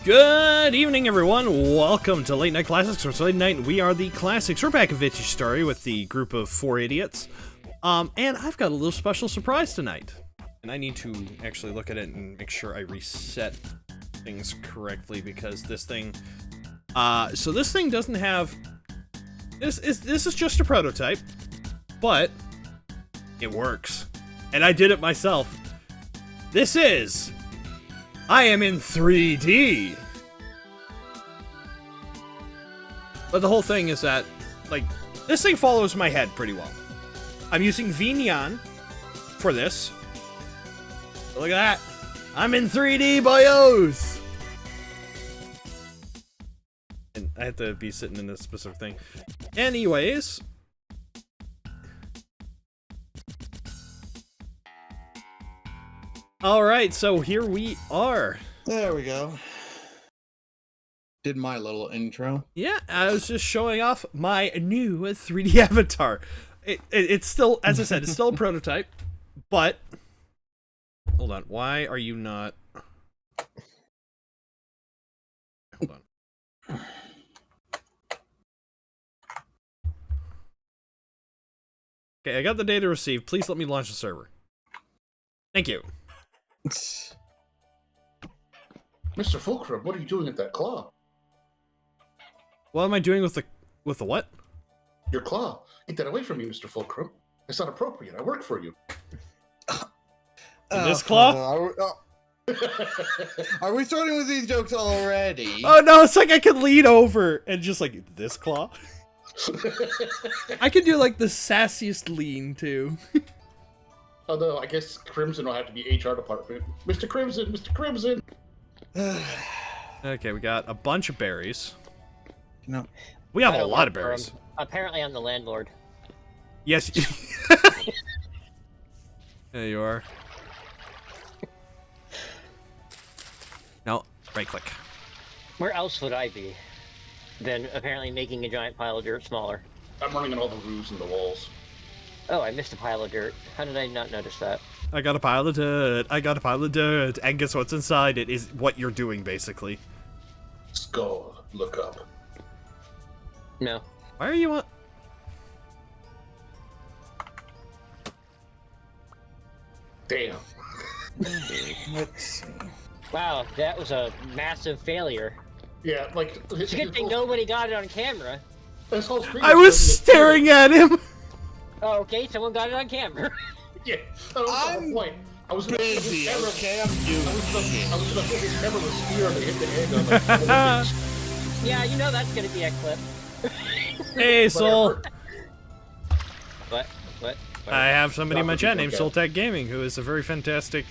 Good evening, everyone. Welcome to Late Night Classics. So late night, we are the Classics. We're back at Vintage Story with the group of 4 idiots. And I've got a little special surprise tonight. And I need to actually look at it and make sure I reset things correctly because this thing... so this thing doesn't have... This is just a prototype, but it works. And I did it myself. This is... I am in 3D! But the whole thing is that, like, this thing follows my head pretty well. I'm using VNeon for this. But look at that! I'm in 3D, boyos! And I have to be sitting in this specific thing. Anyways... Alright, so here we are. There we go. Did my little intro. Yeah, I was just showing off my new 3D avatar. It's still, as I said, it's still a prototype, but... Hold on, why are you not... Hold on. Okay, I got the data received. Please let me launch the server. Thank you. MrFullCrumb, what are you doing at that claw? What am I doing with the what? Your claw. Get that away from me, MrFullCrumb. It's not appropriate. I work for you. This claw? Are we starting with these jokes already? Oh no, it's like I could lean over and just like, this claw? I could do like the sassiest lean too. Although, I guess Crimson will have to be HR department. Mr. Crimson! Mr. Crimson! Okay, we got a bunch of berries. No. We have a lot of berries. Apparently, I'm the landlord. Yes. There you are. No, right click. Where else would I be than apparently making a giant pile of dirt smaller? I'm running on all the roofs and the walls. Oh, I missed a pile of dirt. How did I not notice that? I got a pile of dirt. I got a pile of dirt. And guess what's inside it is what you're doing, basically. Skull, look up. No. Why are you on... Damn. Let's see. Wow, that was a massive failure. Yeah, like... It's a good thing nobody got it on camera. This whole screen I was staring at him! Oh, okay, someone got it on camera. Yeah, that was the whole point. I was gonna busy, okay? I'm doing I was gonna put his camera with a spear and hit the head on Yeah, you know that's gonna be a clip. Hey, Soul! What? I have somebody in my chat named Okay. Soltech Gaming, who is a very fantastic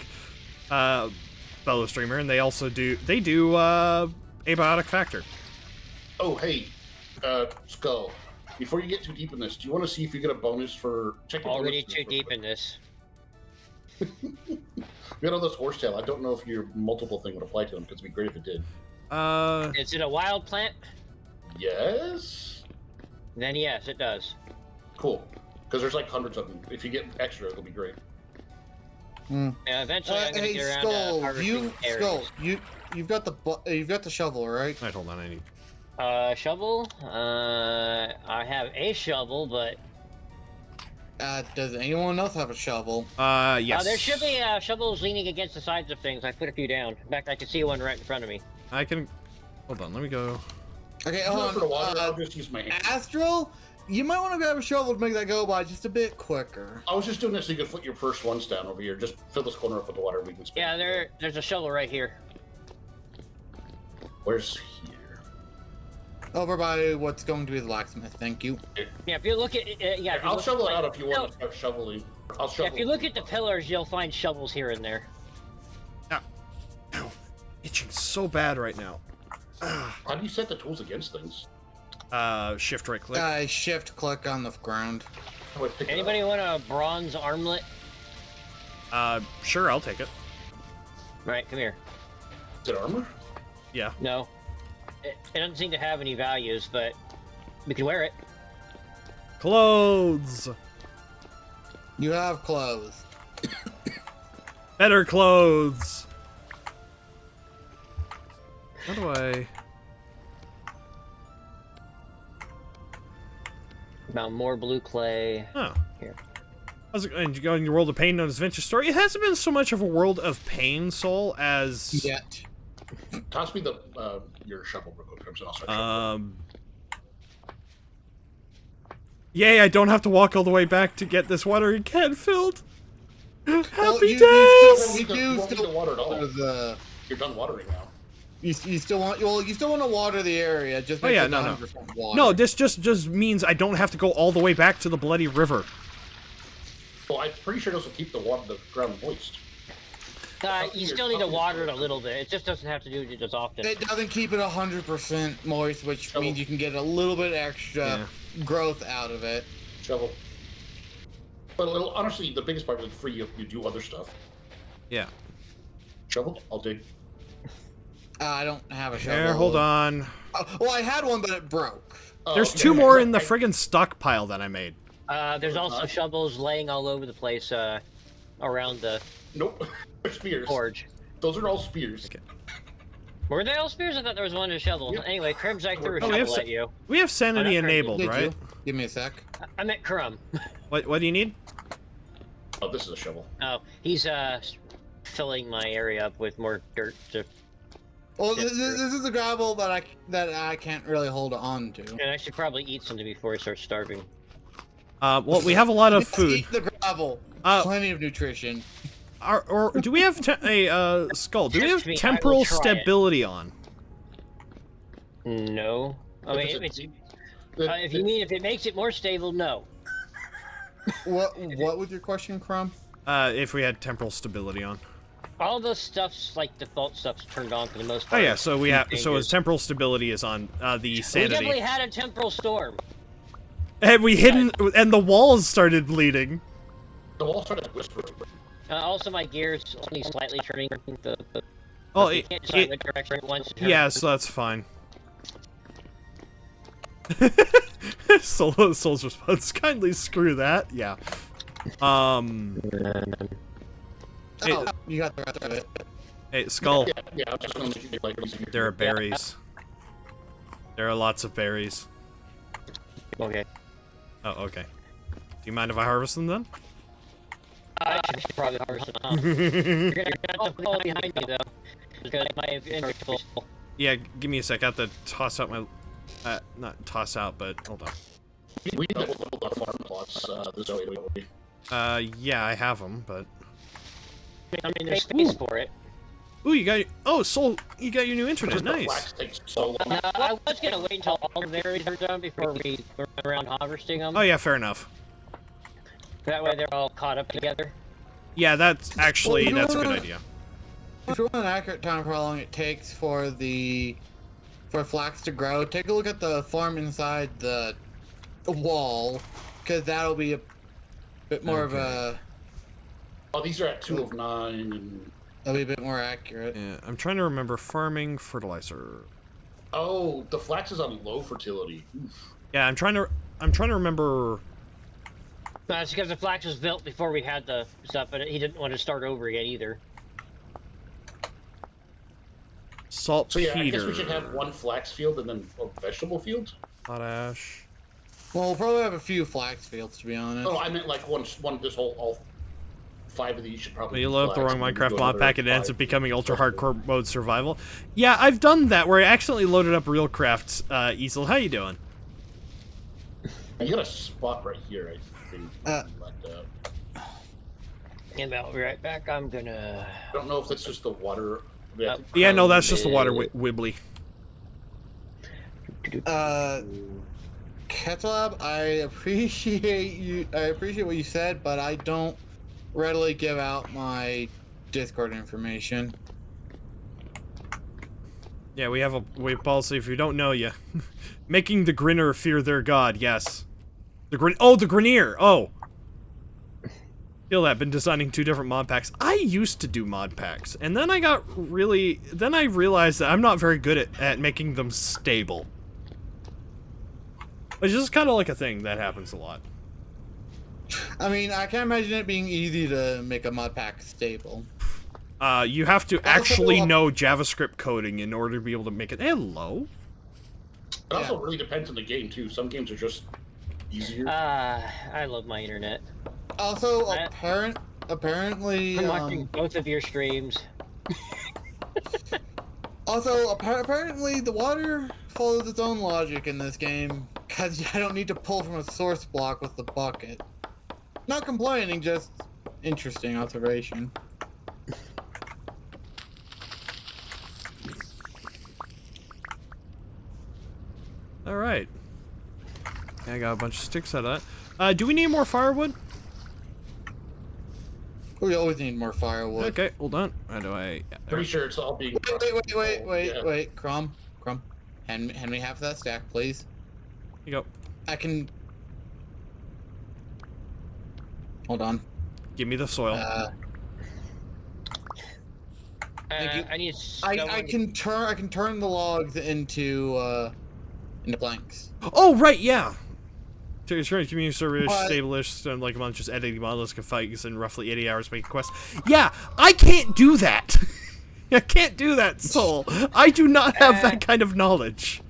fellow streamer, and they also do Abiotic Factor. Oh, hey, Skull. Before you get too deep in this, do you want to see if you get a bonus for checking? Already too deep in this. We got all this horsetail. I don't know if your multiple thing would apply to them, because it'd be great if it did. Is it a wild plant? Yes? Then yes, it does. Cool. Because there's like hundreds of them. If you get extra, it'll be great. Yeah, eventually I'm gonna Hey, get around Skull, to harvesting areas. you've got the shovel, right? Alright, hold on, I need... Shovel? I have a shovel, but... Does anyone else have a shovel? yes. there should be shovels leaning against the sides of things. I put a few down. In fact, I can see one right in front of me. I can... Hold on, let me go... Okay, For the hold water, I'll on. just use my hand. Astral, you might want to grab a shovel to make that go by just a bit quicker. I was just doing this so you could put your first ones down over here. Just fill this corner up with the water. We can spin. Yeah, there's a shovel right here. Where's here? Over by what's going to be the blacksmith, thank you. Yeah, if you look at yeah, if you I'll look shovel at, it out like, if you want to start shoveling. I'll Yeah, shovel. if you look at the pillars, you'll find shovels here and there. Ow. Itching so bad right now. How do you set the tools against things? Shift right click. Shift click on the ground. How do I pick it Anybody up? want a bronze armlet? Sure, I'll take it. Right, come here. Is it armor? Yeah. No, it doesn't seem to have any values, but we can wear it. Clothes! You have clothes. Better clothes! How do I... About more blue clay. Oh. Here. How's it going? Did you go in your world of pain known as Vintage Story? It hasn't been so much of a world of pain, Soul, as... Yet. Toss me the your shovel real quick, Crimson. I'll start Yay, I don't have to walk all the way back to get this watering can filled. Happy Well, days! You do won't need to water at all. The, You're done watering now. you still want you still want to water the area. Just Oh make yeah, it no. 100% water. No, this just means I don't have to go all the way back to the bloody river. Well, I'm pretty sure this will keep the ground moist. You still need to water it a little bit. It just doesn't have to do it as often. It doesn't keep it 100% moist, which means you can get a little bit extra growth out of it. Shovel. But honestly, the biggest part is free you do other stuff. Yeah. Shovel? I'll dig. I don't have a shovel. Here, hold on. Well, I had one, but it broke. There's two more in the friggin' stockpile that I made. There's also shovels laying all over the place around the Nope. They're spears. forge. Those are all spears. Okay. Were they all spears? I thought there was one to shovel. Yeah. Anyway, Crims, I threw a Oh, we have shovel at you. We have sanity Oh, not enabled, Did right? you? Give me a sec. I meant Crumb. What do you need? Oh, this is a shovel. Oh, he's filling my area up with more dirt to. Well, this is the gravel that I can't really hold on to. And I should probably eat something before I start starving. Well, we have a lot of Let's food. eat the gravel. Plenty of nutrition. Or do we have a skull? Do we have Tempt me, I will temporal try it. stability on? No. I mean, if you mean if it makes it more stable, no. What was your question, Crumb? If we had temporal stability on. All the stuff's like default stuff's turned on for the most Oh part. yeah, so we have Changes. his temporal stability is on the We sanity. definitely had a temporal storm. And and the walls started bleeding. The wall started whispering. Also, my gear's only slightly turning. Oh, You can't decide what direction it wants to turn. yeah, so that's fine. Soul's response, kindly screw that. Yeah. Hey, Oh, you got the rest of it. hey, Skull. Yeah, I'm just gonna make you like easier. There are berries. There are lots of berries. Okay. Oh, okay. Do you mind if I harvest them then? I should probably harvest them off. You're gonna have to fall behind me though, because my inventory's full. Yeah, give me a sec. I have to toss out my... not toss out, but hold on. We doubled the farm plots this way. Yeah, I have them, but... I mean, there's space for it. Ooh, you got... Oh, Soul, you got your new internet. The Nice. flax takes so long. I was gonna wait until all the berries are done before we run around harvesting them. Oh, yeah, fair enough. That way they're all caught up together. Yeah, that's actually... Well, That's a good idea. If you want an accurate time for how long it takes for flax to grow, take a look at the farm inside the wall, because that'll be a bit more of a... Oh, these are at 2 of 9 and... That'll be a bit more accurate. Yeah, I'm trying to remember farming fertilizer. Oh, the flax is on low fertility. Oof. Yeah, I'm trying to remember... No, it's because the flax was built before we had the stuff, but he didn't want to start over again either. Saltpeter. So yeah, I guess we should have one flax field and then a vegetable field. Potash. Well, we'll probably have a few flax fields, to be honest. Oh, I meant like one. This whole all 5 of these should probably. You be load up the flax, wrong and then Minecraft do mod another pack and it ends 5. up becoming ultra hardcore mode survival. Yeah, I've done that where I accidentally loaded up Realcraft's easel. How you doing? You got a spot right here, I think. And I'll be right back. I'm gonna. I don't know if that's just the water. Yeah, no, that's just the water wibbly. Ketlab, I appreciate what you said, but I don't readily give out my Discord information. Yeah, we have a policy. If you don't know, you making the Grinner fear their god. Yes, the Grenier. Oh, feel that. Been designing 2 different mod packs. I used to do mod packs, and then then I realized that I'm not very good at making them stable. Which is kind of like a thing that happens a lot. I mean, I can't imagine it being easy to make a mod pack stable. You have to actually know JavaScript coding in order to be able to make it. Hello. It also really depends on the game too. Some games are just easier. I love my internet. Also, apparently, I'm watching both of your streams. Also, apparently, the water follows its own logic in this game, because I don't need to pull from a source block with the bucket. Not complaining, just interesting observation. All right. I got a bunch of sticks out of that. Do we need more firewood? We always need more firewood. Okay, hold on. How do I? Pretty sure it's all being. Wait, Crumb. Hand me half of that stack, please. You go. I can. Hold on. Give me the soil. I need. I can turn the logs into planks. Oh right, yeah. To return community service, stabilist, and like a month just editing models can fight in roughly 80 hours making quests. Yeah, I can't do that. I can't do that, Soul. I do not have that kind of knowledge.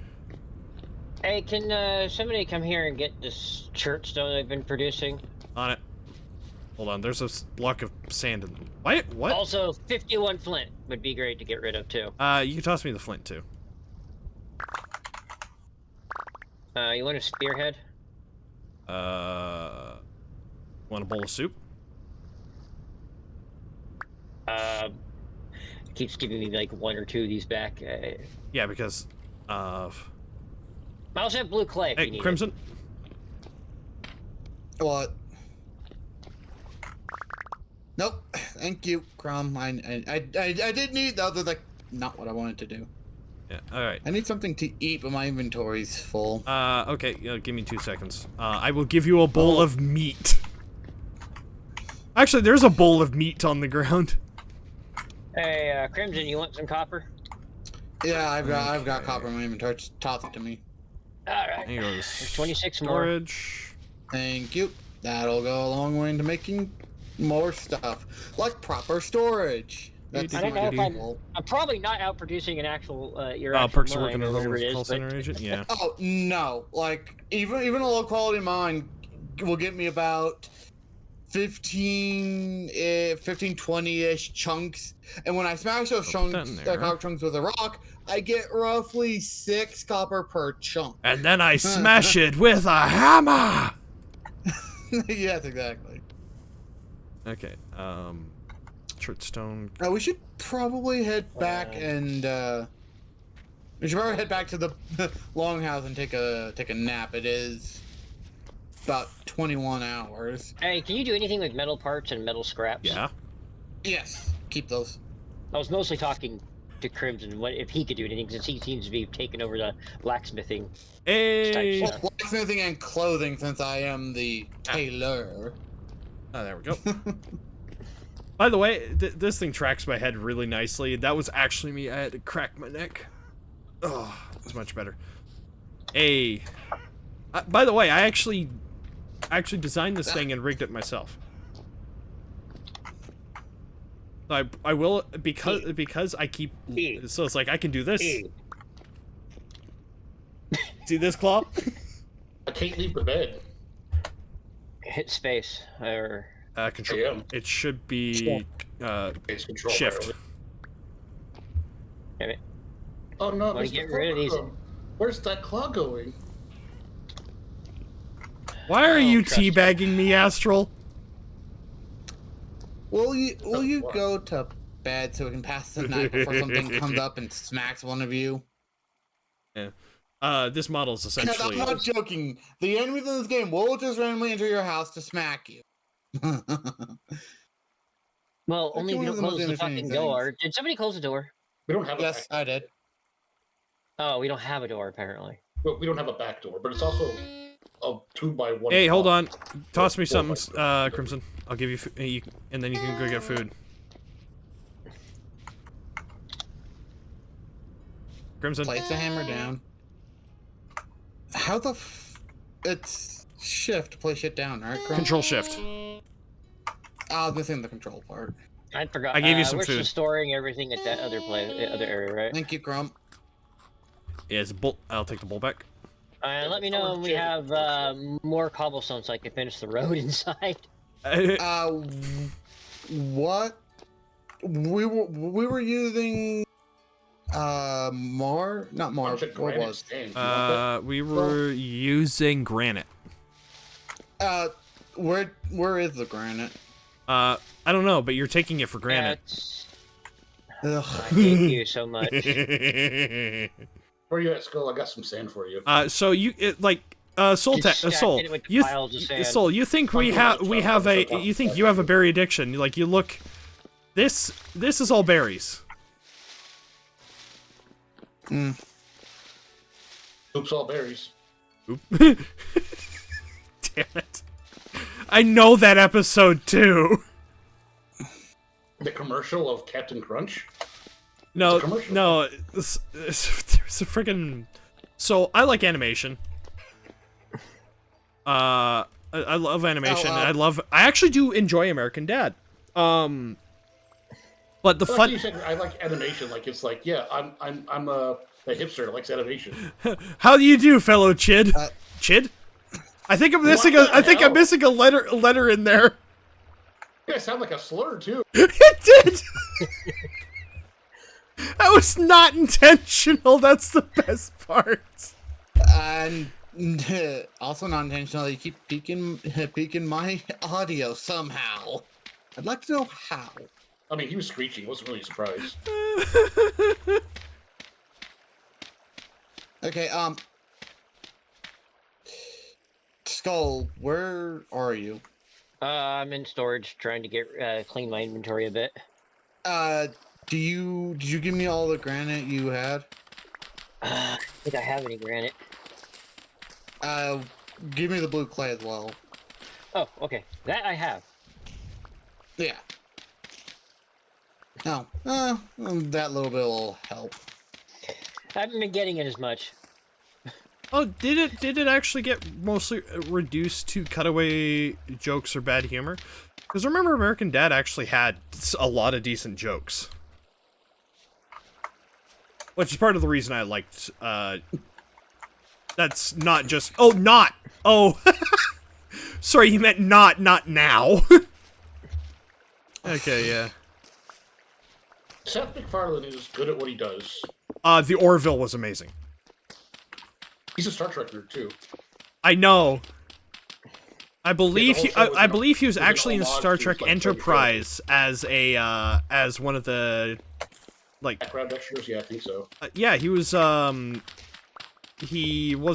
Hey, can somebody come here and get this church stone I've been producing? On it. Hold on, there's a block of sand in them. What? Also, 51 flint would be great to get rid of, too. You can toss me the flint, too. You want a spearhead? Want a bowl of soup? Keeps giving me like one or two of these back. Yeah, because of. I also have blue clay. Hey, Crimson. What? Nope. Thank you, Crumb. I did need those. That's like not what I wanted to do. Yeah. All right. I need something to eat, but my inventory's full. Okay. Give me 2 seconds. I will give you a bowl of meat. Actually, there's a bowl of meat on the ground. Hey, Crimson, you want some copper? Yeah, I've got copper in my inventory. Just toss it to me. All right. Here goes. There's 26 storage. Thank you. That'll go a long way into making more stuff, like proper storage. That's I don't know if I'm probably not out producing an actual your actual Perks of mine working or as whatever it a is, call but- center agent. Yeah. Oh no! Like even a low quality mine will get me about 15, 20-ish chunks, and when I smash those chunks, copper chunks with a rock, I get roughly 6 copper per chunk. And then I smash it with a hammer. Yes, exactly. Okay. Church stone. We should probably head back and we should probably head back to the longhouse and take a nap. It is about 21 hours. Hey, can you do anything with metal parts and metal scraps? Yeah. Yes, keep those. I was mostly talking to Crimson, what if he could do anything, since he seems to be taking over the blacksmithing Hey. type stuff. Blacksmithing and clothing, since I am the tailor. Oh, there we go. By the way, this thing tracks my head really nicely. That was actually me. I had to crack my neck. Oh, it's much better. Hey. By the way, I actually designed this thing and rigged it myself. I will because I keep so it's like I can do this. See this claw? I can't leave the bed. Hit space or Control. It should be It's control. shift. damn it. Oh no! Wanna Mr. get rid of these- FullCrumb. Where's that claw going? Why are you trust me. teabagging me, Astral? Will you go to bed so we can pass the night before something comes up and smacks one of you? Yeah. This model is Because essentially. I'm not joking. The enemies in this game will just randomly enter your house to smack you. Well, only if one you of don't the close most the fucking entertaining door. Did somebody close the door? We don't have a Yes, back, I did. Oh, we don't have a door apparently. well, we don't have a back door, but it's also a 2x1. Hey, hold on. Toss me Four something, by- Crimson. I'll give you, and then you can go get food. Crimson. Place the hammer down. How the it's shift to place shit down, right? Crumb? Control shift. I was missing the control part. I forgot. I gave you some we're food. just storing everything at that other other area, right? Thank you, Crumb. Yeah, it's a bull. I'll take the bull back. Let me know when we have more cobblestone so I can finish the road inside. What? We were using not more. What was? We were using granite. Where is the granite? I don't know, but you're taking it for granted. Ugh. Thank you so much. Where are you at, Skull? I got some sand for you. So you Soul, Soul, Soul, you think you have a berry addiction? Like you look, this is all berries. Oops, all berries. Oop. Damn it! I know that episode too. The commercial of Captain Crunch? No, there's a freaking. So I like animation. I love animation. And I actually do enjoy American Dad. But the fun. You said I like animation. Like it's like, yeah, I'm a hipster that likes animation. How do you do, fellow Chid? Chid? I think I'm missing I'm missing a letter in there. You guys sound like a slur too. It did. That was not intentional. That's the best part. And also not intentional. You keep peeking my audio somehow. I'd like to know how. I mean, he was screeching. I wasn't really surprised. Okay, Skull, where are you? I'm in storage trying to get clean my inventory a bit. Did you give me all the granite you had? I don't think I have any granite. Give me the blue clay as well. Oh, okay. That I have. Yeah. No. That little bit will help. I haven't been getting it as much. Oh, did it actually get mostly reduced to cutaway jokes or bad humor? Because remember, American Dad actually had a lot of decent jokes. Which is part of the reason I liked, that's not just, sorry, you meant not now. Okay, yeah. Seth MacFarlane is good at what he does. The Orville was amazing. He's a Star Trek nerd too. I know. I believe he was actually in Star Trek Enterprise as one of the background extras. Yeah, I think so. Yeah, he was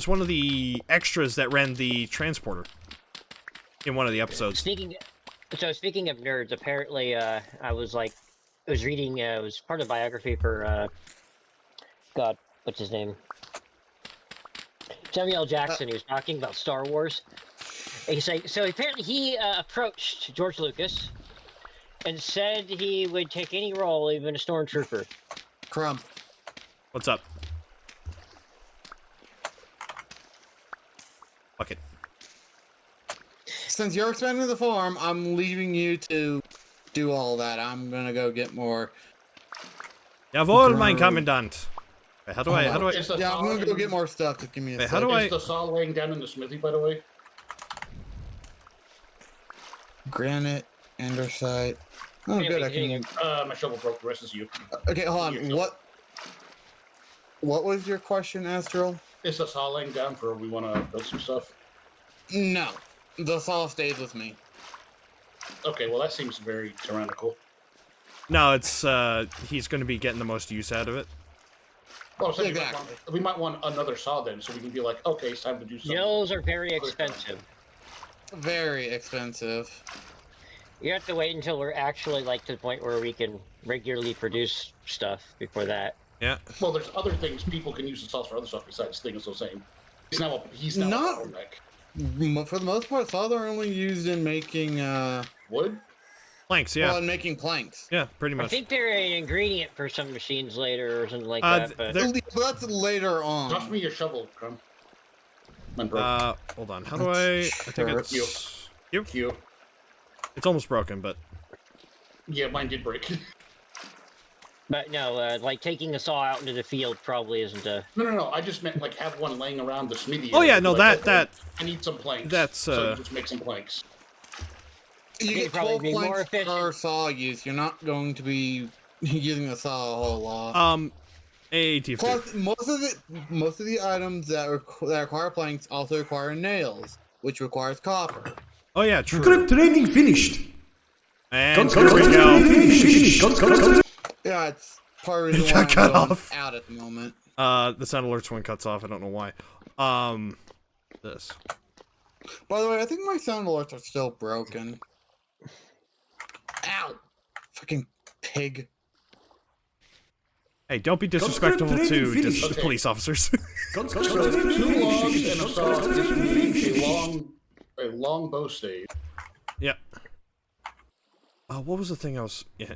one of the extras that ran the transporter in one of the episodes. Speaking of nerds, apparently I was reading it was part of the biography for God, what's his name? Samuel L. Jackson. He was talking about Star Wars. And so apparently he approached George Lucas and said he would take any role, even a stormtrooper. Crumb. What's up? Fuck it. Since you're expanding the farm, I'm leaving you to do all that. I'm gonna go get more. Jawohl, mein Kommandant. Wait, how do I? Yeah, I'm gonna go get more stuff. Just give me a Wait, second. Is the saw laying down in the smithy, by the way? Granite, andesite. Oh, Anyway, good. I can. My shovel broke. The rest is you. Okay, hold on. What was your question, Astral? Is the saw laying down for we want to build some stuff? No, the saw stays with me. Okay, well that seems very tyrannical. No, it's he's going to be getting the most use out of it. Well, so Exactly. we might want another saw then, so we can be like, okay, it's time to do something. Those are very expensive. Very expensive. You have to wait until we're actually to the point where we can regularly produce stuff before that. Yeah. Well, there's other things people can use the saws for other stuff besides things. So saying he's now Not- a bottleneck. For the most part, saws are only used in making Wood. Planks, yeah. well, in making planks. Yeah, pretty I much. think they're an ingredient for some machines later or something like that. But they're- That's later on. Toss me your shovel, Crumb. Mine broke. Hold on. How do I think it's... You. It's almost broken, but... Yeah, mine did break. But no, like taking a saw out into the field probably isn't a. No. I just meant like have one laying around the smithy. Oh yeah, area. no, Like, that I need some planks. that's, so you just make some planks. You It'd get probably 12 be more planks per efficient. saw use. You're not going to be using the saw a whole lot. AAT. Plus, most of the items that require planks also require nails, which requires copper. Oh yeah, true. Current training finished. And here we go. Yeah, it's part of the It reason got why I'm cut going off. out at the moment. The sound alerts when it cuts off. I don't know why. This. By the way, I think my sound alerts are still broken. Ow! Fucking pig. Hey, don't be disrespectful to finished. police officers. So 2 logs and a saw is a long bow stave. Yeah. What was the thing I was? Yeah,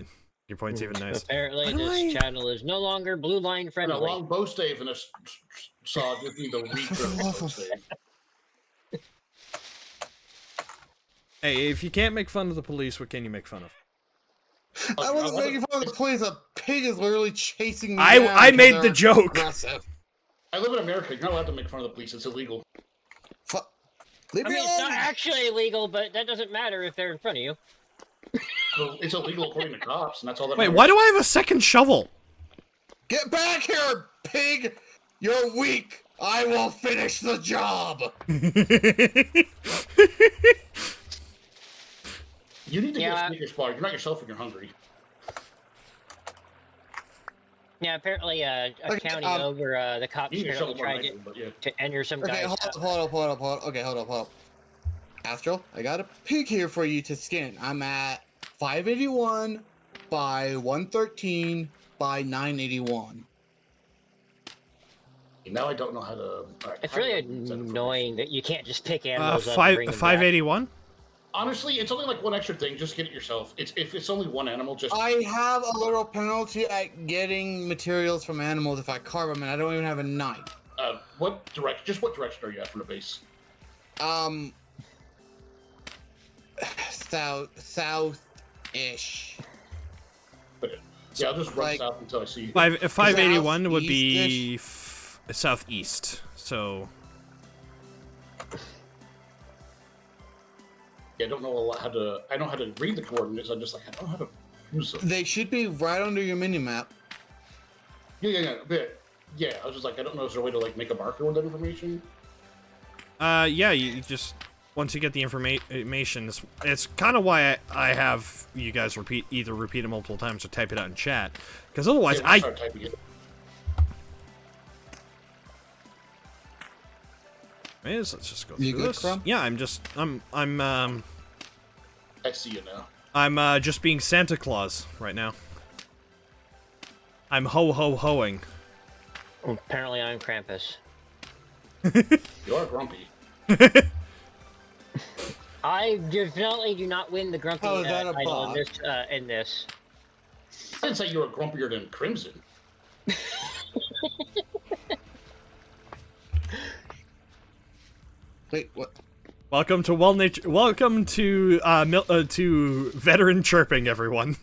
your point's even nice. Apparently, Why do this I- channel is no longer blue line And a friendly. long bow stave and a saw gives me the weak bow stave. Hey, if you can't make fun of the police, what can you make fun of? I wasn't making fun of the police. A pig is literally chasing me. down I because made the they're joke. aggressive. I live in America. You're not allowed to make fun of the police. It's illegal. Leave I me mean, it's alone. not actually illegal, but that doesn't matter if they're in front of you. Well, it's illegal according to cops, and that's all that Wait, matters. why do I have a second shovel? Get back here, pig! You're weak. I will finish the job. You need to get Yeah. a Snickers bar. You're not yourself when you're hungry. Yeah, apparently a Okay, county over the cops You need to apparently shovel more tried rifle, but yeah. to enter some Okay, guy's hold house. up. Okay, hold up. Astral, I got a pig here for you to skin. I'm at 581 by 113 by 981. Now I don't know how to. Alright, It's how do really I set it for annoying that you can't just pick animals up and bring them back. 581. Honestly, it's only like one extra thing. Just get it yourself. If it's only one animal, just I have a little penalty at getting materials from animals if I carve them, and I don't even have a knife. what direction? Just what direction are you at from the base? South-ish. Okay. Yeah, I'll just run like- south until I see. 581 would be Southeast-ish? southeast. So Yeah, I don't know a lot how to. I know how to read the coordinates. I'm just like I don't know how to use them. They should be right under your mini-map. But yeah, I was just like I don't know. Is there a way to like make a marker with that information? yeah, you just once you get the information, it's kind of why I have you guys either repeat it multiple times or type it out in chat, because otherwise Yeah, we'll start typing it. Let's just go You through good, this. Crumb? Yeah, I'm I see you now. I'm just being Santa Claus right now. I'm ho-ho-hoing. Apparently, I'm Krampus. You are grumpy. I definitely do not win the grumpy Oh, is that a title bot? in this. I didn't say you were grumpier than Crimson. Wait, what? Welcome to Welcome to veteran chirping, everyone.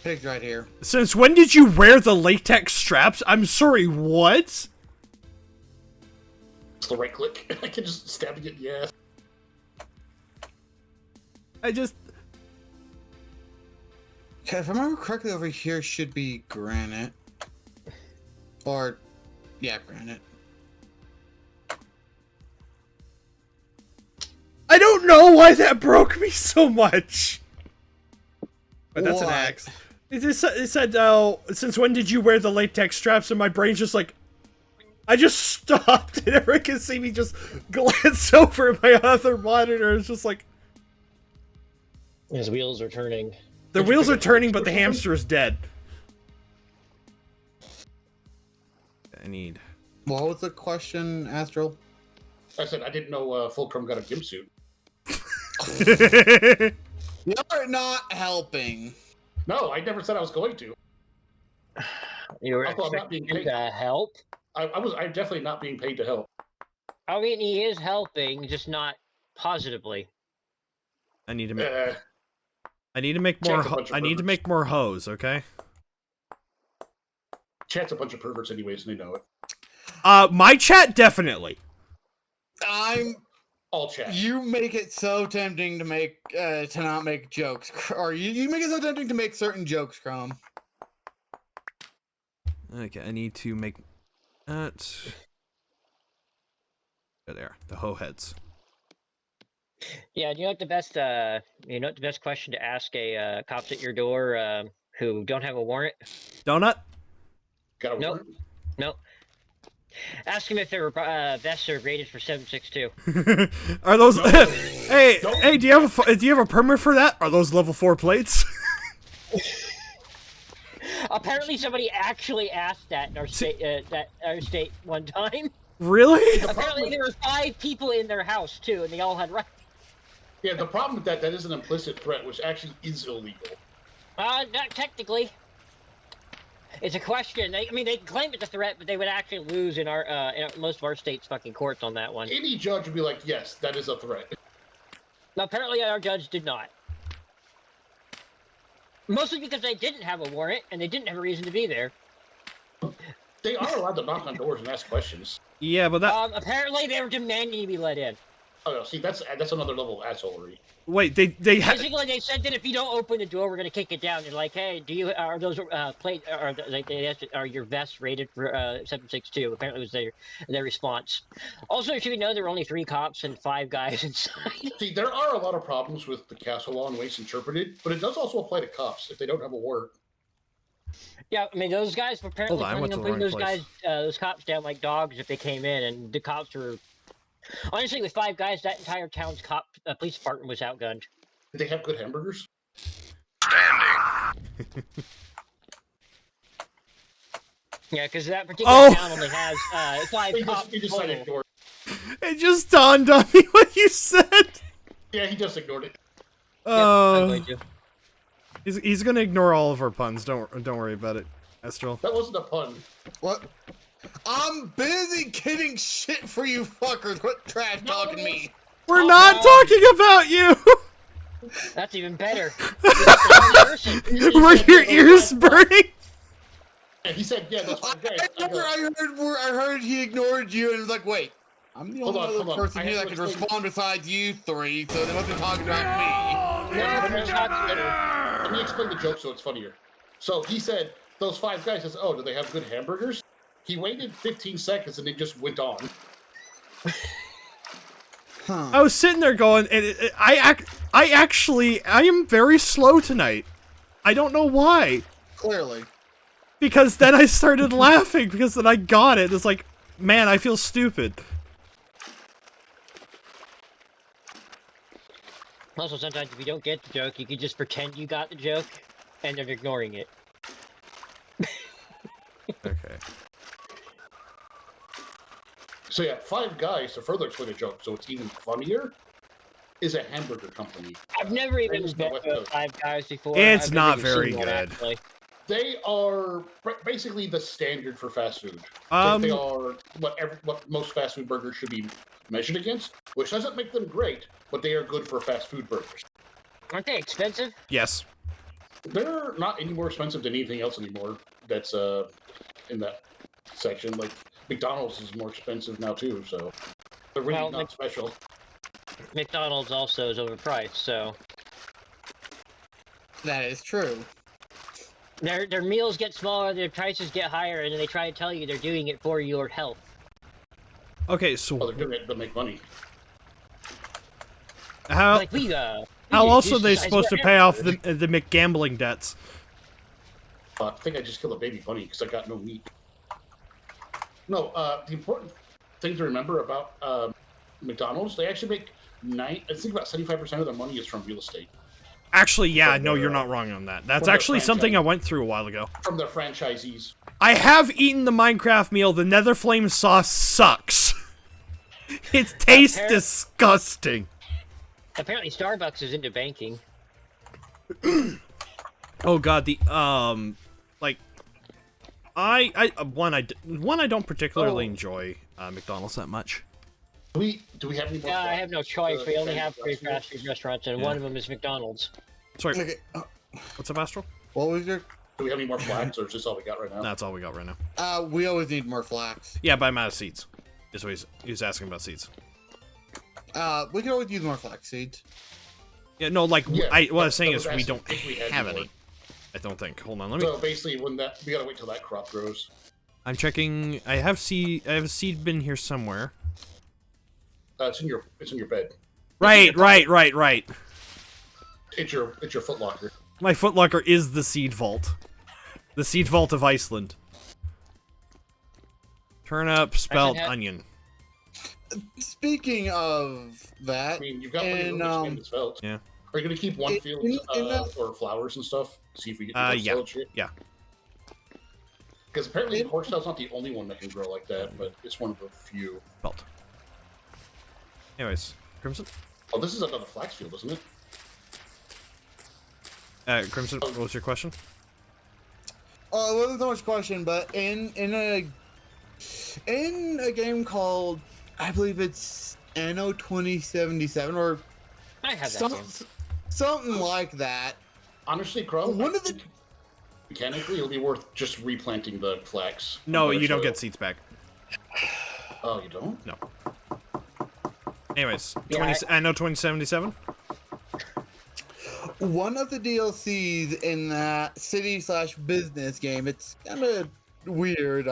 Pig's right here. Since when did you wear the latex straps? I'm sorry, what? It's the right click. I can just stab you in the ass. Okay, if I remember correctly, over here should be granite. Or, yeah, granite. I don't know why that broke me so much. But that's an What? axe. It said, since when did you wear the latex straps? And my brain's just like, I just stopped, and everyone can see me just glance over at my other monitor. It's just like, His wheels are turning. the wheels are turning, but the hamster is dead. I need... What was the question, Astral? I said I didn't know FullCrumb got a gimp suit. You're not helping. No, I never said I was going to. You were Also, I'm not being expecting paid. him to help? I'm definitely not being paid to help. I mean, he is helping, just not positively. I need to make... I need to make more. Chat's a bunch of I need to perverts. make more hoes. Okay. Chat's a bunch of perverts anyways, and they know it. My chat definitely. All chat. You make it so tempting to make to not make jokes, or you make it so tempting to make certain jokes, Crumb. Okay, I need to make that. There, the hoe heads. Yeah, you know what the best question to ask a cops at your door who don't have a warrant? Donut. Got a Nope. warrant? Nope. Ask them if their vests are rated for 762. Are those? No. Hey, Don't- hey, do you have a permit for that? Are those level 4 plates? Apparently, somebody actually asked that in our state one time. Really? Apparently, there were 5 people in their house too, and they all had rights. Yeah, the problem with that is an implicit threat, which actually is illegal. Not technically. It's a question. I mean, they can claim it's a threat, but they would actually lose in in most of our states' fucking courts on that one. Any judge would be like, yes, that is a threat. Apparently, our judge did not. Mostly because they didn't have a warrant and they didn't have a reason to be there. They are allowed to knock on doors and ask questions. Yeah, but that. Apparently, they were demanding to be let in. Oh, no, see, that's another level of assholery. Wait, they Basically, they said that if you don't open the door, we're gonna kick it down. They're like, "Hey, are those are your vests rated for 762?" Apparently, was their response. Also, should we know there were only 3 cops and 5 guys inside? See, there are a lot of problems with the castle law and ways interpreted, but it does also apply to cops if they don't have a warrant. Yeah, I mean, those guys were apparently Hold on, I went planning on to the putting wrong those place. those cops down like dogs if they came in, and the cops were. Honestly, with 5 guys, that entire town's police department was outgunned. Did they have good hamburgers? Yeah, because that particular Oh! town only has 5 cops He just said total. ignored. It just dawned on me what you said. Yeah, he just ignored it. Yep, I'm going to. He's gonna ignore all of our puns. Don't worry about it, Astral. That wasn't a pun. What? I'm busy getting shit for you fuckers. Quit trash talking me. We're Oh, not no. talking about you. That's even better. Were your ears burning? Yeah, he said, yeah, that's what guys. I heard he ignored you and was like, wait, I'm the Hold only on, other hold on. person I here have that to can explain- respond besides you 3, so they must be talking about me. Let me explain the joke so it's funnier. So he said, those 5 guys says, oh, do they have good hamburgers? He waited 15 seconds and it just went on. Huh. I was sitting there going, and I am very slow tonight. I don't know why. Clearly. Because then I started laughing because then I got it. It's like, man, I feel stupid. Also, sometimes if you don't get the joke, you can just pretend you got the joke, and they're ignoring it. Okay. So yeah, 5 guys, to further explain the joke so it's even funnier, is a hamburger company. I've never even Famous been West to Coast. 5 guys before. It's I've not never even very seen one, good. actually. They are basically the standard for fast food. They are what most fast food burgers should be measured against, which doesn't make them great, but they are good for fast food burgers. Aren't they expensive? Yes. They're not any more expensive than anything else anymore that's in that section. Like McDonald's is more expensive now too, so they're really Well, not special. McDonald's also is overpriced, so That is true. their meals get smaller, their prices get higher, and then they try to tell you they're doing it for your health. Okay, so Well, they're doing it to make money. how Like we how else are they supposed to pay off the McGambling debts? I think I just killed a baby bunny because I got no meat. No, the important thing to remember about McDonald's, they actually make I think about 75% of their money is from real estate. Actually, yeah, From no, their, you're not wrong on that. That's from their actually something I franchise. went through a while ago. From their franchisees. I have eaten the Minecraft meal. The Nether Flame sauce sucks. It tastes Appar- disgusting. Apparently, Starbucks is into banking. Oh god, the like one I don't particularly enjoy McDonald's that much. Do we have any more? Yeah, I have no choice. We only fast have 3 food? fast food restaurants, and one of them is McDonald's. Sorry. Okay. What's up, Astral? What was your? Do we have any more flags, or is this all we got right now? That's all we got right now. We always need more flax. Yeah, but I'm out of seeds. Is what he's asking about seeds. We can always use more flax seeds. Yeah, no, like Yeah, what I was saying is was we asking don't if we had have more. any. I don't think. Hold on, let me. So basically, when that we gotta wait till that crop grows. I'm checking. I have a seed bin here somewhere. It's in your bed. Right. It's your footlocker. My footlocker is the seed vault. The seed vault of Iceland. Turnip, spelt, onion. Speaking of that, I mean, you've got plenty of room to expand this felt. Yeah. Are you gonna keep one field or flowers and stuff? See if we get yeah. shit. Yeah. Because apparently horsetail's not the only one that can grow like that, but it's one of the few. Belt. Anyways, Crimson. Oh, this is another flax field, isn't it? Crimson, what was your question? it wasn't so much question, but in a game called, I believe it's Anno 2077 or I have that game. something like that. Honestly, Crumb, One of the mechanically, it'll be worth just replanting the flax. No, you don't get seeds back. Oh, you don't? No. Anyways, Yeah, I know 2077. one of the DLCs in that city/business game, it's kind of weird.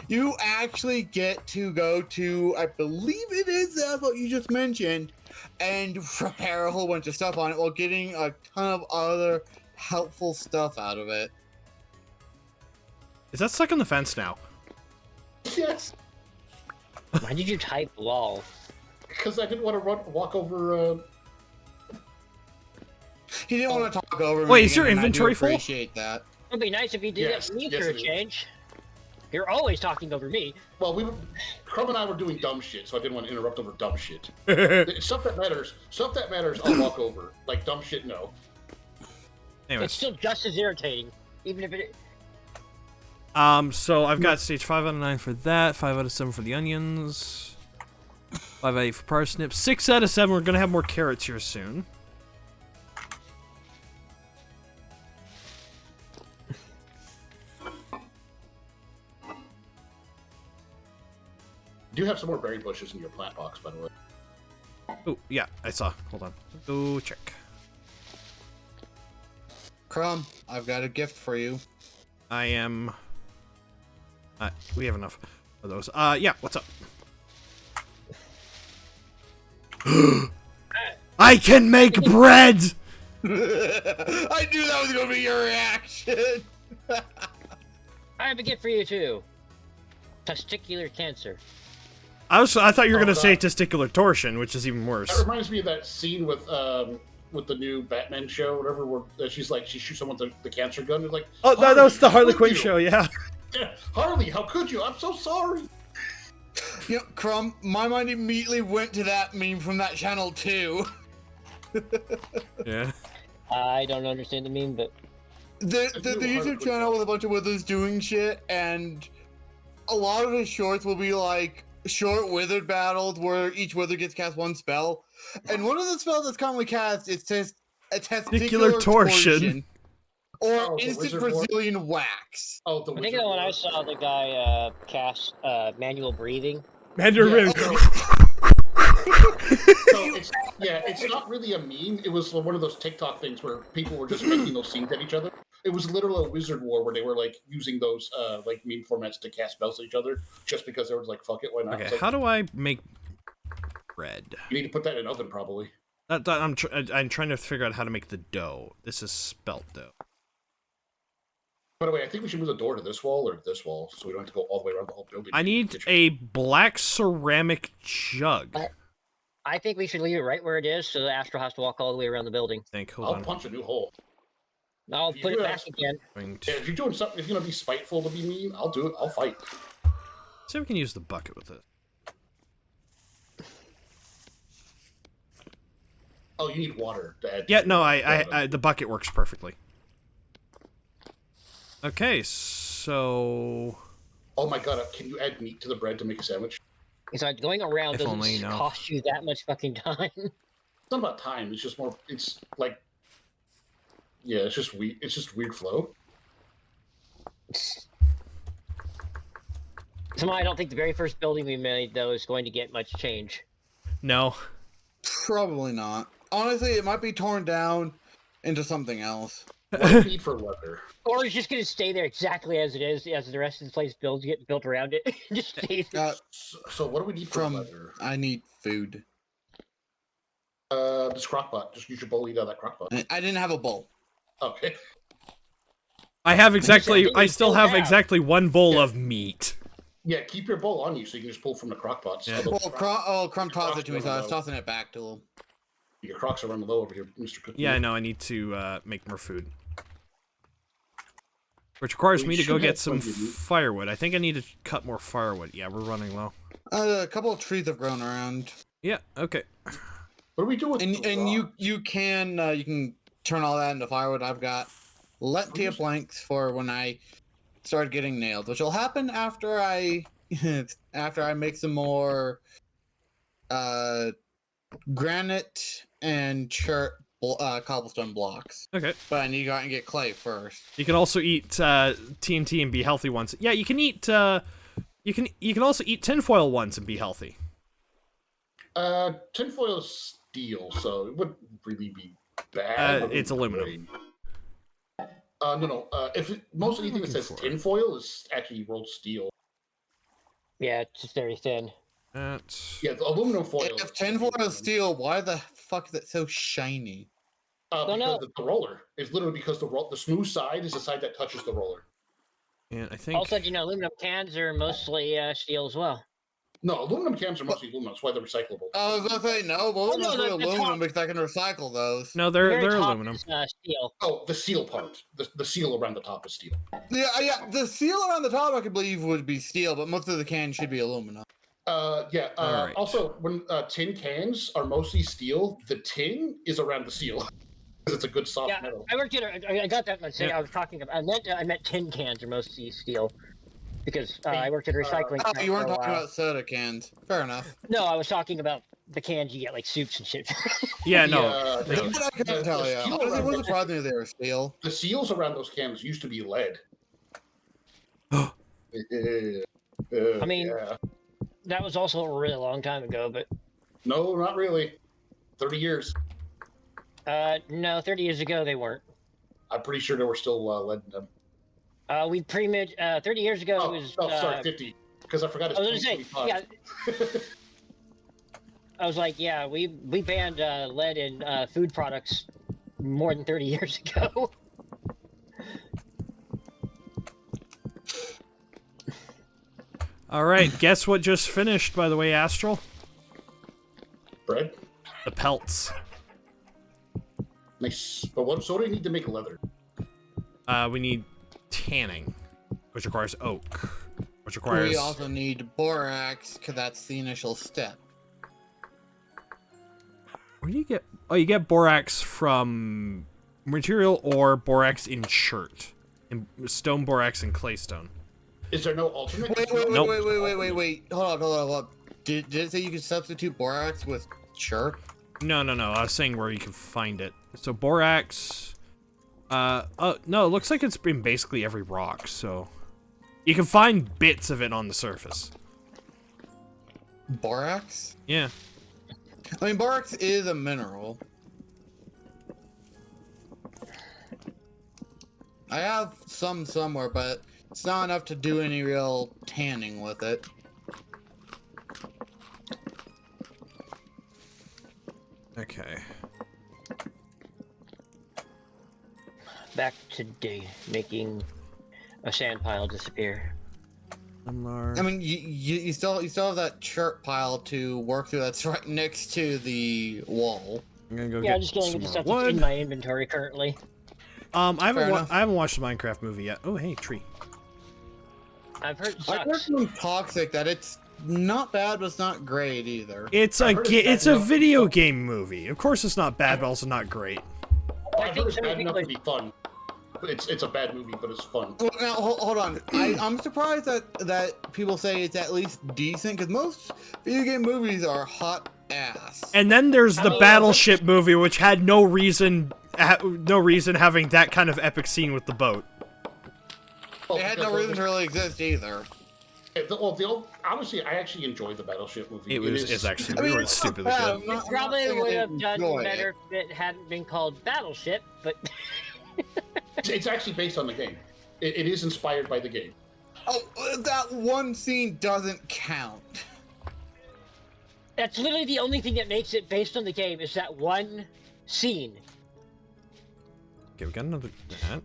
You actually get to go to, I believe it is that's what you just mentioned, and repair a whole bunch of stuff on it while getting a ton of other helpful stuff out of it. Is that stuck on the fence now? Yes. Why did you type lol? Because I didn't want to walk over. He didn't want to talk over me. Wait, is your and I do inventory full? appreciate that. It'd be nice if you did Yes, that for me yes, for a it is. change. You're always talking over me. Well, Crumb and I were doing dumb shit, so I didn't want to interrupt over dumb shit. Stuff that matters, I'll walk over. Like dumb shit, no. It's Anyways, still just as irritating, even if it. so I've got stage 5 out of 9 for that, 5 out of 7 for the onions, 5 out of 8 for parsnips, 6 out of 7. We're gonna have more carrots here soon. You do have some more berry bushes in your plant box, by the way. Oh, yeah, I saw. Hold on. Go check. Crumb, I've got a gift for you. I am... we have enough of those. Yeah, what's up? I can make bread! I knew that was going to be your reaction. I have a gift for you too. Testicular cancer. I thought you were Oh, gonna say God. testicular torsion, which is even worse. That reminds me of that scene with the new Batman show, whatever, where she shoots someone with the cancer gun. It's like, Oh, that was the how Harley could Quinn you? show, yeah. Yeah, Harley, how could you? I'm so sorry. You know, Crumb, my mind immediately went to that meme from that channel too. Yeah. I don't understand the meme, but The new Harley YouTube Quinn channel show. with a bunch of wizards doing shit, and a lot of his shorts will be like short wizard battles where each wizard gets cast one spell, and one of the spells that's commonly cast is a testicular torsion. Or Oh, the instant wizard war? Brazilian wax. Oh, the I think wizard that when war. I saw the guy cast manual breathing. Man, you're Yeah, really... It's not really a meme. It was one of those TikTok things where people were just making those scenes at each other. It was literally a wizard war where they were like using those like meme formats to cast spells at each other just because they were like, fuck it, why not? Okay, It's like, how do I make bread? you need to put that in an oven probably. I'm trying to figure out how to make the dough. This is spelt dough. By the way, I think we should move the door to this wall or this wall so we don't have to go all the way around the whole building. I need a black ceramic jug. I think we should leave it right where it is, so the Astral has to walk all the way around the building. Hold I'll on. punch a new hole. I'll You put it do back have- again. Going Yeah, to... if you're doing something, if you're gonna be spiteful to be mean, I'll do it. I'll fight. See if we can use the bucket with it. Oh, you need water to add. Yeah, no, I the bucket works perfectly. Okay, so... Oh my god, can you add meat to the bread to make a sandwich? It's like going around If doesn't only, you know. cost you that much fucking time. It's not about time. It's just more. It's like Yeah, it's just weird. It's just weird flow. Somehow, I don't think the very first building we made, though, is going to get much change. No. Probably not. Honestly, it might be torn down into something else. What do you need for leather? Or it's just going to stay there exactly as it is, as the rest of the place get built around it. Just stays there. So what do we need for leather? I need food. This crockpot. Just use your bowl, eat out of that crockpot. I didn't have a bowl. Okay. I have exactly. I still have exactly one bowl of meat. Yeah, keep your bowl on you so you can just pull from the crockpot. Yeah. Well, Crumb tossed it to me, so I was tossing it back to him. Your crocs are running low over here, Mr. Cook. Yeah, I know. I need to make more food. Which requires me to go get some firewood. I think I need to cut more firewood. Yeah, we're running low. A couple of trees have grown around. Yeah, okay. What are we doing? And you can turn all that into firewood. I've got plenty of planks for when I start getting nailed, which will happen after I make some more granite and cobblestone blocks. Okay. But I need to go out and get clay first. You can also eat TNT and be healthy once. Yeah, you can eat. You can also eat tinfoil once and be healthy. Tinfoil is steel, so it wouldn't really be bad. It's aluminum. No. If most anything that says tinfoil is actually rolled steel. Yeah, it's just very thin. Yeah, the aluminum foil. If tinfoil is steel, why the fuck is it so shiny? Because the roller. It's literally because the smooth side is the side that touches the roller. And I think. Also, aluminum cans are mostly steel as well. No, aluminum cans are mostly aluminum. That's why they're recyclable. I was gonna say no, but aluminum because I can recycle those. No, they're aluminum. Steel. Oh, the seal part. The seal around the top is steel. Yeah. The seal around the top, I could believe, would be steel, but most of the can should be aluminum. Yeah. Right. Also, when tin cans are mostly steel, the tin is around the seal because it's a good soft metal. I worked at. I got that. I was talking about. I meant tin cans are mostly steel. Because I worked at a recycling plant. Oh, you weren't talking about soda cans. Fair enough. No, I was talking about the cans you get, like soups and shit. Yeah, no. I couldn't tell you. Honestly, it wasn't surprising me they were steel. The seals around those cans used to be lead. I mean, that was also a really long time ago, but... No, not really. 30 years. No, 30 years ago they weren't. I'm pretty sure there were still lead in them. We pretty much 30 years ago it was. Sorry, 50. Because I forgot it's 2025. Yeah. I was like, yeah, we banned lead in food products more than 30 years ago. All right, guess what just finished, by the way, Astral? Bread? The pelts. Nice. But so what do you need to make leather? We need tanning, which requires oak, which requires... We also need borax, because that's the initial step. Where do you get... Oh, you get borax from material or borax in chert. In stone borax and claystone. Is there no alternate? Wait. Hold on. Did it say you could substitute borax with chert? No. I was saying where you can find it. So borax... no, it looks like it's been basically every rock, so... You can find bits of it on the surface. Borax? Yeah. I mean, borax is a mineral. I have some somewhere, but it's not enough to do any real tanning with it. Okay. Back to making a sand pile disappear. I mean, you still have that chert pile to work through. That's right next to the wall. I'm gonna go Yeah, get I'm just going with the stuff wood. that's in my inventory currently. I haven't watched the Minecraft movie yet. Oh, hey, tree. I've heard it I heard sucks. from Toxic that it's not bad, but it's not great either. It's a video game movie. Of course, it's not bad, but also not great. I heard it's bad enough to be fun. It's a bad movie, but it's fun. Well, now, hold on. I'm surprised that people say it's at least decent, because most video game movies are hot ass. And then there's the Battleship movie, which had no reason no reason having that kind of epic scene with the boat. Well, It had no reason to really exist either. Honestly, I actually enjoyed the Battleship movie. It's actually I mean, really it's stupidly not good. bad. I'm It probably saying I would have didn't done enjoy better if it hadn't been called Battleship, but It's actually based on the game. It is inspired by the game. Oh, that one scene doesn't count. that's literally the only thing that makes it based on the game is that one scene. Okay, we got another that.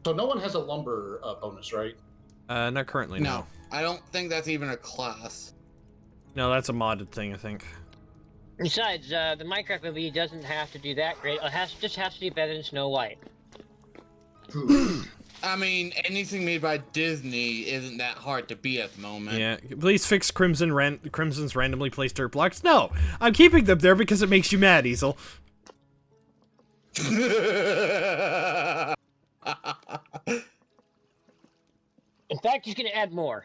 So no one has a lumber bonus, right? Not currently, no. I don't think that's even a class. No, that's a modded thing, I think. Besides, the Minecraft movie doesn't have to do that great. It just has to do better than Snow White. I mean, anything made by Disney isn't that hard to beat at the moment. Yeah, please fix Crimson's randomly placed dirt blocks. No, I'm keeping them there because it makes you mad, Easel. In fact, he's going to add more.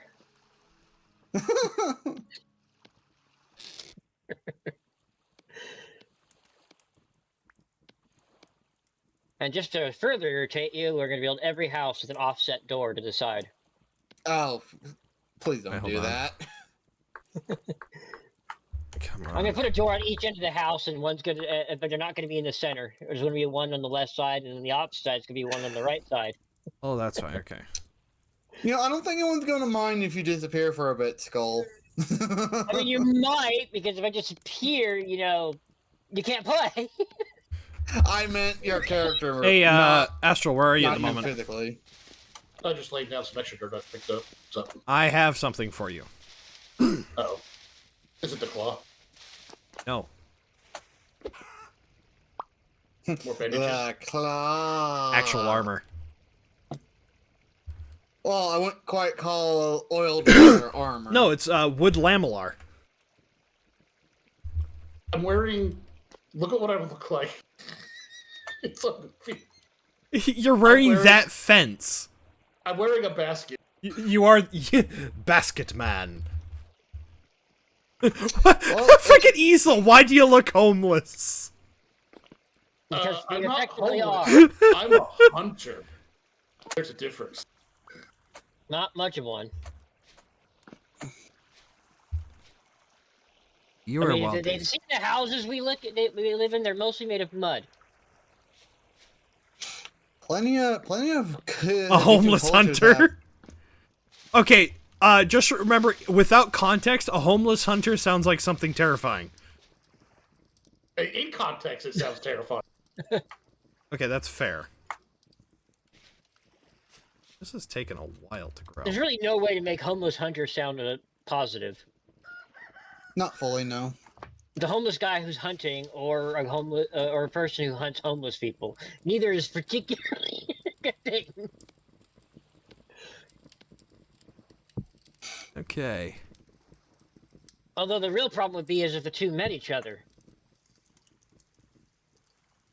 And just to further irritate you, we're going to build every house with an offset door to the side. Oh, please don't Hold do on. that. Come I'm on. going to put a door on each end of the house, and one's going to, but they're not going to be in the center. There's going to be one on the left side, and on the opposite side, it's going to be one on the right side. Oh, that's fine. Okay. You know, I don't think anyone's going to mind if you disappear for a bit, Skull. I mean, you might, because if I disappear, you know, you can't play. I meant your character. Hey, not, Astral, where are you at the not moment? physically. I just laid down some extra dirt I've picked up. So, I have something for you. oh, is it the claw? No. More bandages. The claw. Actual armor. Well, I wouldn't quite call oiled armor. No, it's wood lamellar. I'm wearing. Look at what I look like. It's on the feet. You're wearing that fence. I'm wearing a basket. You are basket man. Freaking Easel, why do you look homeless? Because they I'm not effectively homeless. I'm a hunter. There's a difference. Not much of one. You I are mean, welcome. they've seen the houses we live in. They're mostly made of mud. Plenty of. A homeless hunter. Okay, just remember, without context, a homeless hunter sounds like something terrifying. In context, it sounds terrifying. Okay, that's fair. This has taken a while to grow. There's really no way to make homeless hunter sound positive. Not fully, no. The homeless guy who's hunting, or a homeless, or a person who hunts homeless people. Neither is particularly a good thing. Okay. Although the real problem would be is if the two met each other.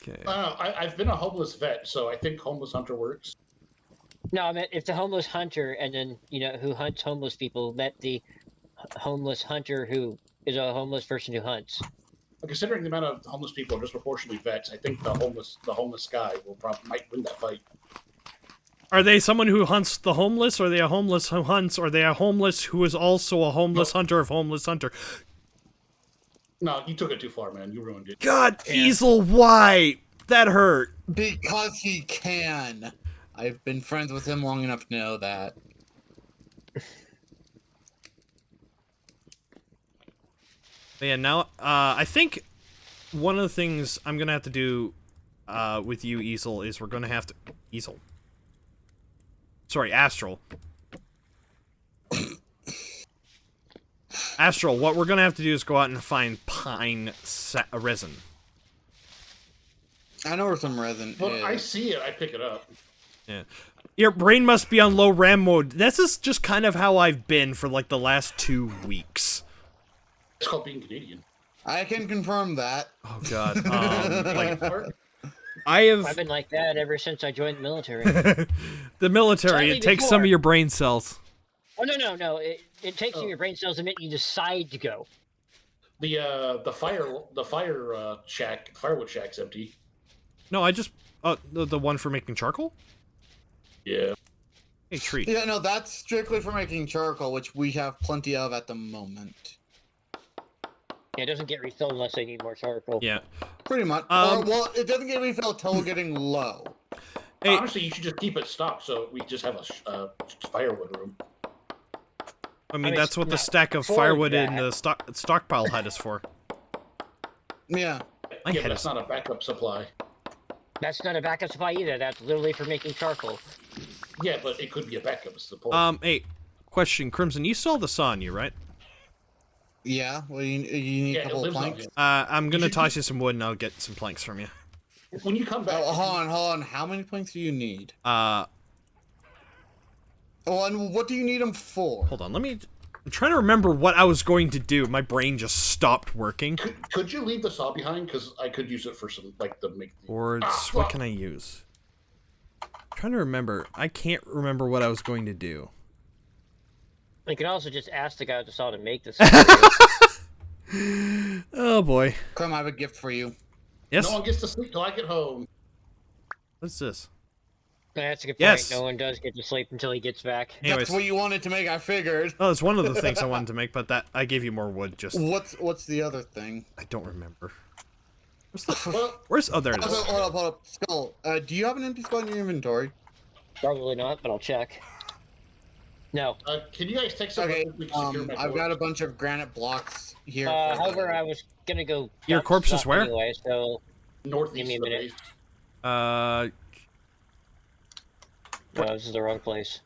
Okay. I've been a homeless vet, so I think homeless hunter works. No, I meant if the homeless hunter and then, you know, who hunts homeless people met the homeless hunter who is a homeless person who hunts. Considering the amount of homeless people are disproportionately vets, I think the homeless guy might win that fight. Are they someone who hunts the homeless, or are they a homeless who hunts, or are they a homeless who is also a homeless hunter of homeless hunter? No, you took it too far, man. You ruined it. God, Easel, why? That hurt. Because he can. I've been friends with him long enough to know that. But yeah, now, I think one of the things I'm gonna have to do, with you, Easel, is we're gonna have to... Easel. Sorry, Astral. Astral, what we're gonna have to do is go out and find pine resin. I know where some resin Well, is. I see it. I pick it up. Yeah. Your brain must be on low RAM mode. This is just kind of how I've been for, like, the last 2 weeks. It's called being Canadian. I can confirm that. Oh, God. Like, I've been like that ever since I joined the military. the military, Slightly it takes before. some of your brain cells. Oh, no. It takes some of your brain cells the minute you decide to go. The fire shack, firewood shack's empty. No, I just the one for making charcoal. Yeah. Hey, tree. Yeah, no, that's strictly for making charcoal, which we have plenty of at the moment. Yeah, it doesn't get refilled unless they need more charcoal. Yeah. Pretty much. Well, it doesn't get refilled till we're getting low. Hey, Honestly, you should just keep it stocked so we just have a firewood room. I mean, mean, that's what the not stack of for firewood in that. the stockpile hut is for. Yeah. My Yeah, head but that's is- not a backup supply. That's not a backup supply either. That's literally for making charcoal. Yeah, but it could be a backup. Is the point? Hey, question, Crimson, you still have the saw on you, right? Yeah. Well, you need Yeah, a it couple of lives on planks. him. I'm gonna should toss keep- you some wood and I'll get some planks from you. When you come back, Oh, hold on. How many planks do you need? Hold Oh, and what do you need them for? on, I'm trying to remember what I was going to do. My brain just stopped working. could you leave the saw behind? Because I could use it for some like the make. Boards, what can I use? I'm trying to remember. I can't remember what I was going to do. You can also just ask the guy with the saw to make this. Oh boy. Crumb, I have a gift for you. Yes? No one gets to sleep till I get home. What's this? That's a good point. Yes. No one does get to sleep until he gets back. Anyways. That's what you wanted to make, I figured. Oh, it's one of the things I wanted to make, but that I gave you more wood. Just What's the other thing? I don't remember. Where's the? Well, Where's? Oh, there it Also, is. hold up. Skull, do you have an empty spot in your inventory? Probably not, but I'll check. No. can you guys text Okay, we can secure my I've got a doors? bunch of granite blocks here. However, I was gonna go. Your dump corpse is stuff where? Anyway, so Northeast Give me a of the minute. base. no, this is the wrong place.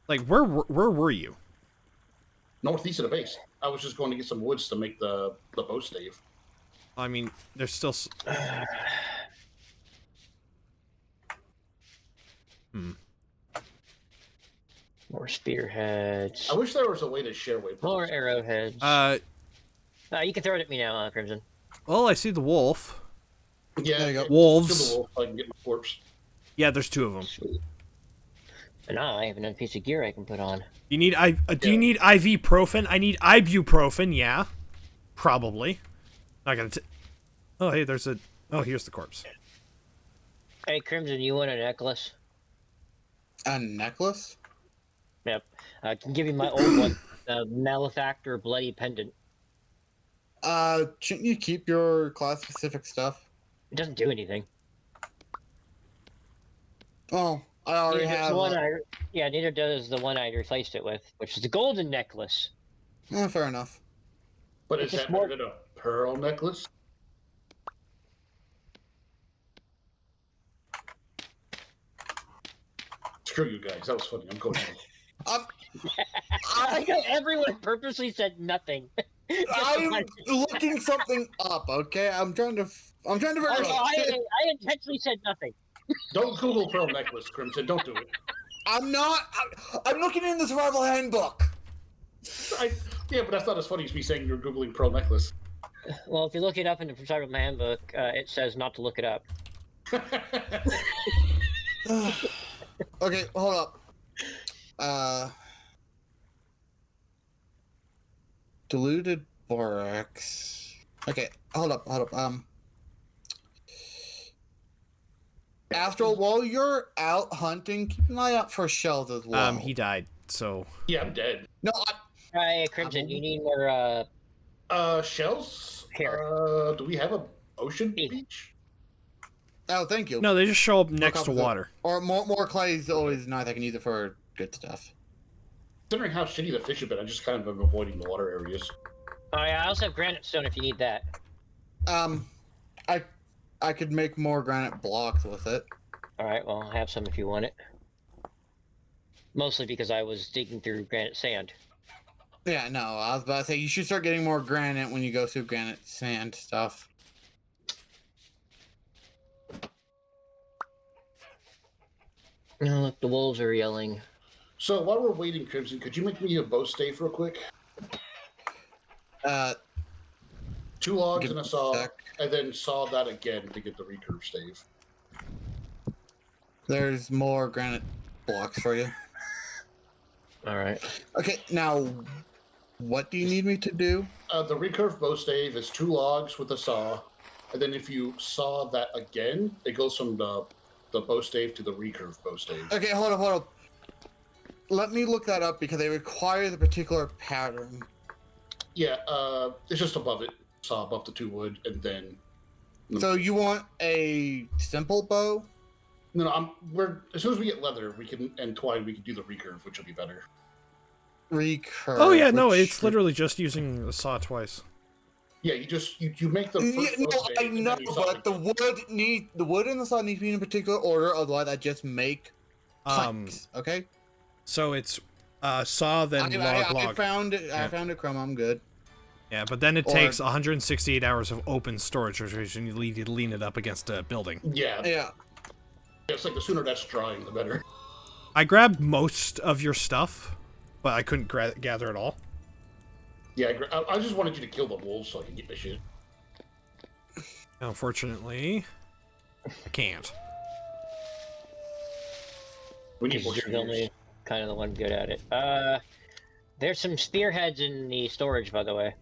Like where were you? Northeast of the base. I was just going to get some woods to make the bow stave. I mean, there's still. More spearheads. I wish there was a way to share waypoints. More arrowheads. You can throw it at me now, Crimson. Well, I see the wolf. Yeah, There you go. kill Wolves. the wolf so I can get my corpse. Yeah, there's two of them. Sweet. And now I have another piece of gear I can put on. You need do you need ibuprofen? I need ibuprofen. Yeah, probably. Not gonna. Oh, hey, there's a. Oh, here's the corpse. Hey, Crimson, you want a necklace? A necklace? Yep. I can give you my old one, the Malefactor Bloody Pendant. Shouldn't you keep your class-specific stuff? It doesn't do anything. Oh, I already Neither does have. the one neither does the one I replaced it with, which is the golden necklace. Fair enough. But It's is just that more- better than a pearl necklace? Screw you guys. That was funny. I'm going home. I know everyone purposely said nothing. I'm looking something up. Okay, I'm trying to figure Also, out. I intentionally said nothing. Don't Google pearl necklace, Crimson. Don't do it. I'm not. I'm looking in the survival handbook. Yeah, but that's not as funny as me saying you're Googling pearl necklace. Well, if you look it up in the survival handbook, it says not to look it up. Okay, hold up. Diluted borax. Okay, hold up. Astral, while you're out hunting, keep an eye out for shells as well. He died, so. Yeah, I'm dead. No, Hey, Crimson, you need more, Shells? Here. Do we have a ocean beach? oh, thank you. No, they just show up next to copies of- water. Or more clay is always nice. I can use it for good stuff. Considering how shitty the fish have been, I just kind of am avoiding the water areas. Oh yeah, I also have granite stone if you need that. I could make more granite blocks with it. Alright, well, I have some if you want it. Mostly because I was digging through granite sand. Yeah, no, I was about to say you should start getting more granite when you go through granite sand stuff. Oh, look, the wolves are yelling. So while we're waiting, Crimson, could you make me a bow stave real quick? 2 logs Give and a me a saw, sec. and then saw that again to get the recurve stave. There's more granite blocks for you. Alright. Okay, now What do you need me to do? The recurve bow stave is 2 logs with a saw, and then if you saw that again, it goes from the bow stave to the recurve bow stave. Okay, hold on. Let me look that up because they require the particular pattern. Yeah, it's just above it. Saw above the 2 wood, and then. So you want a simple bow? No, we're as soon as we get leather, and twine, we can do the recurve, which will be better. Recurve. Oh yeah, no, it's literally just using the saw twice. Yeah, you make the first no, bow I stave, know, and then you saw but the wood and the saw need to be in a particular order, otherwise I just make planks. Okay. So it's saw then log. I found it. I found it, Crumb. I'm good. Yeah, but then it takes 168 hours of open storage, which you need to lean it up against a building. Yeah. Yeah. It's like the sooner that's drying, the better. I grabbed most of your stuff, but I couldn't gather it all. Yeah, I just wanted you to kill the wolves so I could get my shit. Unfortunately, I can't. We need more You're the only kind of the one good at it. There's some spearheads in the storage, by the way.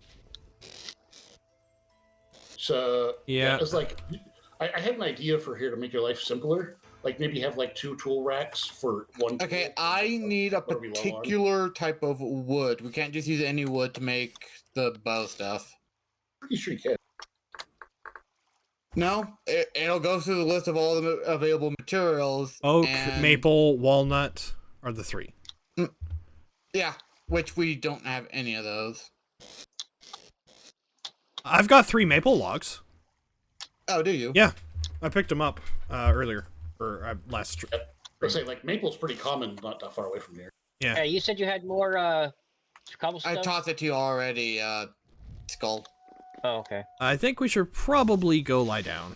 So yeah, it's like I had an idea for here to make your life simpler. Like maybe have like 2 tool racks for one. Okay, I need a particular type of wood. We can't just use any wood to make the bow stuff. Pretty sure you can. No, it'll go through the list of all the available materials. Oak, maple, walnut are the 3. Yeah, which we don't have any of those. I've got 3 maple logs. Oh, do you? Yeah, I picked them up earlier or last. I say like maple's pretty common, not that far away from here. Yeah. You said you had more cobblestone. I tossed it to you already, Skull. Oh, okay. I think we should probably go lie down.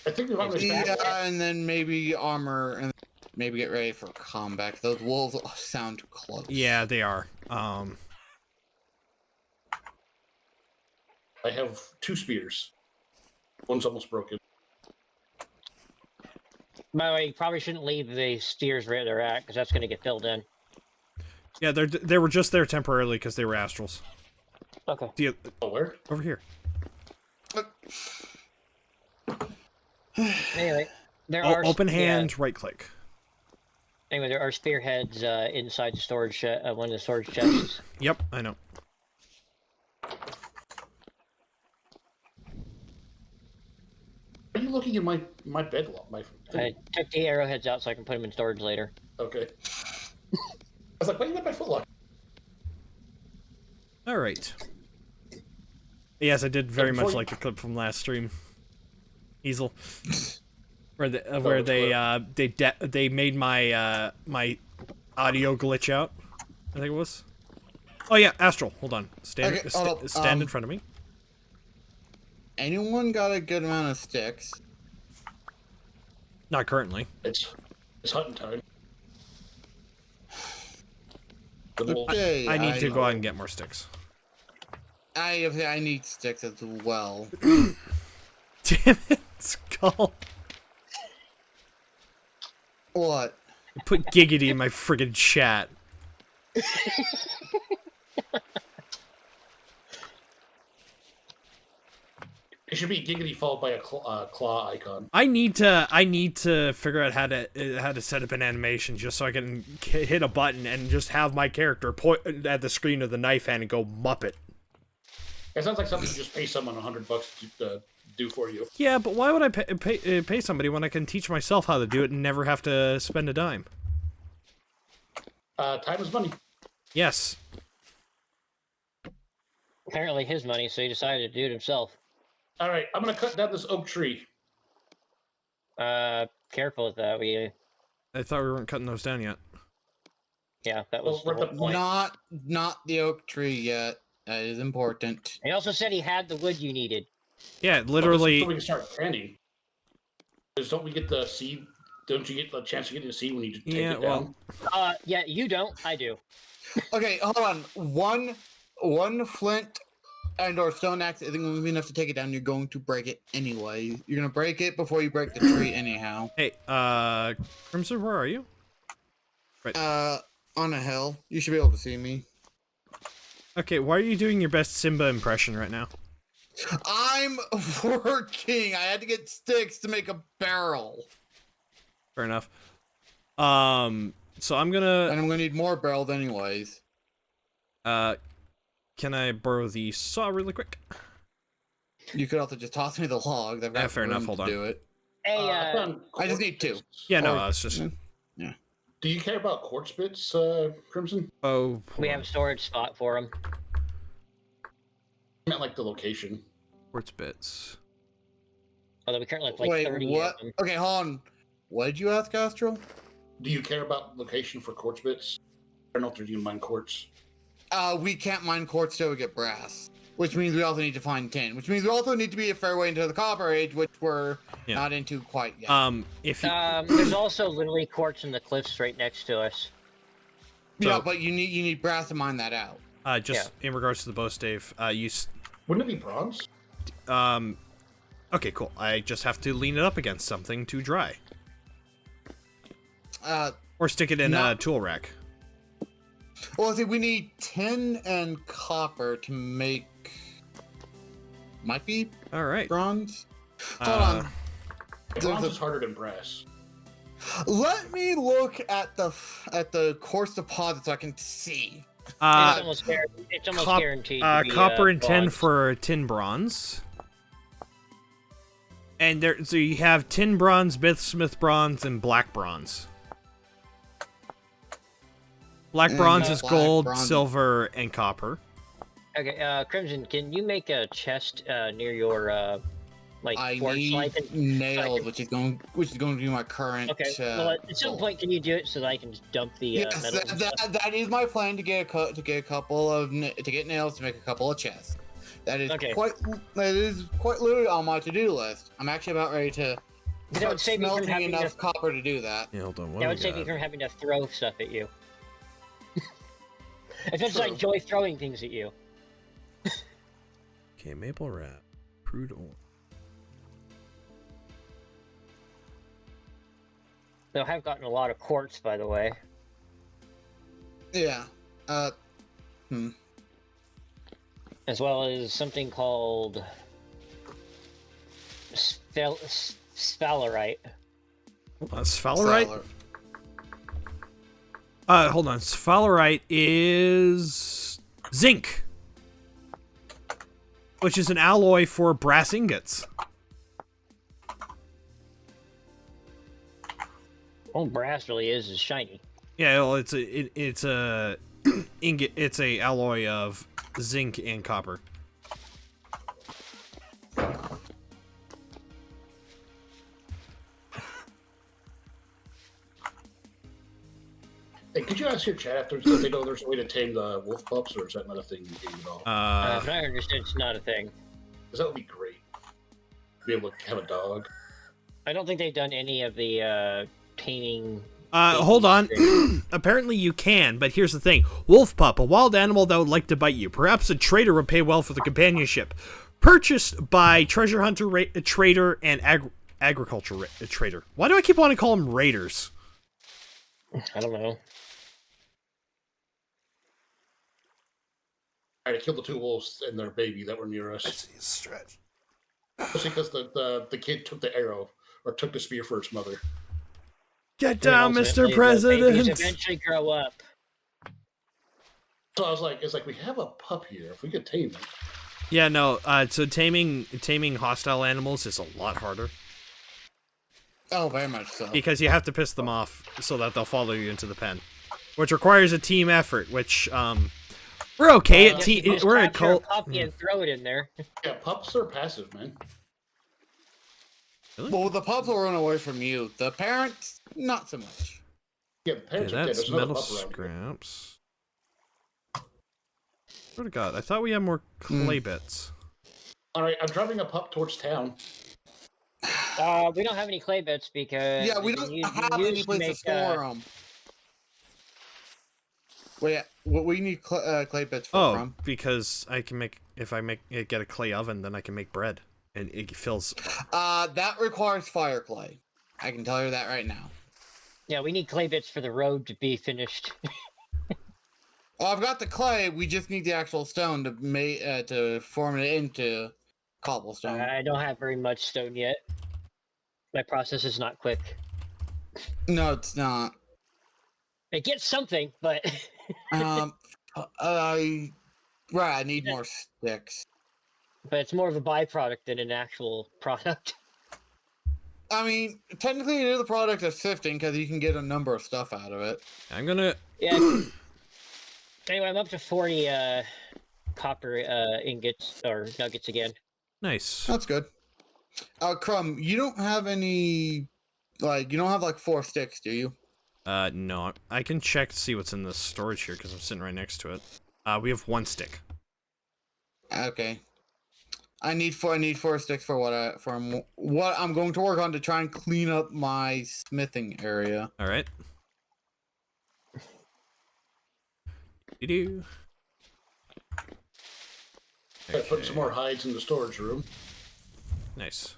I think we might and then maybe armor, and maybe get ready for combat. Those wolves sound close. Yeah, they are. I have 2 spears. One's almost broken. By the way, you probably shouldn't leave the steers where they're at, because that's going to get filled in. Yeah, they were just there temporarily because they were astrals. Okay. Where? Over here. Anyway, there are open hand, right click. Anyway, there are spearheads inside the storage one of the storage chests. Yep, I know. Are you looking at my bed? I took the arrowheads out so I can put them in storage later. Okay. I was like, why you got my footlock? All right. Yes, I did very much like the clip from last stream. Easel, where they made my my audio glitch out. I think it was. Oh yeah, Astral. Hold on. Stand in front of me. Anyone got a good amount of sticks? Not currently. It's hunting time. Okay, I need to go out and get more sticks. I need sticks as well. Damn it, Skull. What? Put giggity in my friggin' chat. It should be giggity followed by a claw icon. I need to figure out how to set up an animation just so I can hit a button and just have my character point at the screen of the knife hand and go Muppet. It sounds like something you just pay someone $100 to do for you. Yeah, but why would I pay somebody when I can teach myself how to do it and never have to spend a dime? Time is money. Yes. Apparently his money, so he decided to do it himself. All right, I'm gonna cut down this oak tree. Careful with that. I thought we weren't cutting those down yet. Yeah, that was the whole point. Not the oak tree yet. That is important. He also said he had the wood you needed. Yeah, literally. So we can start planting. Because don't we get the seed? Don't you get the chance to get the seed when you take it down? Yeah, you don't. I do. Okay, hold on. One flint and/or stone axe isn't going to be enough to take it down. You're going to break it anyway. You're going to break it before you break the tree anyhow. Hey, Crimson, where are you? Right. On a hill. You should be able to see me. Okay, why are you doing your best Simba impression right now? I'm working. I had to get sticks to make a barrel. Fair enough. So I'm And gonna. I'm gonna need more barrels anyways. Can I borrow the saw really quick? You could also just toss me the logs. I've got Fair enough, room hold to on. do it. Hey, I just need 2. Yeah, no, Or- it's just. Yeah. Do you care about quartz bits, Crimson? Oh, we have a storage spot for them. I meant like the location. quartz bits. Although we currently have like Wait, 30 what? of them. Okay, hold on. What did you ask, Astral? Do you care about location for quartz bits? I don't know if they're doing mine quartz. We can't mine quartz till we get brass. Which means we also need to find tin. Which means we also need to be a fair way into the copper age, which we're not into quite yet. If you. There's also literally quartz in the cliffs right next to us. Yeah, but you need brass to mine that out. Just in regards to the bow stave, Wouldn't it be bronze? Okay, cool. I just have to lean it up against something to dry. Or stick it in a tool rack. Well, see, we need tin and copper to make. Might be All right. bronze. Hold on. Bronze is harder than brass. Let me look at the quartz deposit so I can see. It's almost guaranteed. To be, Copper and tin bronze. for tin bronze. And so you have tin bronze, bismuth bronze, and black bronze. Black bronze is black gold, bronze. silver, and copper. Okay, Crimson, can you make a chest near your I porch? need nails, which is going to be my current. Okay. Well, at some point, can you do it so that I can just dump the Yes, metal? and stuff? that is my plan to get a couple of to get nails to make a couple of chests. That is quite literally on my to-do list. I'm actually about ready to That would start save me from smelting having enough to. copper to do that. Yeah, hold on. That would save me from having to throw stuff at you. Especially I enjoy throwing things at you. Okay, maple wrap, crude oil. Though I have gotten a lot of quartz, by the way. Yeah. As well as something called sphalerite. Sphalerite? Hold on. Sphalerite is zinc, which is an alloy for brass ingots. All brass really is shiny. Yeah, well, it's a ingot. It's a alloy of zinc and copper. Hey, could you ask your chat if they know there's a way to tame the wolf pups, or is that not a thing in the game at all? If I understand, it's not a thing. Because that would be great. Be able to have a dog. I don't think they've done any of the taming. Hold on. Apparently you can, but here's the thing. Wolf pup, a wild animal that would like to bite you. Perhaps a trader would pay well for the companionship. Purchased by treasure hunter, trader, and agriculture trader. Why do I keep wanting to call them raiders? I don't know. I killed the 2 wolves and their baby that were near us. It's a stretch. Especially because the kid took the arrow, or took the spear for its mother. Get down, Mr. Babies President! eventually grow up. So I was like, it's like, we have a pup here. If we could tame it. Yeah, no, so taming hostile animals is a lot harder. Oh, very much so. Because you have to piss them off so that they'll follow you into the pen. Which requires a team effort, which, we're okay at we're a cult. Puppy and throw it in there. Yeah, pups are passive, man. Really? Well, the pups will run away from you. The parents, not so much. Yeah, the parents are dead. That's There's another metal pup around here. scraps. Swear to God, I thought we had more clay bits. Alright, I'm driving a pup towards town. We don't have any clay bits because Yeah, we don't have any place to store them. Wait, what we need clay bits for? From? Because I can make, if I get a clay oven, then I can make bread. And it fills. That requires fire clay. I can tell you that right now. Yeah, we need clay bits for the road to be finished. Oh, I've got the clay. We just need the actual stone to form it into cobblestone. I don't have very much stone yet. My process is not quick. No, it's not. It gets something, but I need more sticks. but it's more of a byproduct than an actual product. I mean, technically it is a product of sifting because you can get a number of stuff out of it. I'm gonna. Yeah. Anyway, I'm up to 40 copper ingots or nuggets again. Nice. That's good. Crumb, you don't have any, like, you don't have like 4 sticks, do you? No. I can check to see what's in the storage here because I'm sitting right next to it. We have 1 stick. Okay. I need 4 sticks for what I'm going to work on to try and clean up my smithing area. All right. Do. Put some more hides in the storage room. Nice.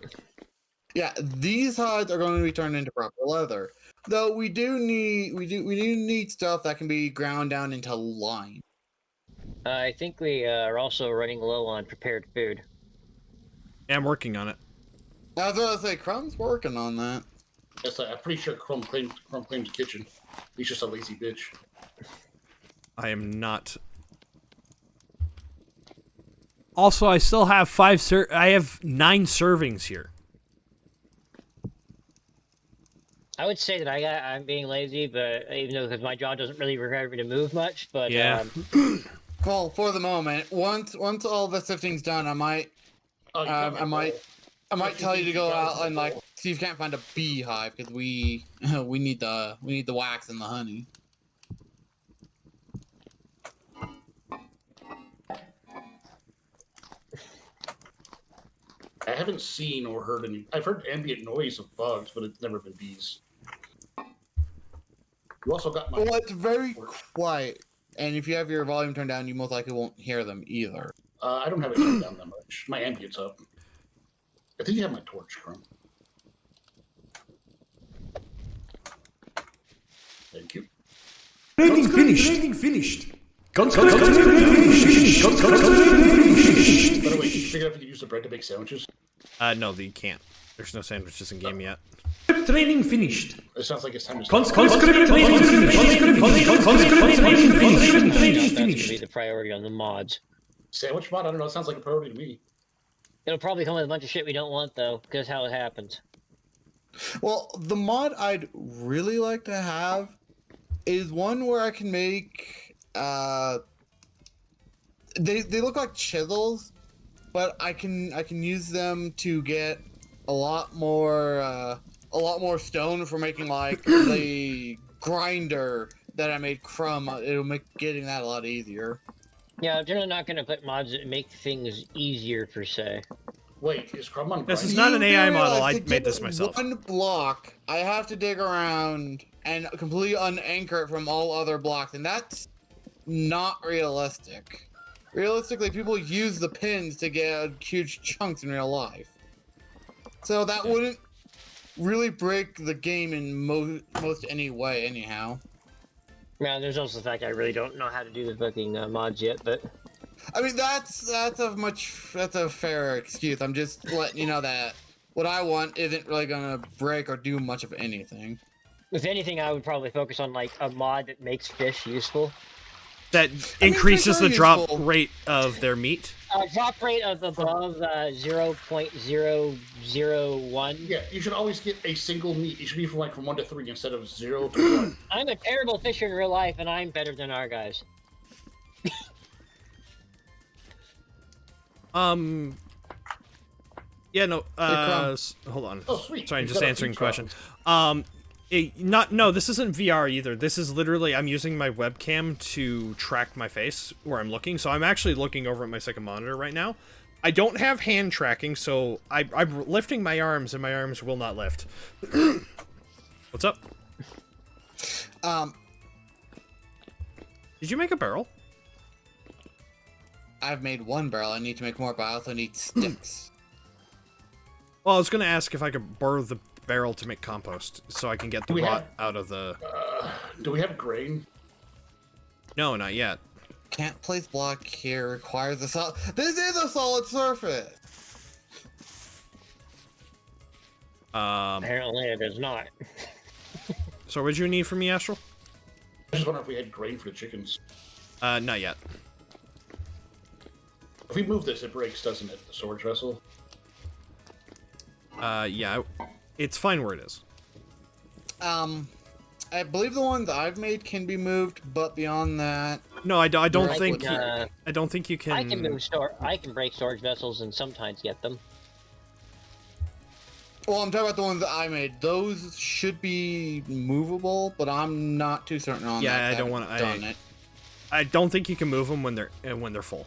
Yeah, these hides are going to be turned into proper leather. Though we do need stuff that can be ground down into lime. I think we are also running low on prepared food. Yeah, I'm working on it. I was going to say, Crumb's working on that. Yes, I'm pretty sure Crumb claims the kitchen. He's just a lazy bitch. I am not. Also, I still have I have 9 servings here. I would say that I'm being lazy, but even though because my job doesn't really require me to move much, but Yeah. Well, for the moment, once all the sifting's done, I might tell you to go out and like see if you can't find a beehive because we need the wax and the honey. I haven't seen or heard any. I've heard ambient noise of bugs, but it's never been bees. You also got my. Well, it's very quiet, and if you have your volume turned down, you most likely won't hear them either. I don't have it turned down that much. My ambient's up. I think you have my torch, Crumb. Thank you. Training finished. By the way, did you figure out if you could use the bread to make sandwiches? No, you can't. There's no sandwiches in game yet. Training finished. It sounds like it's time to Conscript training finished. that's going to be the priority on the mods. Sandwich mod? I don't know. It sounds like a priority to me. It'll probably come with a bunch of shit we don't want, though, because how it happens. Well, the mod I'd really like to have is one where I can make they look like chisels, but I can use them to get a lot more stone for making like the grinder that I made Crumb. It'll make getting that a lot easier. Yeah, I'm generally not going to put mods that make things easier, per se. Wait, is Crumb on This is grind? not an You AI do model. realize I to made get this myself. One block, I have to dig around and completely unanchor it from all other blocks, and that's not realistic. Realistically, people use the pins to get huge chunks in real life. So that wouldn't really break the game in most any way, anyhow. Yeah, there's also the fact I really don't know how to do the fucking mods yet, but... I mean, that's a fair excuse. I'm just letting you know that what I want isn't really gonna break or do much of anything. If anything, I would probably focus on, like, a mod that makes fish useful. That mean, increases the fish are drop useful. rate of their meat. Drop rate of above 0.001. Yeah, you should always get a single meat. It should be from 1 to 3 instead of 0 to 1. I'm a terrible fisher in real life, and I'm better than our guys. Yeah, no, Crumb. hold on. Oh, sweet. Sorry, I'm You've just got a answering a feature question. No, this isn't VR either. This is literally, I'm using my webcam to track my face where I'm looking, so I'm actually looking over at my second monitor right now. I don't have hand tracking, so I'm lifting my arms, and my arms will not lift. What's up? Did you make a barrel? I've made one barrel. I need to make more, but I also need sticks. Well, I was going to ask if I could borrow the barrel to make compost, so I can get the We rot have- out of the... Do we have grain? No, not yet. Can't place block here. Requires a solid. This is a solid surface. Apparently, it is not. So what do you need from me, Astral? I just wonder if we had grain for the chickens. Not yet. If we move this, it breaks, doesn't it? The storage vessel. Yeah, it's fine where it is. I believe the one that I've made can be moved, but beyond that, No, I don't I think. would, I don't think you can. I can move I can break storage vessels and sometimes get them. well, I'm talking about the ones that I made. Those should be movable, but I'm not too certain on Yeah, that. I don't want to. Done it. I don't think you can move them when they're full.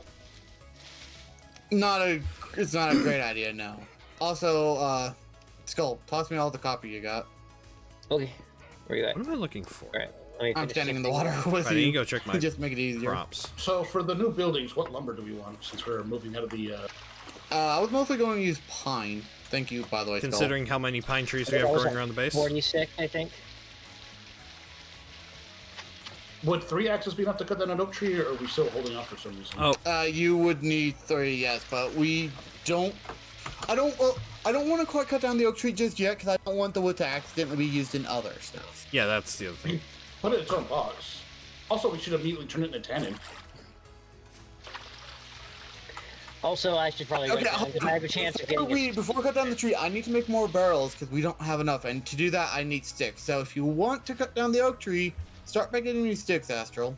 It's not a great idea. No. Also, Skull, toss me all the copy you got. Okay, where you at? What am I looking for? All right, let me I'm finish standing in the checking. water with Right, you. you go check my Just make it easier. props. So for the new buildings, what lumber do we want? Since we're moving out of the. I was mostly going to use pine. Thank you, by the way, Skull. Considering how many pine trees we have growing around the base. 46, I think. Would 3 axes be enough to cut down an oak tree, or are we still holding off for some reason? Oh, You would need 3, yes, but we don't. I don't want to quite cut down the oak tree just yet because I don't want the wood to accidentally be used in other stuff. yeah, that's the other thing. Put it in its own box. Also, we should immediately turn it into tannin. Also, I should probably wait Okay, because I have a chance of getting it. before we cut down the tree, I need to make more barrels because we don't have enough, and to do that, I need sticks. So if you want to cut down the oak tree, start making me sticks, Astral.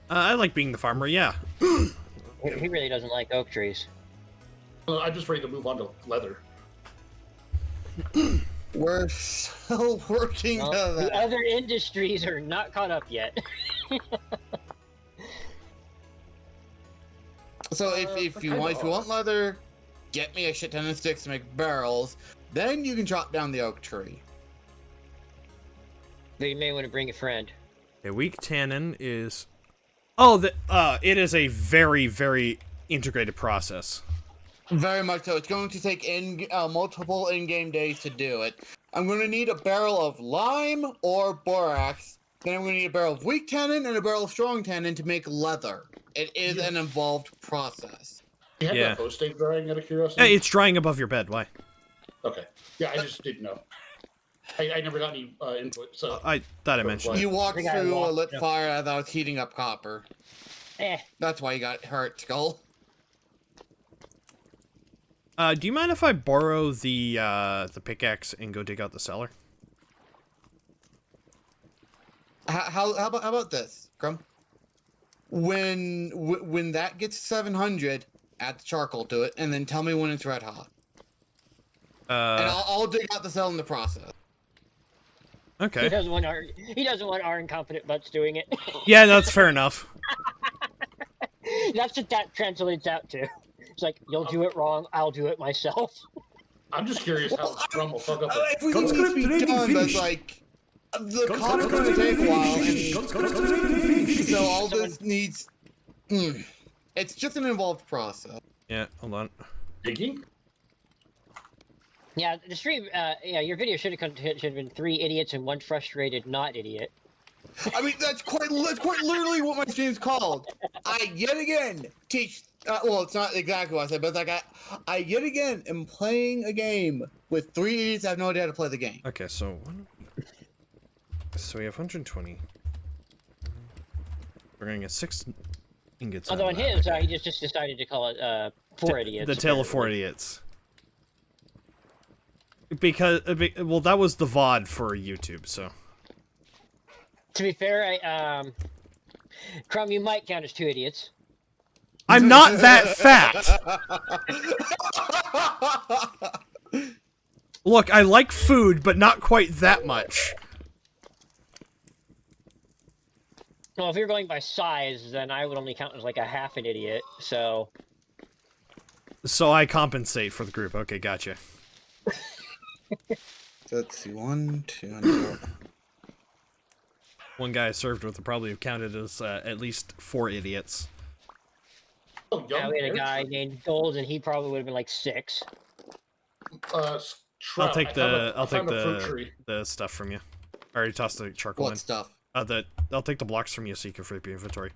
I like being the farmer. Yeah. He really doesn't like oak trees. I'm just ready to move on to leather. We're still working Well, on the that. other industries are not caught up yet. So if you want leather, get me a shit ton of sticks to make barrels. Then you can chop down the oak tree. But you may want to bring a friend. A weak tannin is. Oh, it is a very, very integrated process. Very much so. It's going to take multiple in-game days to do it. I'm going to need a barrel of lime or borax. Then I'm going to need a barrel of weak tannin and a barrel of strong tannin to make leather. It is an involved process. Do you have Yeah. that post state drying out of curiosity? Hey, it's drying above your bed. Why? Okay. Yeah, I just didn't know. I never got any input, so... I thought I mentioned it. You walked I think I through a walked lit through. fire as I was heating up copper. Eh, That's why you got hurt, Skull. Do you mind if I borrow the pickaxe and go dig out the cellar? How about this, Crumb? When that gets 700, add the charcoal to it, and then tell me when it's red hot. And I'll dig out the cell in the process. he Okay. doesn't want our incompetent butts doing it. Yeah, that's fair enough. That's what that translates out to. It's like, you'll do it wrong, I'll do it myself. I'm just curious how Scrum will fuck up If we Conscript need to be training done, that's finished. like the cop's going to take a while, and so all this needs. It's just an involved process. Yeah, hold on. digging. Yeah, the stream, yeah, your video should have been 3 idiots and 1 frustrated not idiot. I mean, that's quite literally what my stream's called. I yet again teach. Well, it's not exactly what I said, but it's like I yet again am playing a game with 3 idiots that have no idea how to play the game. Okay, so we have 120. We're gonna get 6 ingots. Although out in of that. his, he just decided to call it 4 idiots. The Tale of 4 Idiots. Because, well, that was the VOD for YouTube, so. To be fair, Crumb, you might count as 2 idiots. I'm not that fat! Look, I like food, but not quite that much. Well, if you're going by size, then I would only count as like a half an idiot, so... So I compensate for the group. Okay, gotcha. Let's see, 1, 2, and 4. One guy I served with would probably have counted as at least 4 idiots. Oh, Yeah, young we had a Eric? guy named Gold, and he probably would have been like 6. Trout. I'll take I found a fruit the tree. stuff from you. I already tossed the charcoal in. What stuff? I'll take the blocks from you so you can free up your inventory.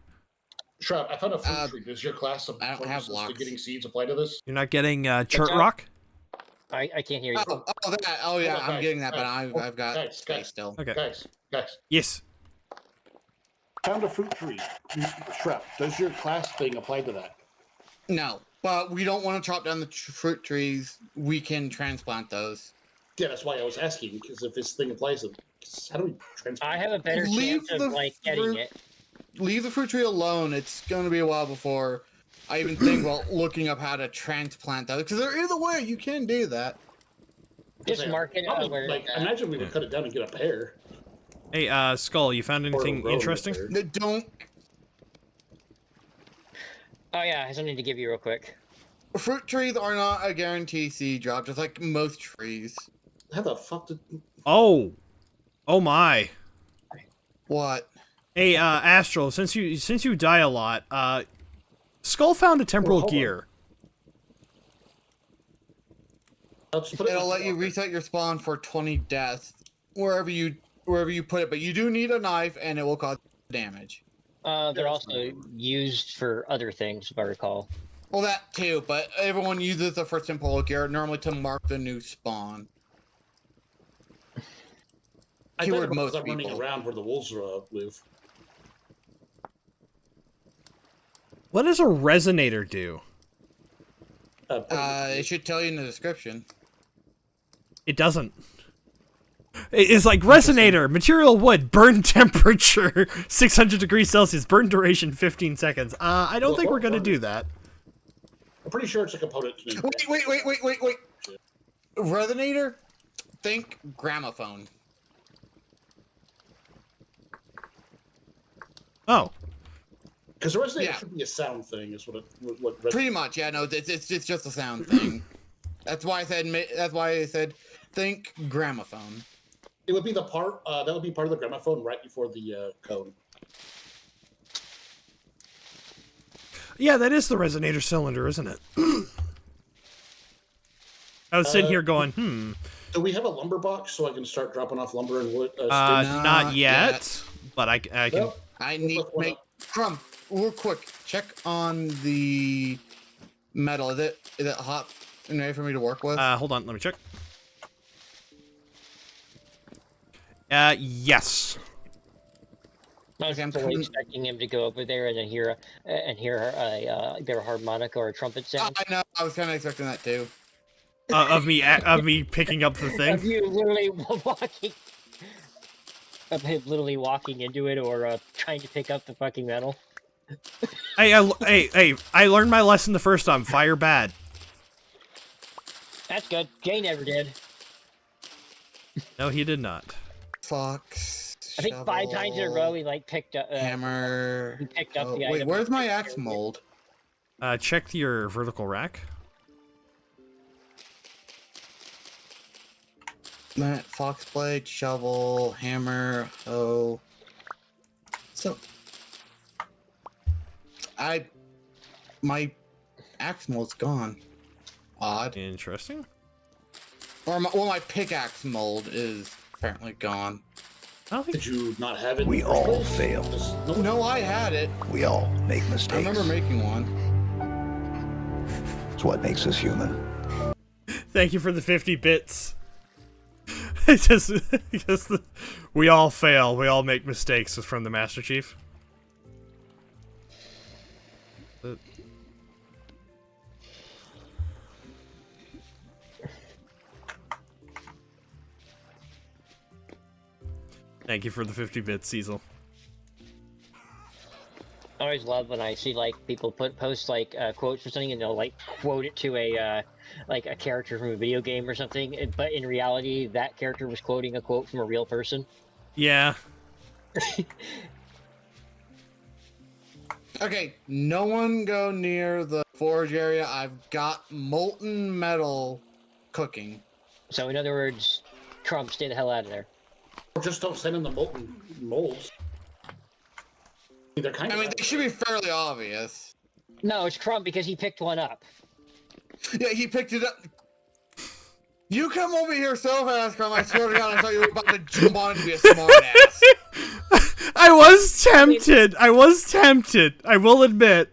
Shrub, I found a fruit tree. Does your class I don't have blocks. getting seeds apply to this? You're not getting chart rock? I can't hear you. Oh yeah, Hold on, I'm guys, getting that, but guys, I've got guys, space guys. still. Okay. Guys. Yes. Found a fruit tree. Shrub, does your class thing apply to that? No, but we don't want to chop down the fruit trees. We can transplant those. Yeah, that's why I was asking, because if this thing applies to... How do we transplant? I have a better Leave chance of getting it. Leave the fruit tree alone. It's going to be a while before I even think about looking up how to transplant those. Because there is a way you can do that. Just mark it where. Imagine we would cut it down and get a pear. Hey, Skull, you found anything interesting? Don't. Oh yeah, I have something to give you real quick. Fruit trees are not a guaranteed seed drop, just like most trees. How the fuck did... Oh my. What? Hey, Astral, since you die a lot, Skull found a temporal gear. It'll let you reset your spawn for 20 deaths wherever you put it, but you do need a knife, and it will cause damage. They're also used for other things, if I recall. Well, that too, but everyone uses the first temporal gear normally to mark the new spawn. Keyword most people. Running around where the wolves live. What does a resonator do? It should tell you in the description. It doesn't. It's like resonator, material wood, burn temperature 600 degrees Celsius, burn duration 15 seconds. I don't think we're gonna do that. I'm pretty sure it's a component. Wait. Resonator? Think gramophone. Oh. Because the resonator should be a sound thing, is what pretty much, yeah. No, it's just a sound thing. That's why I said think gramophone. It would be the part that would be part of the gramophone right before the code. Yeah, that is the resonator cylinder, isn't it? I was sitting here going, Do we have a lumber box so I can start dropping off lumber and wood? Not yet, but I can. Well, I need to make Crumb real quick. Check on the metal. Is it hot and ready for me to work with? Hold on, let me check. Yes. I was fully expecting him to go over there and then hear a harmonica or a trumpet sound. I know. I was kind of expecting that too. Of me picking up the thing. Of you literally walking. Of him literally walking into it or trying to pick up the fucking metal. Hey, I learned my lesson the first time. Fire bad. That's good. Jay never did. No, he did not. Fox. I think 5 times in a row he picked up hammer. He picked up the wait, item. where's my axe mold? Check your vertical rack. Fox blade, shovel, hammer, hoe. So, my axe mold's gone. Odd. Interesting. Or my pickaxe mold is apparently gone. Did you not have it? We all fail. No, I had it. We all make mistakes. I remember making one. It's what makes us human. Thank you for the 50 bits. We all fail. We all make mistakes. Is from the Master Chief. Thank you for the 50 bits, Cecil. I always love when I see people post quotes or something and they'll quote it to a character from a video game or something, but in reality that character was quoting a quote from a real person. Yeah. Okay, no one go near the forge area. I've got molten metal cooking. So in other words, Crumb, stay the hell out of there. Or just don't send in the molten molds. They're kind of. They should be fairly obvious. No, it's Crumb because he picked one up. Yeah, he picked it up. You come over here so fast, Crumb. I swear to God, I thought you were about to jump on it to be a smart ass. I was tempted. I was tempted. I will admit.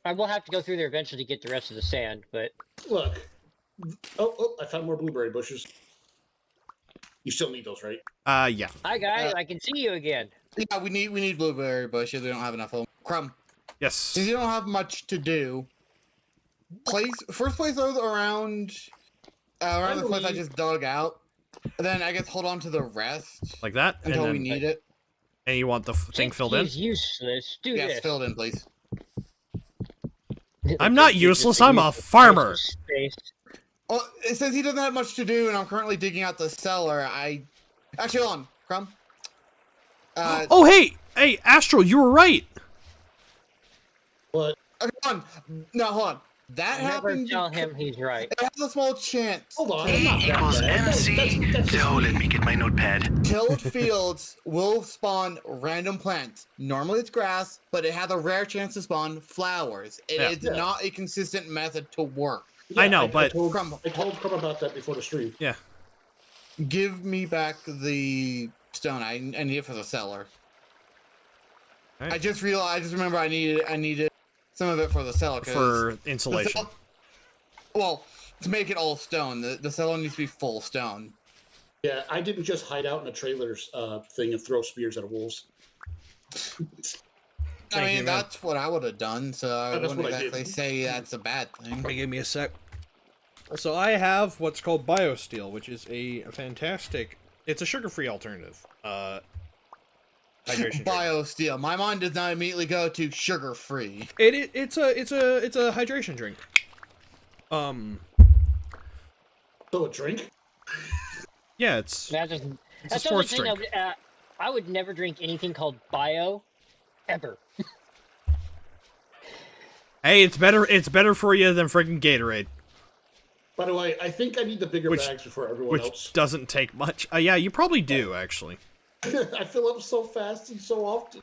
I will have to go through there eventually to get the rest of the sand, but Look. Oh, I found more blueberry bushes. You still need those, right? Yeah. hi guys, I can see you again. Yeah, we need blueberry bushes. We don't have enough of them. Crumb. Yes. Since you don't have much to do, first place those around the cliff I just dug out. And then I guess hold on to the rest Like that. until and we then, need it. And you want the thing filled in? He's useless. Do Yes, this. filled in, please. I'm not useless. I'm a farmer. Space. Well, since he doesn't have much to do, and I'm currently digging out the cellar, actually, hold on, Crumb. Oh, hey, Astral, you were right. What? Okay, hold on. No, hold on. That Never happened. tell him he's right. It has a small chance. Hold on. E equals MC. So let me get my notepad. Tilled fields will spawn random plants. Normally it's grass, but it has a rare chance to spawn flowers. It is not a consistent method to work. Yeah, I know, I but told Crumb, Crumb about that before the stream. yeah. give me back the stone. I need it for the cellar. Right. I just remember I needed some of it for the cellar. For insulation. Well, to make it all stone, the cellar needs to be full stone. Yeah, I didn't just hide out in a trailer's thing and throw spears at wolves. I mean, you, man. that's what I would have done, so I that's wouldn't what I did. exactly say that's a bad thing. Give me a sec. So I have what's called BioSteel, which is a fantastic. It's a sugar-free alternative. Hydration drink. BioSteel. My mind does not immediately go to sugar-free. It's a hydration drink. So a drink? Yeah, it's That's a the only sports thing drink. I would never drink anything called bio, ever. Hey, it's better for you than freaking Gatorade, By the way, I think I need the bigger bags before everyone which else. doesn't take much. Yeah, you probably do actually. I fill up so fast and so often.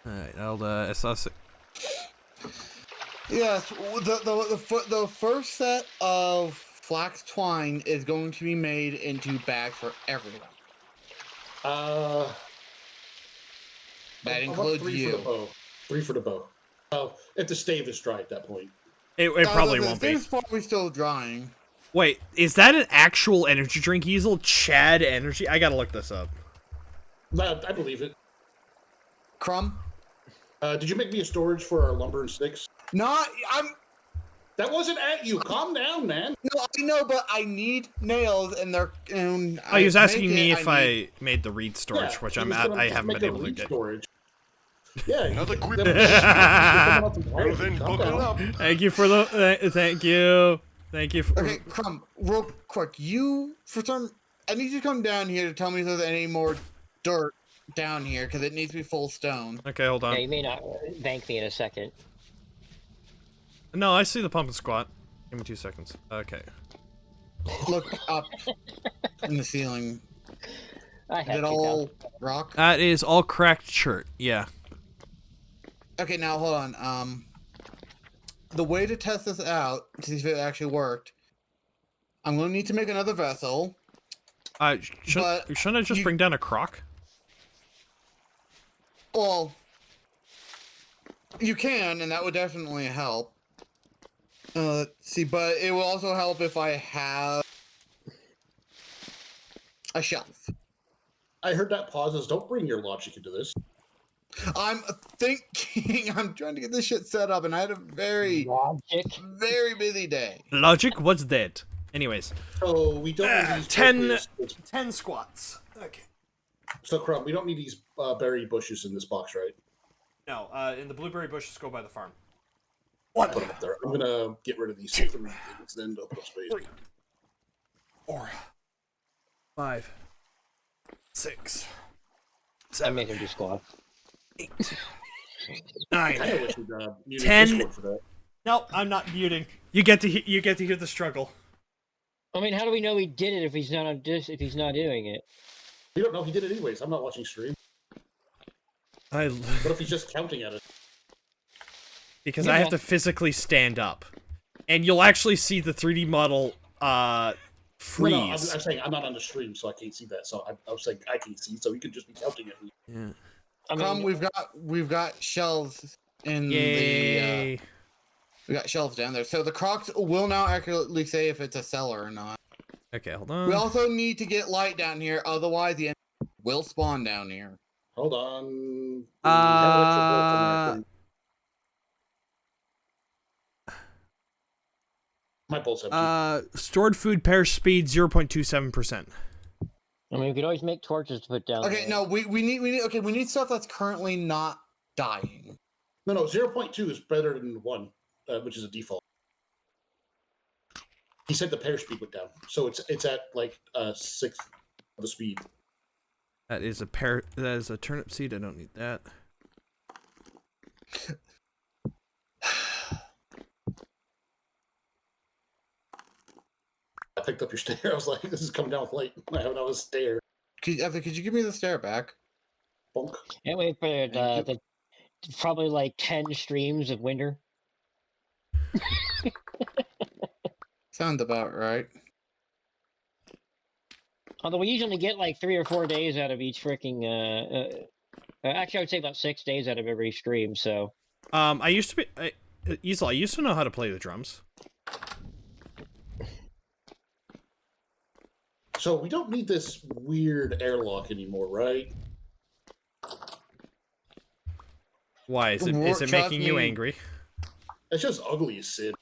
All right, I'll assess it. Yes, the first set of flax twine is going to be made into bags for everyone. That includes you. 3 for the bow. Oh, if the stave is dry at that point. It probably won't be. It's probably still drying. Wait, is that an actual energy drink, Easel? Chad Energy? I gotta look this up. I believe it. Crumb? Did you make me a storage for our lumber and sticks? That wasn't at you. Calm down, man. No, I know, but I need nails, and they're. And Oh, he was asking me if I made the reed storage, Yeah, which he I'm was at. gonna I just haven't make been a able to lead get. storage. Yeah. Another Well, then book it up. Thank you for the. Thank you. Thank you. For, Okay, Crumb, real quick. I need you to come down here to tell me if there's any more dirt down here, because it needs to be full stone. Okay, hold on. Yeah, you may not thank me in a second. No, I see the pump and squat. Give me 2 seconds. Okay. Look up in the ceiling. I Is have it to all rock? That is all cracked shirt. Yeah. Okay, now hold on. The way to test this out, to see if it actually worked, I'm going to need to make another vessel. Shouldn't I just bring down a crock? Well, you can, and that would definitely help. Let's see, but it will also help if I have a shelf. I heard that pauses. Don't bring your logic into this. I'm thinking, I'm trying to get this shit set up, and I had a very busy day. Logic? What's that? Anyways. So we don't need these 10 squats. Okay. So Crumb, we don't need these berry bushes in this box, right? No, and the blueberry bushes go by the farm. Put them up there. I'm gonna get rid of these 3 things, then open up space. 3, 4, 5, 6, I 7, made him do squat. 8, I 9, kinda wish we'd muted 10. Discord for that. Nope, I'm not muting. You get to hear the struggle. I mean, how do we know he did it if he's not if he's not doing it? We don't know if he did it anyways. I'm not watching stream. What if he's just counting at it? Because I have to physically stand up. And you'll actually see the 3D model freeze. No, I'm saying I'm not on the stream, so I can't see that. So I was saying I can't see, so you could just be counting it. Yeah. Crumb, we've got shelves in Yay. the. We got shelves down there, so the Crocs will now accurately say if it's a cellar or not. Okay, hold on. We also need to get light down here, otherwise the enemy will spawn down here. Hold on. My bolt's empty. Stored food perish speed 0.27%. I mean, we could always make torches to put down. Okay, there. no, we need stuff that's currently not dying. No, 0.2 is better than 1, which is a default. He said the perish speed went down, so it's at like 1/6 of the speed. That is a turnip seed. I don't need that. I picked up your stair. I was like, this is coming down with light. I have another stair. Could you give me the stair back? Bonk. Can't wait for the probably like 10 streams of winter. Sounds about right. Although we usually get like 3 or 4 days out of each freaking. Actually, I would say about 6 days out of every stream. So. I used to be. Isla, I used to know how to play the drums. So we don't need this weird airlock anymore, right? Why is it making you angry? It's just ugly as sin.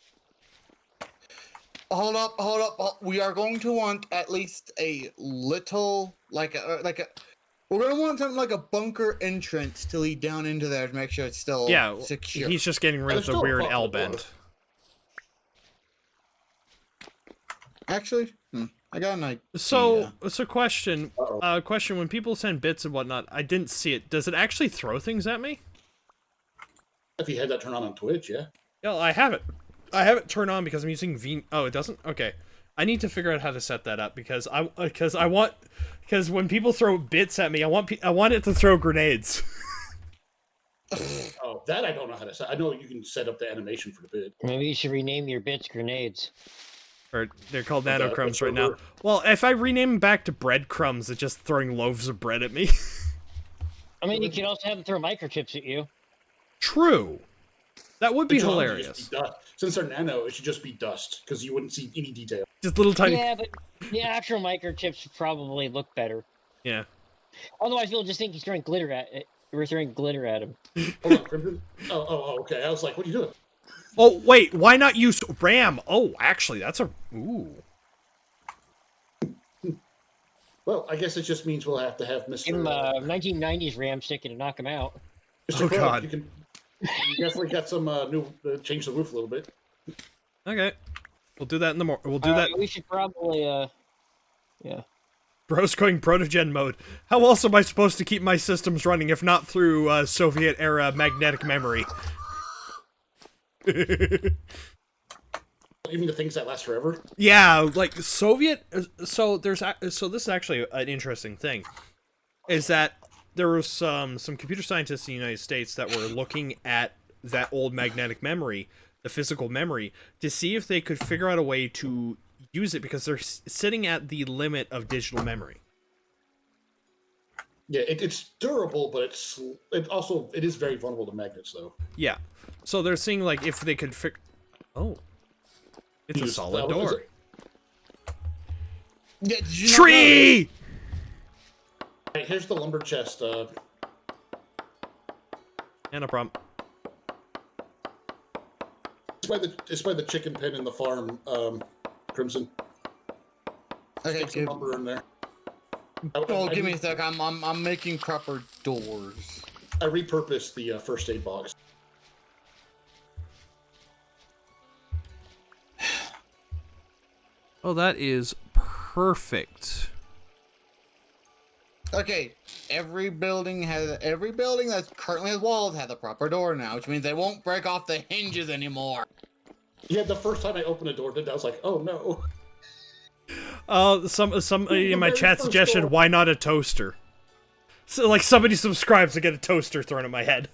Hold up. We are going to want at least a little, we're going to want something like a bunker entrance to lead down into there to make sure it's still secure. He's just getting rid of the weird L bend. Actually, I got an idea. So question. Question: when people send bits and whatnot, I didn't see it. Does it actually throw things at me? If you had that turned on Twitch, yeah. Yeah, I have it. I have it turned on because I'm using V. Oh, it doesn't. Okay, I need to figure out how to set that up because when people throw bits at me, I want it to throw grenades. Oh, that I don't know how to set. I know you can set up the animation for the bit. Maybe you should rename your bits grenades. Or they're called nanocrumbs right now. Well, if I rename them back to breadcrumbs, it's just throwing loaves of bread at me. I mean, you could also have them throw microchips at you. True. That would be hilarious. Since they're nano, it should just be dust, because you wouldn't see any detail. Just little tiny... Yeah, but the actual microchips probably look better. Yeah. Otherwise, you'll just think he's throwing glitter at it. We're throwing glitter at him. Hold on, Crimson? Oh, okay. I was like, what are you doing? Oh, wait, why not use RAM? Oh, actually, that's a... Ooh. Well, I guess it just means we'll have to have Mr. Give him a 1990s RAM sticking to knock him out. Mr. Oh, Crow, God. You definitely got some new... change the roof a little bit. Okay. We'll do that in the morning. We'll do that... We should probably, yeah. Bro's going protogen mode. How else am I supposed to keep my systems running if not through Soviet-era magnetic memory? You mean the things that last forever? Yeah, like Soviet. So this is actually an interesting thing, is that there was some computer scientists in the United States that were looking at that old magnetic memory, the physical memory, to see if they could figure out a way to use it because they're sitting at the limit of digital memory. Yeah, it's durable, but it is very vulnerable to magnets, though. Yeah, so they're seeing like if they could fix. Oh, it's a solid door. Yeah, tree. Right, here's the lumber chest. Yeah, no problem. It's by the chicken pen in the farm, Crimson. Okay, Stick some lumber in there. Give me a sec. I'm making proper doors. I repurposed the first aid box. Oh, that is perfect. Okay, every building that currently has walls has a proper door now, which means they won't break off the hinges anymore. Yeah, the first time I opened a door, I was like, oh no. Somebody in my chat suggested, why not a toaster? So, like, somebody subscribes to get a toaster thrown at my head.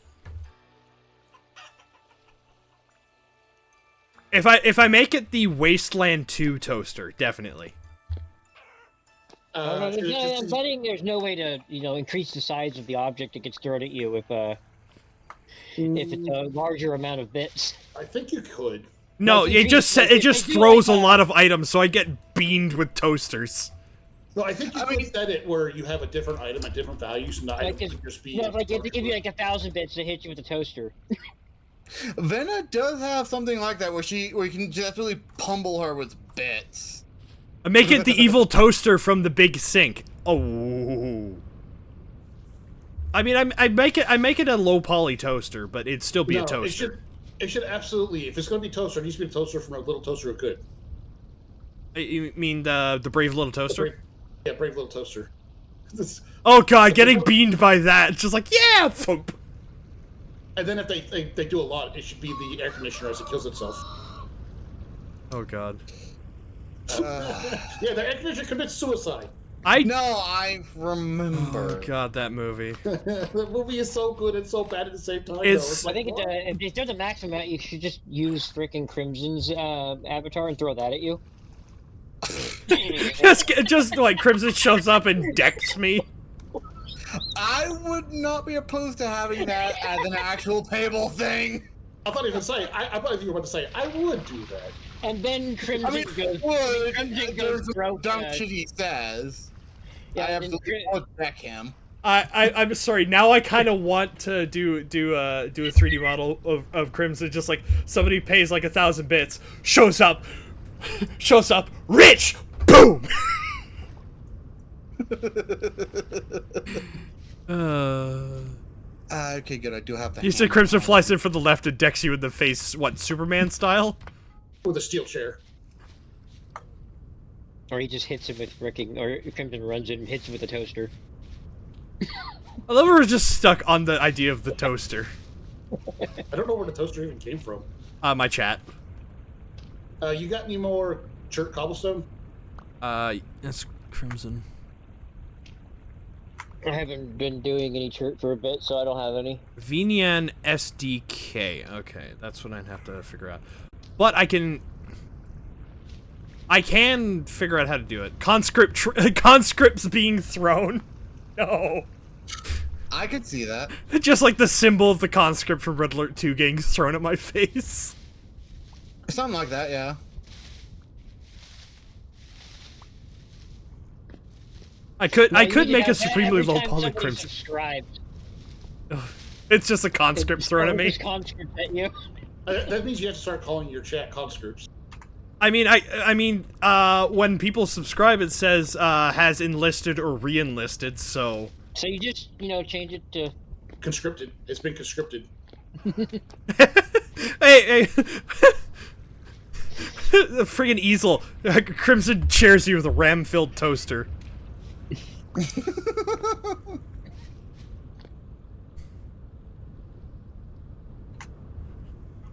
If I make it the Wasteland 2 toaster, definitely. I'm betting there's no way to, increase the size of the object that gets thrown at you if it's a larger amount of bits. I think you could. No, Like, it just throws a lot of items, so I get beamed with toasters. No, I think you could set it where you have a different item at different values, not Like, your speed. you have to give you like 1,000 bits to hit you with a toaster. Venna does have something like that where you can just really pummel her with bits. I make it the evil toaster from the big sink. Oh. I mean, I make it a low poly toaster, but it'd still be a toaster. It should absolutely. If it's going to be toaster, it needs to be a toaster from a little toaster who could. You mean the brave little toaster? Yeah, brave little toaster. Oh god, getting beamed by that. It's just like, yeah, thump. And then if they do a lot, it should be the air conditioner as it kills itself. Oh god. Yeah, the air conditioner commits suicide. I remember. Oh god, that movie. The movie is so good and so bad at the same time. I think if there's a max amount, you should just use freaking Crimson's avatar and throw that at you. just like Crimson shows up and decks me. I would not be opposed to having that as an actual playable thing. I thought you were going to say, I thought you were about to say, I would do that. And then Crimson goes. Crimson goes dumb shit he says. Yeah, I absolutely would deck him. I'm sorry. Now I kind of want to do a 3D model of Crimson. Just like somebody pays like 1,000 bits, shows up, rich, boom. Okay, good. I do have that. You said Crimson flies in from the left and decks you in the face. What, Superman style? With a steel chair. Or he just hits him with freaking, or Crimson runs in and hits him with a toaster. I love we're just stuck on the idea of the toaster. I don't know where the toaster even came from. My chat. You got any more church cobblestone? That's Crimson. I haven't been doing any church for a bit, so I don't have any. Vinian SDK. Okay, that's what I'd have to figure out. But I can figure out how to do it. Conscripts being thrown. No. I could see that. Just like the symbol of the conscript from Red Alert 2 getting thrown at my face. Something like that, yeah. I could make a supremely low poly Crimson. It's just a conscript thrown at me. Conscript at you. That means you have to start calling your chat conscripts. I mean, when people subscribe, it says has enlisted or re-enlisted. So you just change it to conscripted. It's been conscripted. hey. The friggin' easel. Crimson shares you with a ram-filled toaster.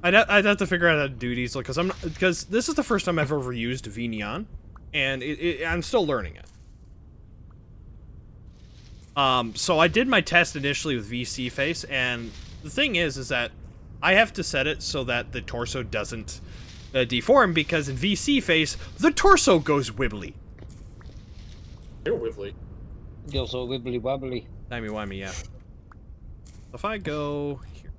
I'd have to figure out how to do easel because this is the first time I've ever used Vinian, and I'm still learning it. So I did my test initially with VC face, and the thing is that I have to set it so that the torso doesn't deform, because in VC face the torso goes wibbly. They're wibbly. Goes all wibbly wobbly. Timey-wimey, yeah. If I go here.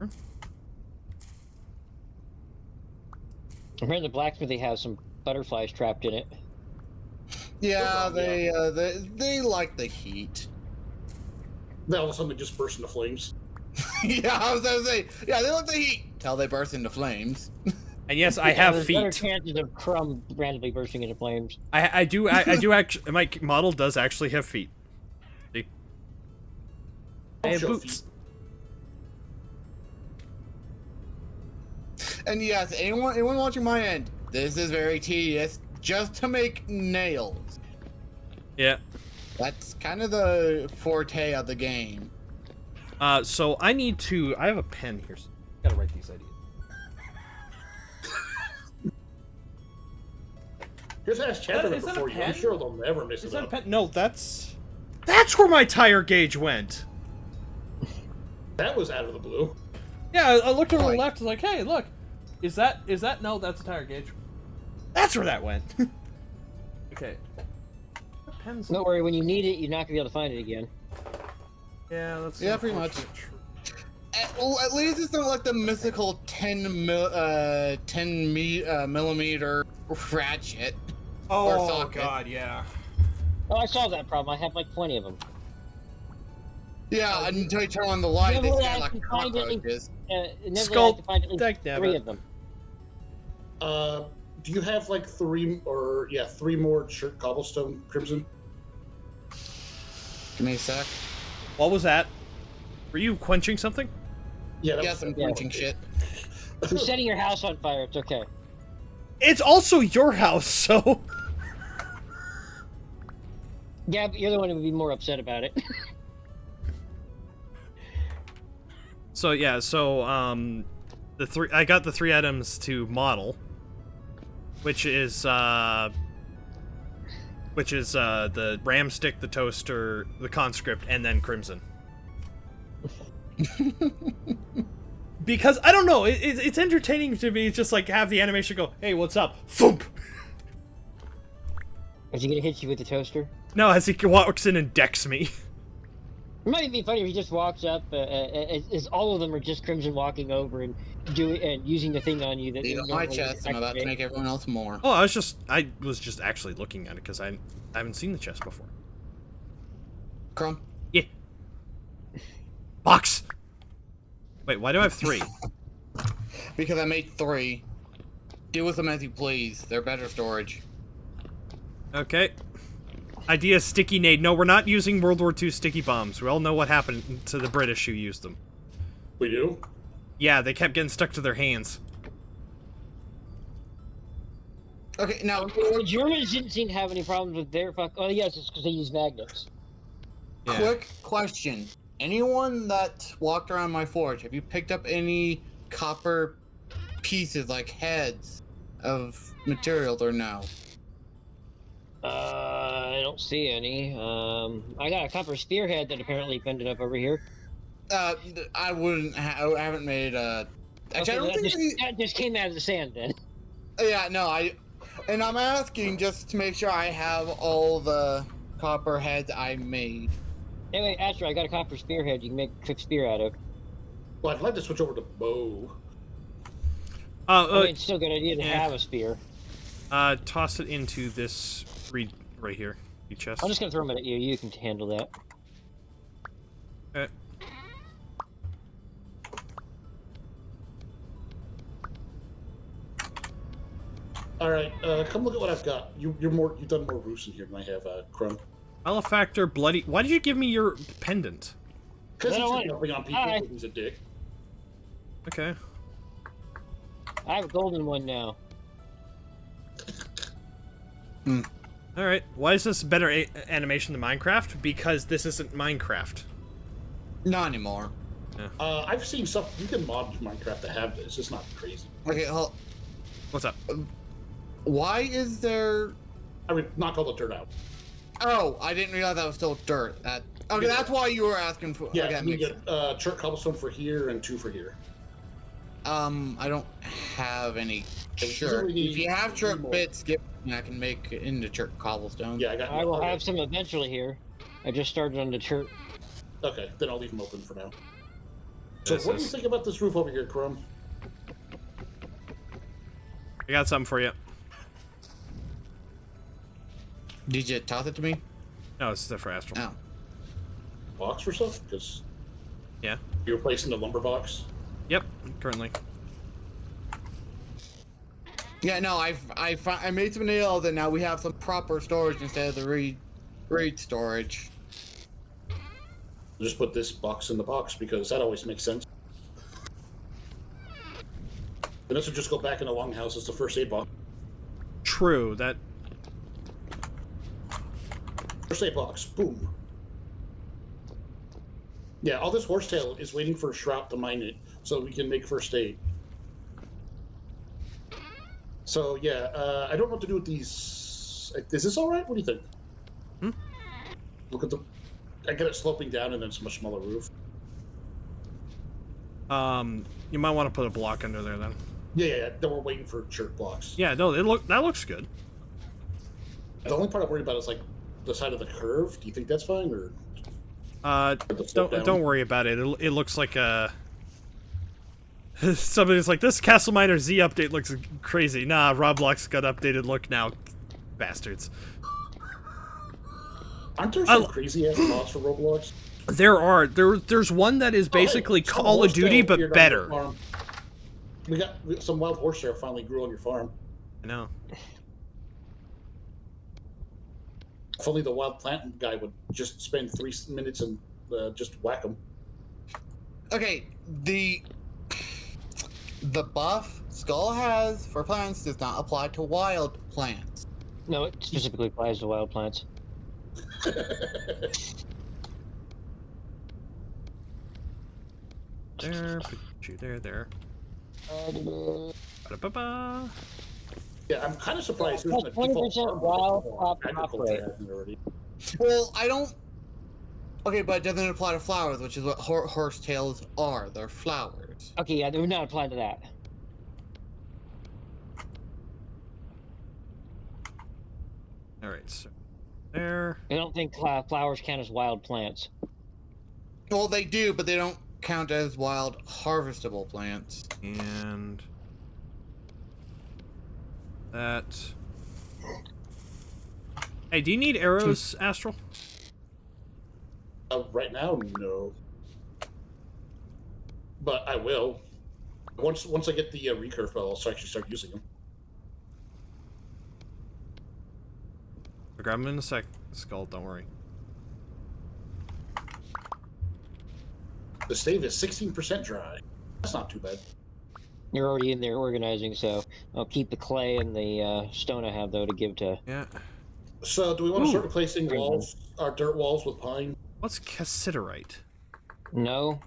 I'm hearing the blacksmith has some butterflies trapped in it. Yeah, they like the heat. Then all of a sudden they just burst into flames. Yeah, I was gonna say, yeah, they like the heat till they burst into flames. And yes, I have there's feet. Better chances of Crumb randomly bursting into flames. I do actually. My model does actually have feet. See? I have boots. And yes, anyone watching my end, this is very tedious just to make nails. Yeah. That's kind of the forte of the game. So I have a pen here. So I gotta write these ideas. Just ask Chandler before you. I'm sure they'll never miss it up. No, that's where my tire gauge went. That was out of the blue. Yeah, I looked over to the left. I was like, hey, look. Is that? No, that's a tire gauge. That's where that went. Okay. depends. Don't worry, when you need it, you're not gonna be able to find it again. Yeah, that's pretty much. unfortunate. Well, at least it's not like the mythical 10 millimeter ratchet. Or Oh socket. god, yeah. Oh, I solved that problem. I have like 20 of them. Yeah, until you turn on the light, they Never sound I like can find it in- cockroaches. Never Skull, have to find at least deck dab 3 it. of them. Do you have like 3 more shirt cobblestone crimson? Give me a sec. What was that? Were you quenching something? Yeah, that Yes, was I'm punching shit. You're setting your house on fire. It's okay. It's also your house, so. Yeah, but you're the one who would be more upset about it. So yeah, so I got the 3 items to model, which is the ram stick, the toaster, the conscript, and then crimson. Because I don't know, it's entertaining to me. Just like have the animation go, "Hey, what's up?" Thump. Is he gonna hit you with the toaster? No, as he walks in and decks me. It might be funny if he just walks up, as all of them are just Crimson walking over and using the thing on you. That Leave on my chest. I'm about to make everyone else more. Oh, I was just actually looking at it because I haven't seen the chest before. Crumb. Yeah. Box. Wait, why do I have 3? Because I made 3. Do with them as you please. They're better storage. Okay. Idea sticky nade. No, we're not using World War II sticky bombs. We all know what happened to the British who used them. We do? Yeah, they kept getting stuck to their hands. Okay, now The Germans didn't seem to have any problems with their fuck. Oh yes, it's because they use magnets. Yeah. quick question. Anyone that walked around my forge, have you picked up any copper pieces, like heads of materials, or no? I don't see any. I got a copper spearhead that apparently ended up over here. I wouldn't. I haven't made. Actually, I don't think. That just came out of the sand then. Yeah, no. And I'm asking just to make sure I have all the copper heads I made. Anyway, Astro, I got a copper spearhead you can make a quick spear out of. Well, I'd like to switch over to bow. I mean, it's still a good idea to have a spear. Toss it into this right here, the chest. I'm just gonna throw them at you. You can handle that. Okay. All right, come look at what I've got. You've done more roofs in here than I have, Crumb. Malefactor, bloody. Why did you give me your pendant? Because I he's don't want jumping on people. Hi. He's a dick. Okay. I have a golden one now. All right. Why is this better animation than Minecraft? Because this isn't Minecraft. Not anymore. I've seen stuff. You can mod Minecraft to have this. It's not crazy. Okay, hold. What's up? Why is there? I would knock all the dirt out. Oh, I didn't realize that was still dirt. Okay, that's why you were asking for. Yeah, okay, that you makes get sense. chert cobblestone for here and 2 for here. I don't have any If chert. you If you have chert more. bits, give me. I can make it into chert cobblestone. Yeah, I got. I will have some eventually here. I just started on the church. Okay, then I'll leave them open for now. So, This what do you is- think about this roof over here, Crumb? I got something for you. Did you toss it to me? No, it's for Astral. Oh. Box for stuff? Because Yeah. you're replacing the lumber box. Yep. Currently. Yeah, no, I made some nails, and now we have some proper storage instead of the reed storage. Just put this box in the box because that always makes sense. Then this would just go back in the longhouse as the first aid box. True. That. First aid box, boom. Yeah, all this horsetail is waiting for Shroud to mine it so we can make first aid. So yeah, I don't know what to do with these. Is this all right? What do you think? Look at the. I get it sloping down and then it's a much smaller roof. You might want to put a block under there then. Yeah. Then we're waiting for chert blocks. Yeah. No. That looks good. The only part I'm worried about is like the side of the curve. Do you think that's fine, or Don't worry about it. It looks like a. Somebody's like, this Castle Miner Z update looks crazy. Nah, Roblox got updated look now, bastards. aren't there some crazy ass mods for Roblox? There's one that is basically Call of Duty but better. We got some wild horse finally grew on your farm. I know. If only the wild plant guy would just spend 3 minutes and just whack them. Okay, the buff Skull has for plants does not apply to wild plants. No, it specifically applies to wild plants. There, put you there. Ba-da-ba-ba. Yeah, I'm kind of surprised. Plus 20% wild crop operator. already. Well, I don't. Okay, but it doesn't apply to flowers, which is what horsetails are. They're flowers. Okay, yeah, they would not apply to that. All right, so there. I don't think flowers count as wild plants. Well, they do, but they don't count as wild harvestable plants. And that. Hey, do you need arrows, Astral? Right now, no. But I will. Once I get the recurve, I'll actually start using them. I'll grab them in a sec, Skull. Don't worry. The stave is 16% dry. That's not too bad. You're already in there organizing, so I'll keep the clay and the stone I have, though, to give to... Yeah. So, do we want to start replacing walls, our dirt walls, with pine? What's cassiterite? No.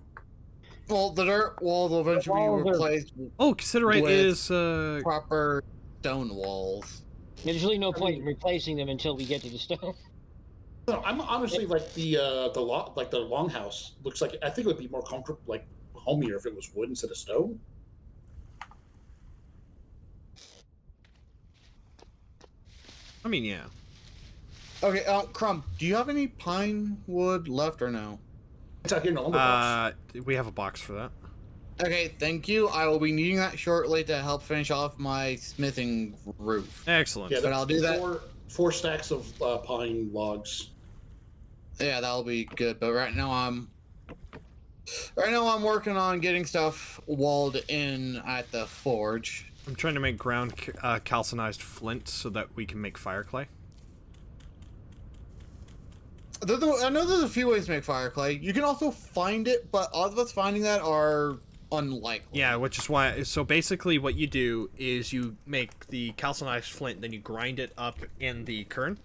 Well, the dirt walls will eventually be replaced Oh, cassiterite with is proper stone walls. There's really no point in replacing them until we get to the stone. No, I'm honestly like the longhouse looks like. I think it would be more comfortable, like homier, if it was wood instead of stone. I mean, yeah. Okay, Crumb, do you have any pine wood left or no? It's out here in the lumber box. We have a box for that. Okay, thank you. I will be needing that shortly to help finish off my smithing roof. Excellent. Yeah, but I'll do that. Four stacks of pine logs. Yeah, that'll be good. But right now I'm working on getting stuff walled in at the forge. I'm trying to make ground calcinized flint so that we can make fire clay. I know there's a few ways to make fire clay. You can also find it, but odds of us finding that are unlikely. Yeah, which is why. So basically, what you do is you make the calcinized flint, then you grind it up in the quernstone,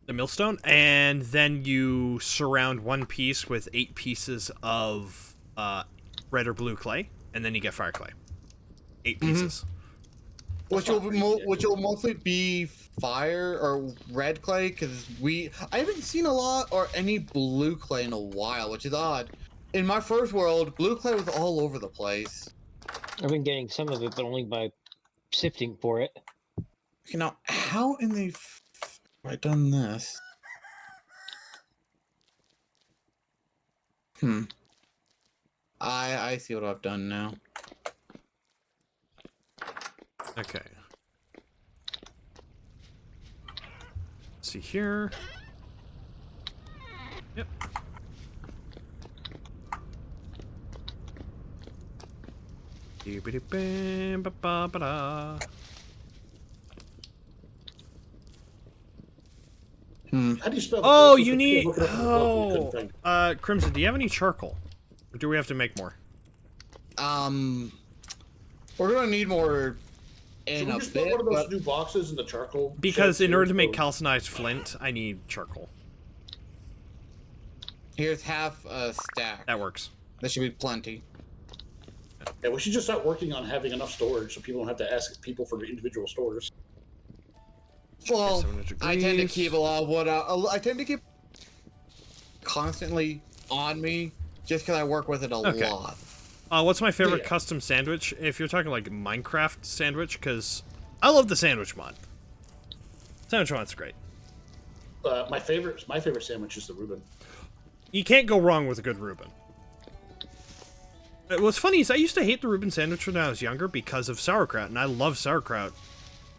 the millstone, and then you surround one piece with 8 pieces of red or blue clay, and then you get fire clay. 8 pieces. Which will mostly be fire or red clay, because I haven't seen a lot or any blue clay in a while, which is odd. In my first world, blue clay was all over the place. I've been getting some of it, but only by sifting for it. You know, how in the have I done this? I see what I've done now. Okay. Let's see here. Yep. Ba-ba-ba-ba-da. How do you spell? Oh, you need. Oh, Crimson. Do you have any charcoal? Or do we have to make more? We're gonna need more Should in we a just put bit. one of those But new boxes in the charcoal? Because shed in order to make so- calcinized flint, I need charcoal. here's half a stack. That works. That should be plenty. Yeah, we should just start working on having enough storage so people don't have to ask people for individual stores. Well, 700 I tend to degrees. keep a lot of what I tend to keep constantly on me, just because I work with it a Okay. lot. What's my favorite Yeah. custom sandwich? If you're talking like Minecraft sandwich, because I love the sandwich mod. Sandwich great. My favorite sandwich is the Reuben. You can't go wrong with a good Reuben. What's funny is I used to hate the Reuben sandwich when I was younger because of sauerkraut, and I love sauerkraut.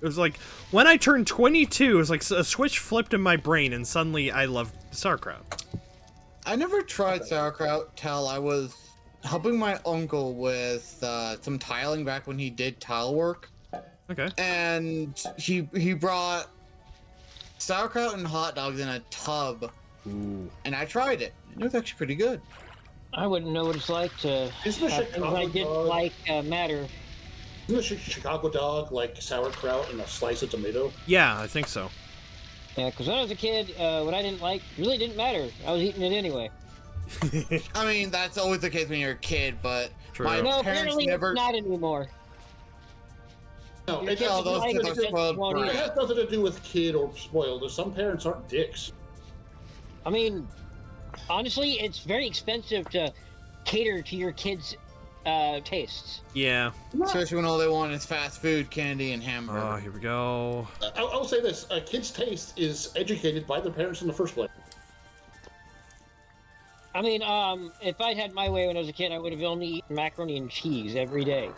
It was like, when I turned 22, it was like a switch flipped in my brain, and suddenly I loved sauerkraut. I never tried sauerkraut till I was helping my uncle with some tiling back when he did tile work. Okay. And he brought sauerkraut and hot dogs in a tub. Ooh. And I tried it. It was actually pretty good. I wouldn't know what it's like to Isn't a have things Chicago I didn't dog- like matter. Isn't a Chicago dog like sauerkraut and a slice of tomato? Yeah, I think so. Yeah, because when I was a kid, what I didn't like really didn't matter. I was eating it anyway. I mean, that's always the case when you're a kid, but True. my No, parents apparently never. it's not anymore. No, Your it, kids all has, those like kids it, are just spoiled won't eat it it. has nothing to do with kid or spoiled. Some parents aren't dicks. I mean, honestly, it's very expensive to cater to your kids' tastes. Yeah. Especially when all they want is fast food, candy, and Oh, hamburger. here we go. I will say this: a kid's taste is educated by their parents in the first place. I mean, if I'd had my way when I was a kid, I would have only eaten macaroni and cheese every day.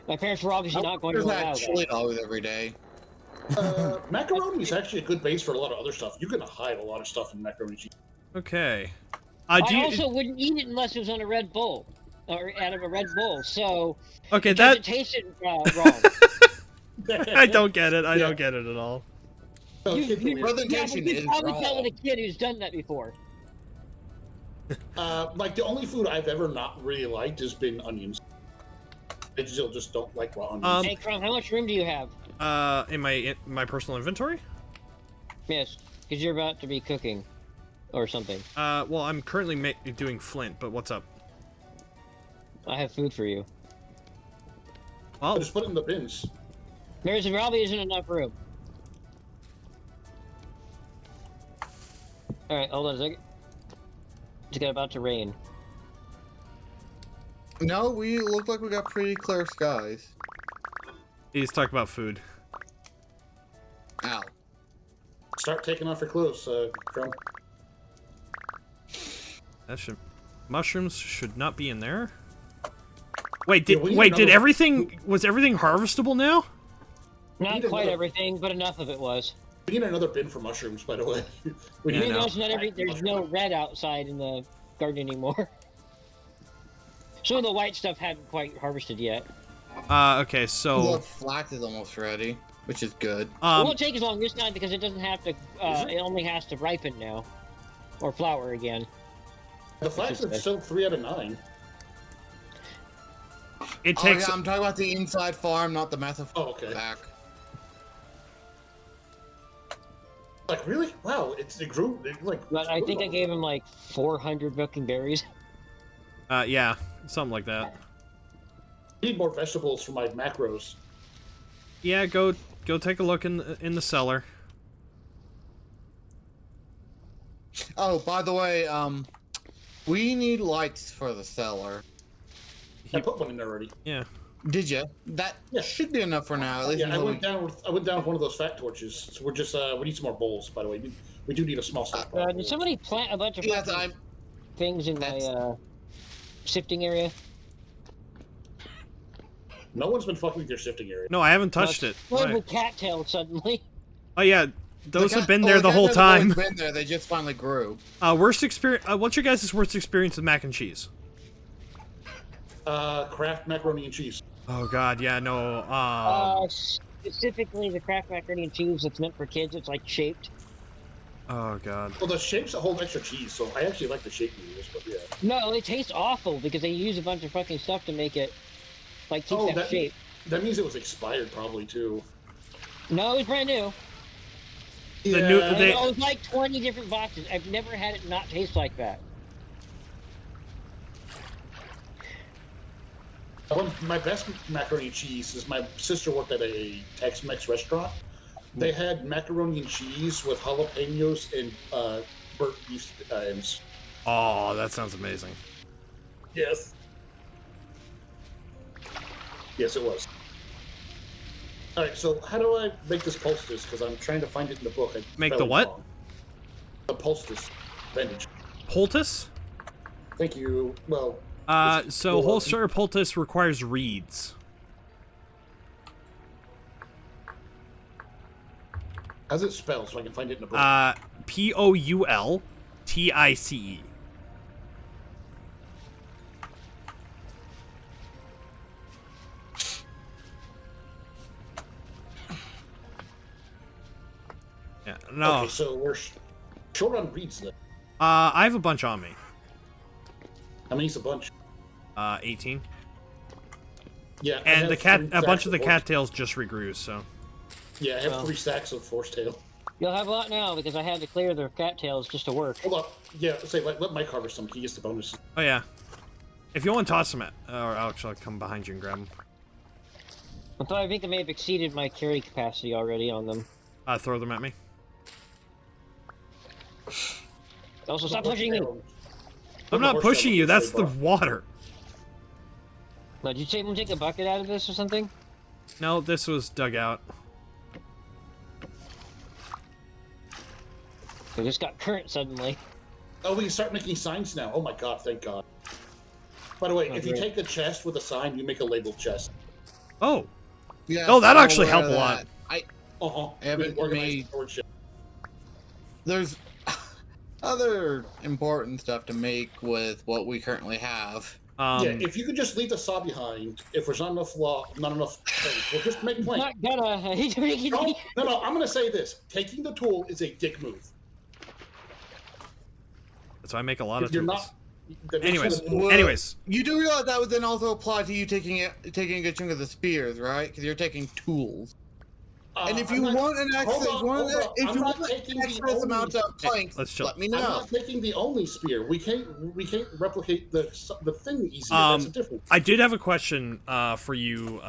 My parents were obviously not going to I've allow had that. chili dogs every day. Macaroni is actually a good base for a lot of other stuff. You can hide a lot of stuff in macaroni and cheese. Okay. I Do you, also wouldn't eat it unless it was on a Red Bull, or out of a Red Bull. So okay, because that it tasted wrong. I don't get it. I don't get it at all. No, kids will eat it. Presentation you is probably dealt wrong. with a kid who's done that before. Like the only food I've ever not really liked has been onions. I still just don't like raw onions. Hey, Crumb, how much room do you have? In my personal inventory? Yes, because you're about to be cooking, or something. Well, I'm currently doing flint, but what's up? I have food for you. Oh, Just put it in the bins. There's probably isn't enough room. All right, hold on a second. It's about to rain. No, we look like we got pretty clear skies. he's talking about food. Ow. Start taking off your clothes, Crumb. That should mushrooms should not be in there. Wait, did Yeah, we need wait, did another- everything was everything harvestable now? Not need quite another- everything, but enough of it was. We need another bin for mushrooms, by the way. We Yeah, need I know. There's not there's no red outside in the garden anymore. Some of the white stuff hadn't quite harvested yet. Okay, so Look, flax is almost ready, which is good. It won't take as long this time because it doesn't have to. It only has to ripen now, or flower again. The flax is still 3 out of 9. it Oh, takes yeah, I'm talking about the inside farm, not the method Oh, okay. back. Like, really? Wow, it grew, But I think I gave him like 400 milking berries. yeah, something like that. I need more vegetables for my macros. Yeah, go take a look in the cellar. Oh, by the way, we need lights for the cellar. I put one in there already. Yeah. Did you? That Yeah. should be enough for now. At least Yeah, I until went down with one of those fat torches. So we're just we need some more bowls, by the way. We do need a small stockpile. Did somebody plant a bunch of Yes, fucking I'm. things in my sifting area? No one's been fucking with your sifting area. No, I haven't touched it. Filled Why? with cattails suddenly. Oh yeah, those have been Oh, there the whole cats have always time. Been there. They just finally grew. Worst experience. What's your guys' worst experience with mac and cheese? Kraft macaroni and cheese. Oh god, yeah, no. Specifically, the Kraft macaroni and cheese that's meant for kids. It's like shaped. Oh god. Well, the shape's a whole extra cheese, so I actually like the shape noodles, but yeah. No, it tastes awful because they use a bunch of fucking stuff to make it like keep that shape. That means it was expired, probably too. No, it was brand new. The new- Yeah. they- It was like 20 different boxes. I've never had it not taste like that. My best macaroni and cheese is my sister worked at a Tex-Mex restaurant. They had macaroni and cheese with jalapenos and burnt beef ends. Oh, that sounds amazing. Yes. Yes, it was. All right, so how do I make this poultice? Because I'm trying to find it in the book. I Make spelled the it what? wrong. The poultice. Vintage. Poultice? Thank you. Well. So holster poultice requires reeds. How's it spelled so I can find it in the book? Poultice. Yeah, no. Okay, so we're short on reeds then. I have a bunch on me. How many's a bunch? 18. Yeah. I And have a bunch sacks of the horse- cattails just regrew, so. Yeah, I have 3 sacks of horse tail. You'll have a lot now because I had to clear the cattails just to work. Hold up. Yeah, say let Mike harvest some. He gets the bonus. Oh yeah. If you want to toss them at, or I'll actually come behind you and grab them. Although I think I may have exceeded my carry capacity already on them. Throw them at me. Also, stop pushing me! I'm not pushing you. That's the water. No, did you say we'll take a bucket out of this or something? No, this was dug out. We just got current suddenly. Oh, we can start making signs now. Oh my god, thank god. By the way, if you great. take a chest with a sign, you make a labeled chest. Oh. Yeah, Oh, that I'm actually aware helped of a lot. that. I Haven't haven't made. There's other important stuff to make with what we currently have. Yeah, if you could just leave the saw behind, if there's not enough not enough things, we'll just make plank. Not gonna. He's making me. No, I'm gonna say this. Taking the tool is a dick move. So I make a lot of If you're tools. not... that makes Anyways, sense. Well, anyways. You do realize that would then also apply to you taking a chunk of the spears, right? Because you're taking tools. And if you want an extra, if you want an extra amount of planks, Let's chill. let me I'm know. not taking the only spear. We can't replicate the thing easier. That's a difference. I did have a question for you,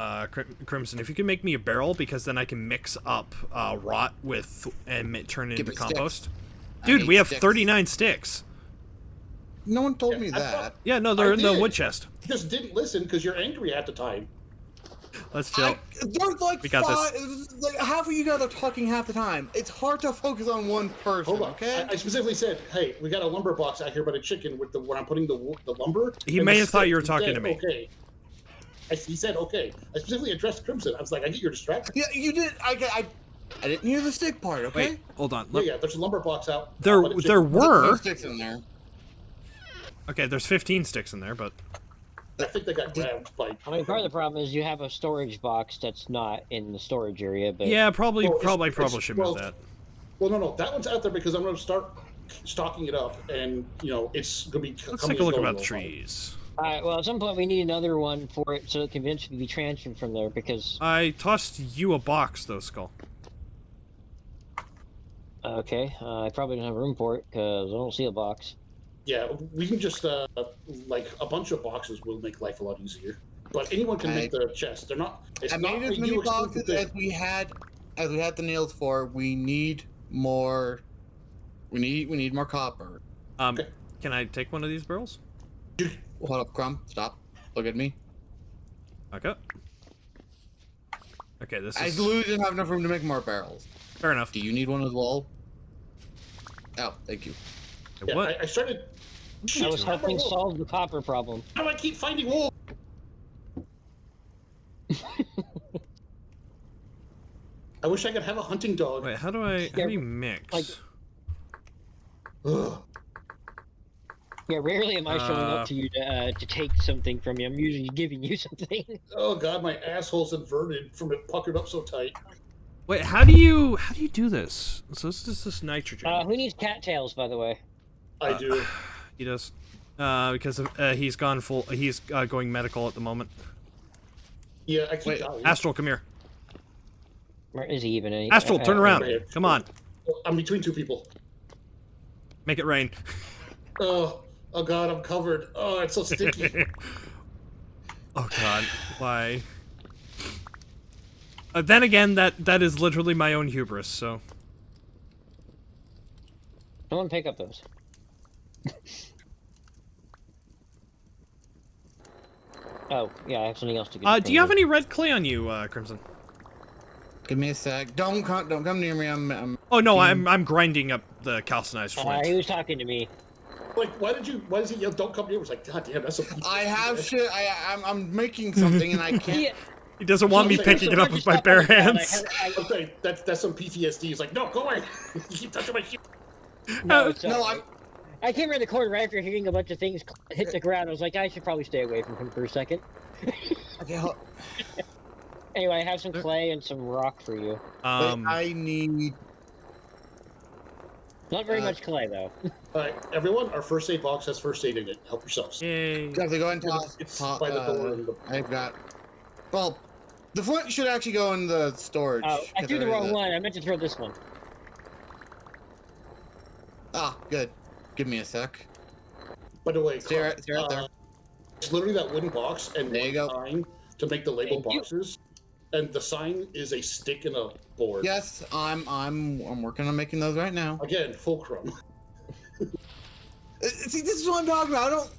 Crimson. If you can make me a barrel, because then I can mix up rot with and turn it Give into me compost. sticks. I Dude, need we have sticks. 39 sticks. No one told me I that. thought- Yeah, no, they're I in the did. wood chest. You just didn't listen because you're angry at the time. Let's chill. There's like We got like half of you guys are talking half the time. It's hard to focus on one person. Hold on. Okay. I specifically said, hey, we got a lumber box out here by the chicken with the where I'm putting the lumber. He and may the have thought stick. you were He talking said, to me. Okay. He said, okay. I specifically addressed Crimson. I was like, I get you're distracted. Yeah, you did. I didn't hear the stick part. Okay. Wait, hold on. Yeah, Look, yeah, there's a lumber box out. there by the there chicken. were. No sticks in there. Okay, there's 15 sticks in there, but I think they got grabbed by. I mean, part of the problem is you have a storage box that's not in the storage area, but yeah, probably Well, probably it's- should well, move that. Well, no, that one's out there because I'm going to start stocking it up, and it's going to be. Let's take a look about the trees. Alright, well, at some point we need another one for it so it can eventually be transferred from there, because... I tossed you a box, though, Skull. Okay, I probably don't have room for it, because I don't see a box. Yeah, we can just like a bunch of boxes will make life a lot easier. But anyone can make the chest. They're not. It's I not made as a many you boxes exclusive as we had the nails for. We need more. We need more copper. Okay. Can I take one of these barrels? Hold up, Crumb. Stop. Look at me. Okay. Okay, this I is literally didn't have enough room to make more barrels. fair enough. Do you need one as well? Oh, thank you. Yeah, What? I started. I was helping solve the copper problem. How do I keep finding wool? I wish I could have a hunting dog. Wait, how do you mix? like- Ugh. Yeah, rarely am I showing up to you to take something from you. I'm usually giving you something. Oh god, my asshole's inverted from it puckered up so tight. Wait, how do you do this? So this is this nitrogen. Who needs cattails, by the way? I do. He does. Because of, he's gone full. He's going medical at the moment. Yeah, I keep Wait, dying. Astral, come here. Where is he even? Astral, turn around. Come on. I'm between two people. Make it rain. Oh god, I'm covered. Oh, it's so sticky. Oh god, why? Then again, that is literally my own hubris. So. No one pick up those. Oh, yeah, I have something else to get. Do you have any red clay on you, Crimson? Give me a sec. Don't come near me. I'm Oh no, I'm grinding up the calcinized flint. He was talking to me. Like, why does he yell, don't come here? It's like, God damn, that's a I have shit. I'm making something and I can't. He doesn't want me picking it up with my bare hands. Okay, that's some PTSD. He's like, no, go away. You keep touching my shit. No, I came around the corner right after hearing a bunch of things hit the ground. I was like, I should probably stay away from him for a second. Okay, Anyway, I have some clay and some rock for you. I need. Not very much clay, though. Alright, everyone, our first aid box has first aid in it. Help yourselves. Yay. You have to go into It's by the door. I've got. Well, the flint should actually go in the storage. Oh, I threw the wrong one. I meant to throw this one. Ah, good. Give me a sec. By the way, Stay right there. It's literally that wooden box and There you one go. sign to make the label Thank you. boxes. And the sign is a stick and a board. Yes, I'm working on making those right now. Again, FullCrumb. See, this is what I'm talking about. I don't.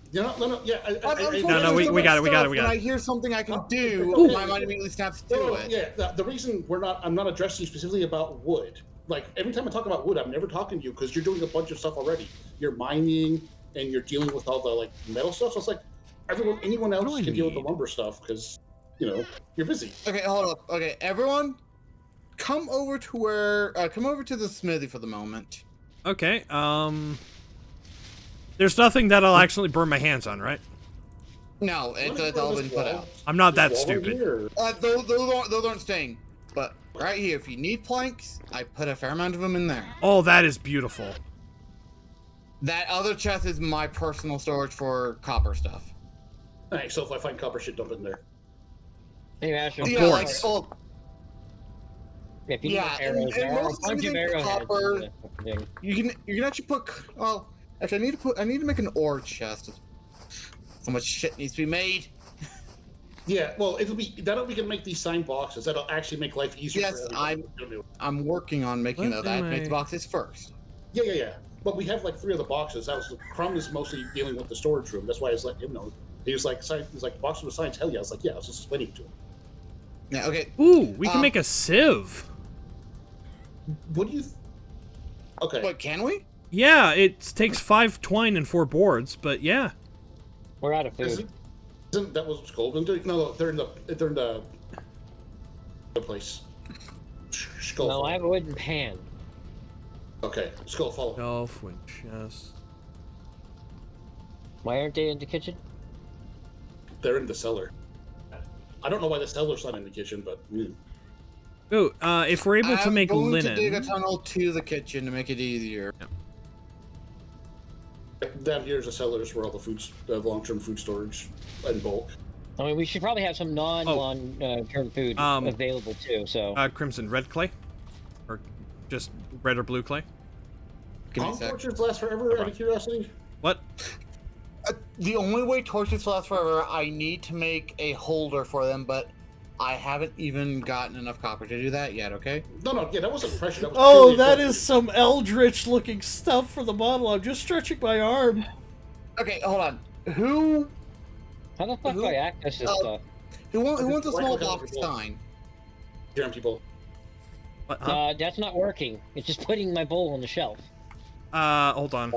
No, yeah. No, we got it. When I hear something I can do, okay. my mind immediately snaps to it. Yeah, the reason I'm not addressing you specifically about wood. Like, every time I talk about wood, I'm never talking to you because you're doing a bunch of stuff already. You're mining and you're dealing with all the, like, metal stuff. So it's like, anyone else can deal with the lumber stuff because, you're busy. Okay, hold up. Okay, everyone, come over to the smithy for the moment. Okay. There's nothing that I'll actually burn my hands on, right? No, it's all been put out. I'm not that This wall right stupid. here. Those aren't staying. But right here, if you need planks, I put a fair amount of them in there. Oh, that is beautiful. That other chest is my personal storage for copper stuff. Alright, so if I find copper shit, dump it in there. Anyway, Astro, Yeah, like, course. if you need yeah, arrows, and there are a most bunch of everything arrowheads. copper- in the thing. you can actually put. Well, actually, I need to make an ore chest. So much shit needs to be made. Yeah, well, we can make these sign boxes. That'll actually make life easier. Yes, for everybody. I'm working on making What those. I have am to make the I- boxes first. Yeah. But we have like 3 of the boxes. Crumb is mostly dealing with the storage room. That's why I was like, he was like, boxes with signs. Hell yeah! I was like, yeah. I was just explaining to him. Yeah. Okay. Ooh, we can make a sieve. What do you? Okay. But can we? Yeah, it takes 5 twine and 4 boards, but yeah. We're out of food. Isn't that what Skull0One doing? No, they're in the place. Skull. No, I have a wooden pan. Okay, Skull, follow. Shelf, wind chest. Why aren't they in the kitchen? They're in the cellar. I don't know why the cellar's not in the kitchen, but. Ooh, if we're able to make I'm going linen. to dig a tunnel to the kitchen to make it easier. Down here is the cellars where all the long-term food storage and bulk. I mean, we should probably have some non-long-term food available too. So. Crimson red clay? Or just red or blue clay? Give me a How sec. torches last forever? Out of curiosity. What? The only way torches last forever, I need to make a holder for them, but I haven't even gotten enough copper to do that yet. Okay. No, yeah, that wasn't pressure. That was Oh, purely that pressure. is some eldritch looking stuff for the model. I'm just stretching my arm. Okay, hold on. Who How the fuck do I access this stuff? wants a small Like block people. sign? Damn people. What, huh? That's not working. It's just putting my bowl on the shelf. Hold on.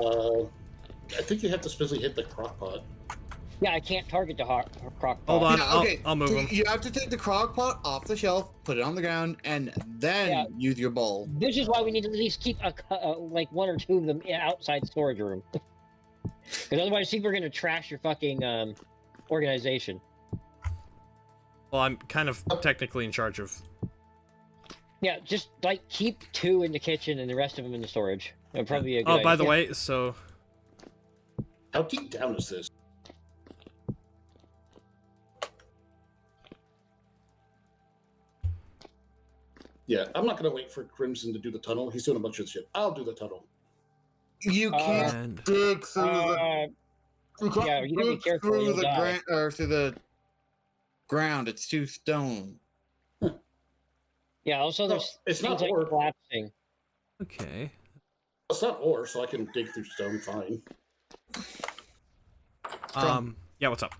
I think you have to specifically hit the crock pot. Yeah, I can't target the crock pot. Hold on. Yeah, okay. I'll move so them. You have to take the crock pot off the shelf, put it on the ground, and then use your bowl. This is why we need to at least keep like 1 or 2 of them outside storage room. Because otherwise, people are gonna trash your fucking organization. Well, I'm kind of technically in charge of... Yeah, just like keep 2 in the kitchen and the rest of them in the storage. That'd probably be a good Oh, by the idea. way, so... How deep down is this? Yeah, I'm not gonna wait for Crimson to do the tunnel. He's doing a bunch of shit. I'll do the tunnel. You can't And... dig through the. You can't yeah, you gotta be dig careful, through you'll the die. through the ground. It's too stone. Yeah, also there's it's things not like ore. collapsing. Okay. It's not ore, so I can dig through stone fine. Yeah, what's up?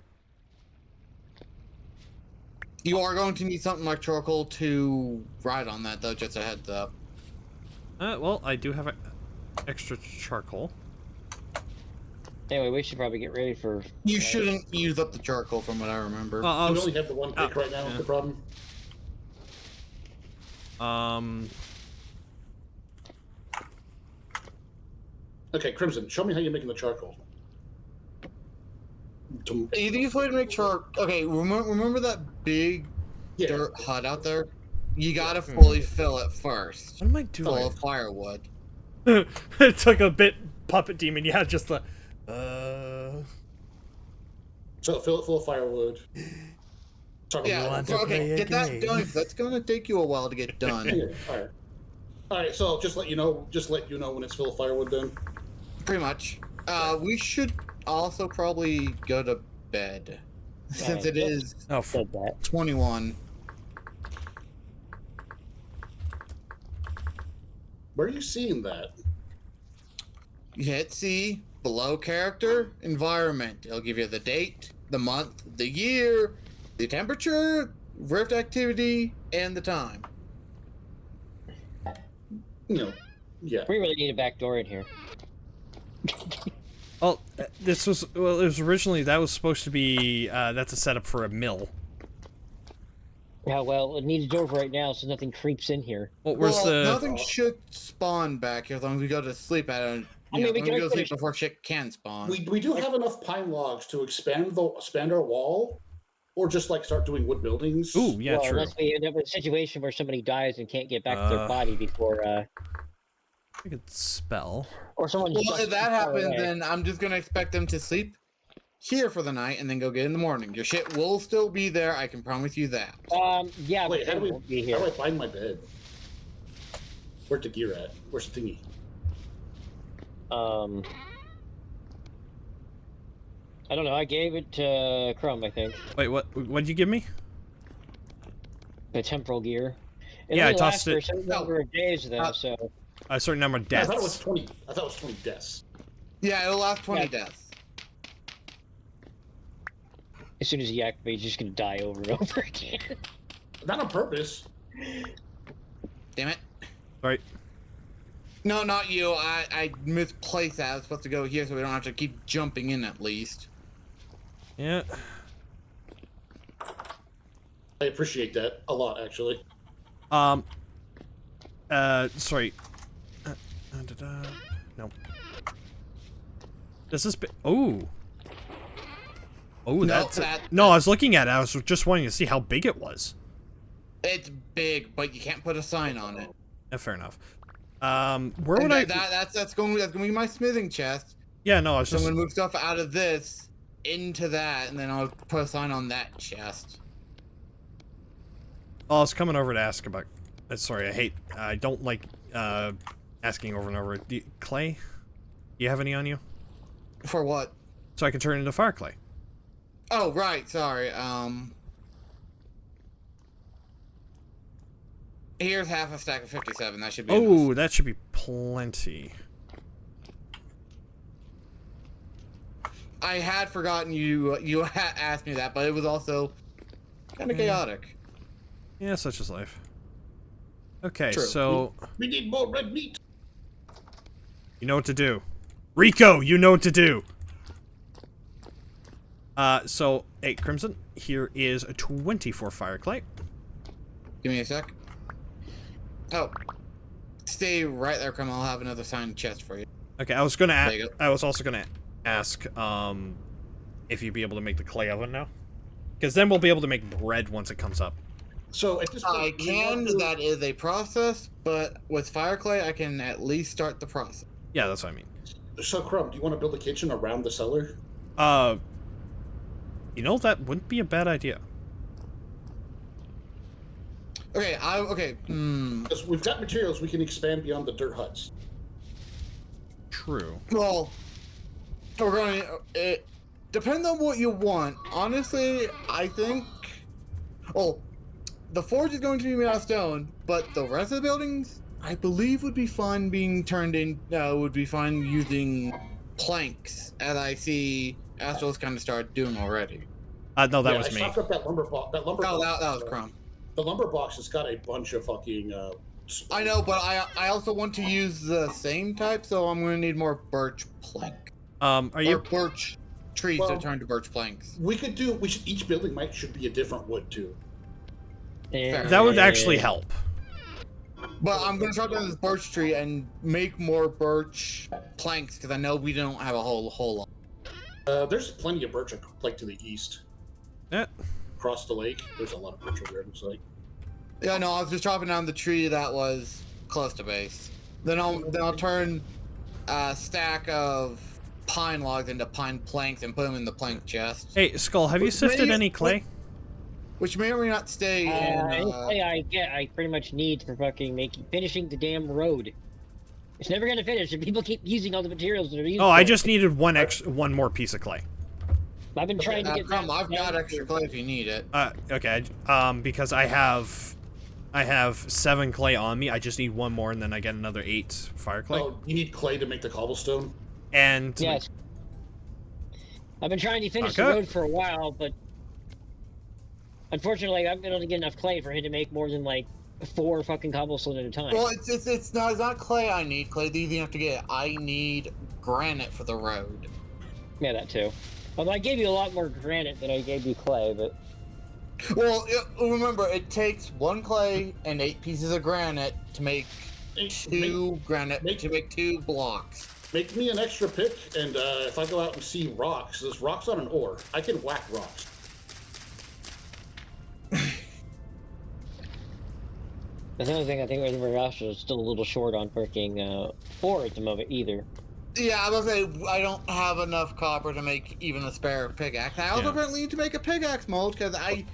You are going to need something like charcoal to ride on that, though, just a heads up. Well, I do have extra charcoal. Anyway, we should probably get ready for. You shouldn't use up the charcoal, from what I remember. We only have the one pick right now. Yeah. The problem. Okay, Crimson, show me how you're making the charcoal. The easiest way to make charcoal. Okay, remember that big dirt hut out there? You gotta fully fill it first. What am I doing? Full of firewood. It took a bit, Puppet Demon. Yeah, just the. So fill it full of firewood. Yeah, okay, get that done, 'cause that's gonna take you a while to get done. Alright. Alright, so just let you know when it's full of firewood then. Pretty much. We should also probably go to bed. Since it is 21. Where are you seeing that? You hit C, below character, environment. It'll give you the date, the month, the year, the temperature, rift activity, and the time. Yeah. We really need a back door in here. Well, it was originally, that was supposed to be, that's a setup for a mill. Yeah, well, it needs a door for right now, so nothing creeps in here. Well, where's the... Nothing should spawn back here as long as we go to sleep at it. We go to sleep before shit can spawn. We do have enough pine logs to expand our wall, or just like start doing wood buildings. Ooh, yeah, well, true. Unless we end up in a situation where somebody dies and can't get back to their body before. I could spell. Or someone. Well, if that happens, then I'm just gonna expect them to sleep here for the night and then go get in the morning. Your shit will still be there. I can promise you that. Yeah. Wait, how do I find my bed? Where's the gear at? Where's the thingy? I don't know. I gave it to Crumb, I think. Wait, what'd you give me? The temporal gear. Yeah, I tossed it. For a certain number of days, though, so. A certain number of deaths. I thought it was 20. I thought it was 20 deaths. Yeah, it'll last 20 deaths. As soon as he activates, he's just gonna die over and over again. Not on purpose. Damn it. Right. No, not you. I misplaced that. I was supposed to go here so we don't have to keep jumping in at least. Yeah. I appreciate that a lot, actually. Sorry. No. Does this oh. Oh, No, that's... No, I was looking at it. I was just wanting to see how big it was. It's big, but you can't put a sign on it. Yeah, fair enough. Where would I... That's going to be my smithing chest. Yeah, no, I was So just... I'm gonna move stuff out of this into that, and then I'll put a sign on that chest. Oh, I was coming over to ask about... Sorry, I don't like asking over and over. Clay? Do you have any on you? For what? So I can turn it into fire clay. Oh, right. Sorry. Here's half a stack of 57. That should be enough. Oh, that should be plenty. I had forgotten you asked me that, but it was also kind of chaotic. Yeah, such is life. Okay, True. so... We need more red meat. You know what to do. Rico, you know what to do! So, hey, Crimson, here is a 24 fire clay. Give me a sec. Oh. Stay right there, Crim. I'll have another signed chest for you. Okay, I was gonna There you go. I was also gonna ask, if you'd be able to make the clay oven now. Because then we'll be able to make bread once it comes up. So at this point, I can, that is a process, but with fire clay, I can at least start the process. Yeah, that's what I mean. So, Crumb, do you want to build a kitchen around the cellar? You know, that wouldn't be a bad idea. Okay, Because we've got materials, we can expand beyond the dirt huts. True. Well, we're going to... depending on what you want, honestly, I think... Well, the forge is going to be made out of stone, but the rest of the buildings, I believe, would be fun being turned in... would be fun using planks, as I see Astral's kind of started doing already. No, that Yeah, was I me. stocked up that lumber box. That lumber. No, box, that was Crumb. The lumber box has got a bunch of fucking. I know, but I also want to use the same type, so I'm gonna need more birch plank. Are Or you? birch trees Well, to turn to birch planks. We could do. We should. Each building should be a different wood too. Fair. That would actually help. But I'm gonna chop down this birch tree and make more birch planks because I know we don't have a whole lot. There's plenty of birch like to the east. Yeah. Across the lake, there's a lot of birch over there. It looks like. Yeah, no, I was just chopping down the tree that was close to base. Then I'll turn a stack of pine logs into pine planks and put them in the plank chest. Hey, Skull, have you sifted any clay? Which may or may not stay in. I pretty much need for fucking finishing the damn road. It's never gonna finish, and people keep using all the materials that are used. Oh, I just needed one more piece of clay. I've been trying to get. Crumb, I've got extra clay if you need it. Okay. Because I have 7 clay on me. I just need 1 more, and then I get another 8 fire clay. Oh, you need clay to make the cobblestone. And Yes. I've been trying to finish the road for a while, but unfortunately, I'm not get enough clay for him to make more than like 4 fucking cobblestone at a time. Well, it's not clay I need. Clay easy enough to get. I need granite for the road. Yeah, that too. Although I gave you a lot more granite than I gave you clay, but. Well, remember, it takes 1 clay and 8 pieces of granite to make 2 blocks. Make me an extra pick, and if I go out and see rocks, there's rocks on an ore. I can whack rocks. That's the only thing I think everybody else is still a little short on freaking ore at the moment either. Yeah, I was gonna say, I don't have enough copper to make even a spare pickaxe. I also apparently need to make a pickaxe mold, because I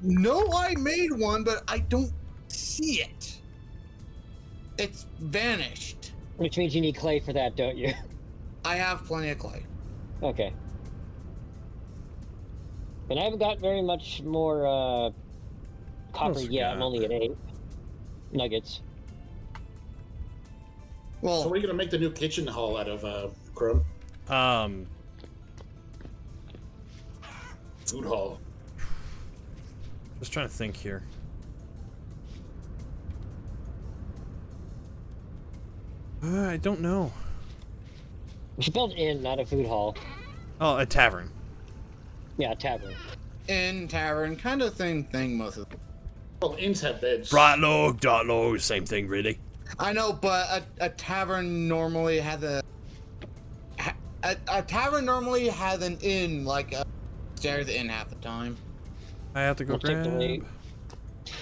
know I made one, but I don't see it. It's vanished. Which means you need clay for that, don't you? I have plenty of clay. Okay. And I haven't got very much more copper yet. I'm only at 8 nuggets. Well, so what are you gonna make the new kitchen hall out of, Crumb? Food hall. Just trying to think here. I don't know. We should build an inn, not a food hall. Oh, a tavern. Yeah, a tavern. Inn, tavern, kind of same thing most of the time. Well, inns have beds. Right log, dark log, same thing really. I know, but a tavern normally has a tavern normally has an inn, like there's an inn half the time. I have to go grab.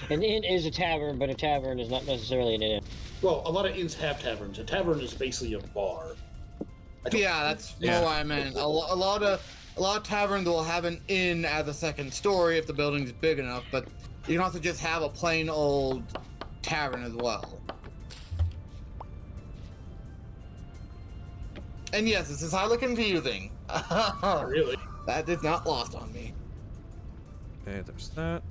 An inn is a tavern, but a tavern is not necessarily an inn. Well, a lot of inns have taverns. A tavern is basically a bar. Yeah, that's more what I meant. A lot of taverns will have an inn as a second story if the building's big enough, but you can also just have a plain old tavern as well. And yes, this is highly confusing. Really? That is not lost on me. Okay, there's that.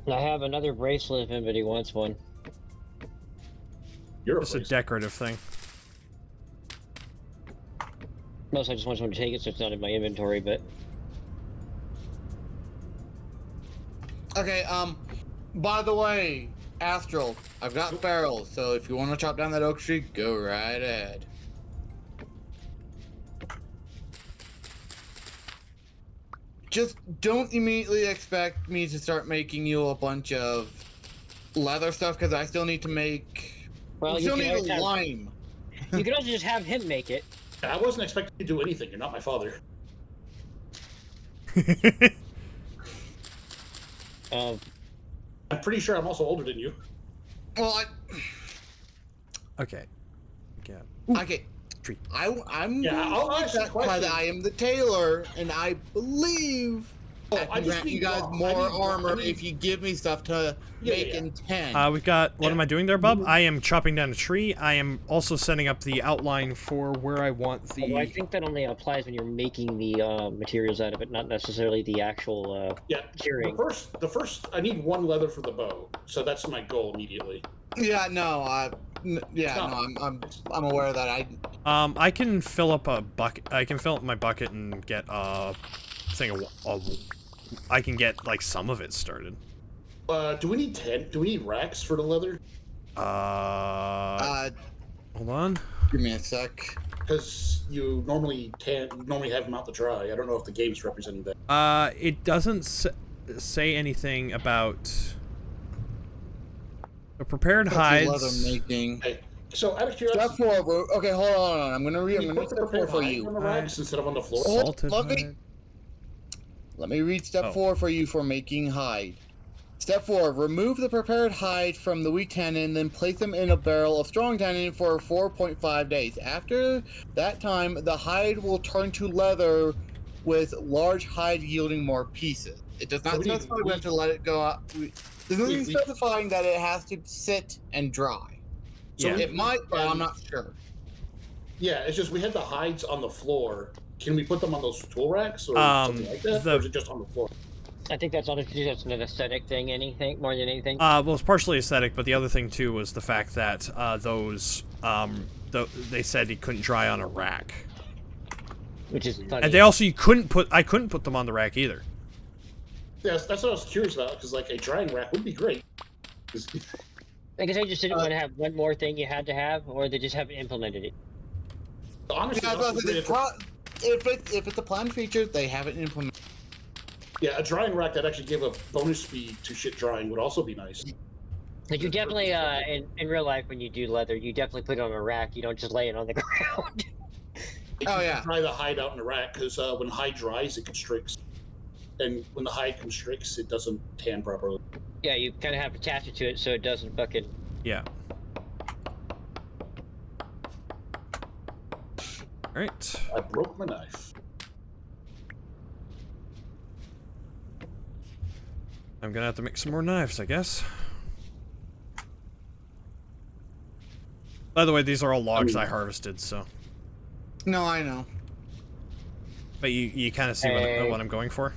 I have another bracelet if anybody wants one. You're Just a decorative thing. Most I just want someone to take it so it's not in my inventory, but... Okay, by the way, Astral, I've got barrels, so if you want to chop down that oak tree, go right ahead. Just don't immediately expect me to start making you a bunch of leather stuff, because I still need to make... Well, I still need a lime. You could also just have him make it. I wasn't expecting you to do anything. You're not my father. I'm pretty sure I'm also older than you. Well, Okay. Yeah. okay. Tree. I'm Yeah, I'll ask the because question. I am the tailor, and I believe I can just grant you need guys raw. more I need raw. armor I need- if you give me stuff to make in 10. We've got, what am I doing there, bub? I am chopping down a tree. I am also setting up the outline for where I want the... Although I think that only applies when you're making the materials out of it, not necessarily the actual Yeah. curing. The first, I need 1 leather for the bow, so that's my goal immediately. Yeah, no, I'm aware of that. I can fill up a bucket. I can fill up my bucket and get think I can get like some of it started. Do we need Do we need racks for the leather? Hold on. Give me a sec. Because you normally have them out to dry. I don't know if the game's representing that. It doesn't say anything about the prepared hides. Leather making. Okay. So out of curiosity, Step 4. Okay, hold on. I'm gonna read. can you put the prepared hide on the racks instead of on the floor? Salted Let hide. me read step 4 for you for making hide. Step 4. Remove the prepared hide from the weak tannin, then place them in a barrel of strong tannin for 4.5 days. After that time, the hide will turn to leather with large hide yielding more pieces. It does not specify we have to let it go out. There's nothing specifying that it has to sit and dry. So it might, but I'm not sure. Yeah, it's just we had the hides on the floor. Can we put them on those tool racks or something like that? Or is it just on the floor? I think that's an aesthetic thing, anything more than anything. Well, it's partially aesthetic, but the other thing too was the fact that they said you couldn't dry on a rack, which is funny. and they also I couldn't put them on the rack either. Yeah, that's what I was curious about because like a drying rack would be great. I guess they just didn't want to have one more thing you had to have, or they just haven't implemented it. Honestly, if it's a planned feature, they haven't implemented. Yeah, a drying rack that actually gave a bonus speed to shit drying would also be nice. Like you definitely, in real life, when you do leather, you definitely put it on a rack. You don't just lay it on the ground. Oh yeah. Dry the hide out in the rack because when hide dries, it constricts, and when the hide constricts, it doesn't tan properly. Yeah, you kind of have to attach it to it so it doesn't fucking. Yeah. All right. I broke my knife. I'm gonna have to make some more knives, I guess. By the way, these are all logs I harvested, so. No, I know. But you kind of see what I'm going for.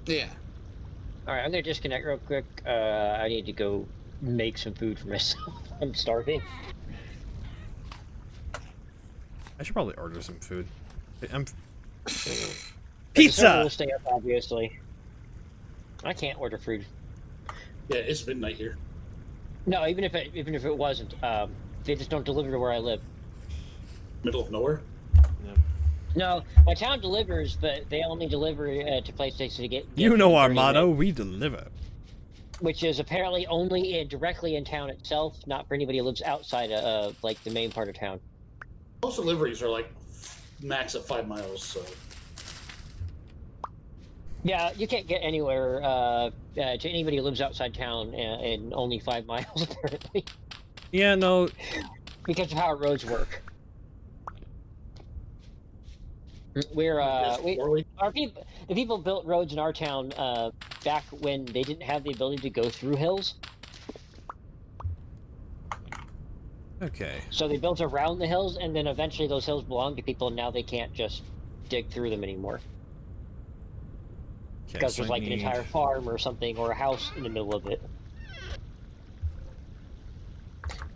Yeah. All right, I'm gonna disconnect real quick. I need to go make some food for myself. I'm starving. I should probably order some food. The Pizza. server will stay up, obviously. I can't order food. Yeah, it's midnight here. No, even if it wasn't, they just don't deliver to where I live. Middle of nowhere. No, my town delivers, but they only deliver to places to get. You know our 30 motto: minutes, we deliver. which is apparently only directly in town itself, not for anybody who lives outside of like the main part of town. Most deliveries are like max at 5 miles, so. Yeah, you can't get anywhere to anybody who lives outside town in only 5 miles, apparently. Yeah, no. Because of how roads work. The people built roads in our town back when they didn't have the ability to go through hills. Okay. So they built around the hills, and then eventually those hills belonged to people, and now they can't just dig through them anymore. Okay, Because so there's like an entire farm or something, or a house in the middle of it.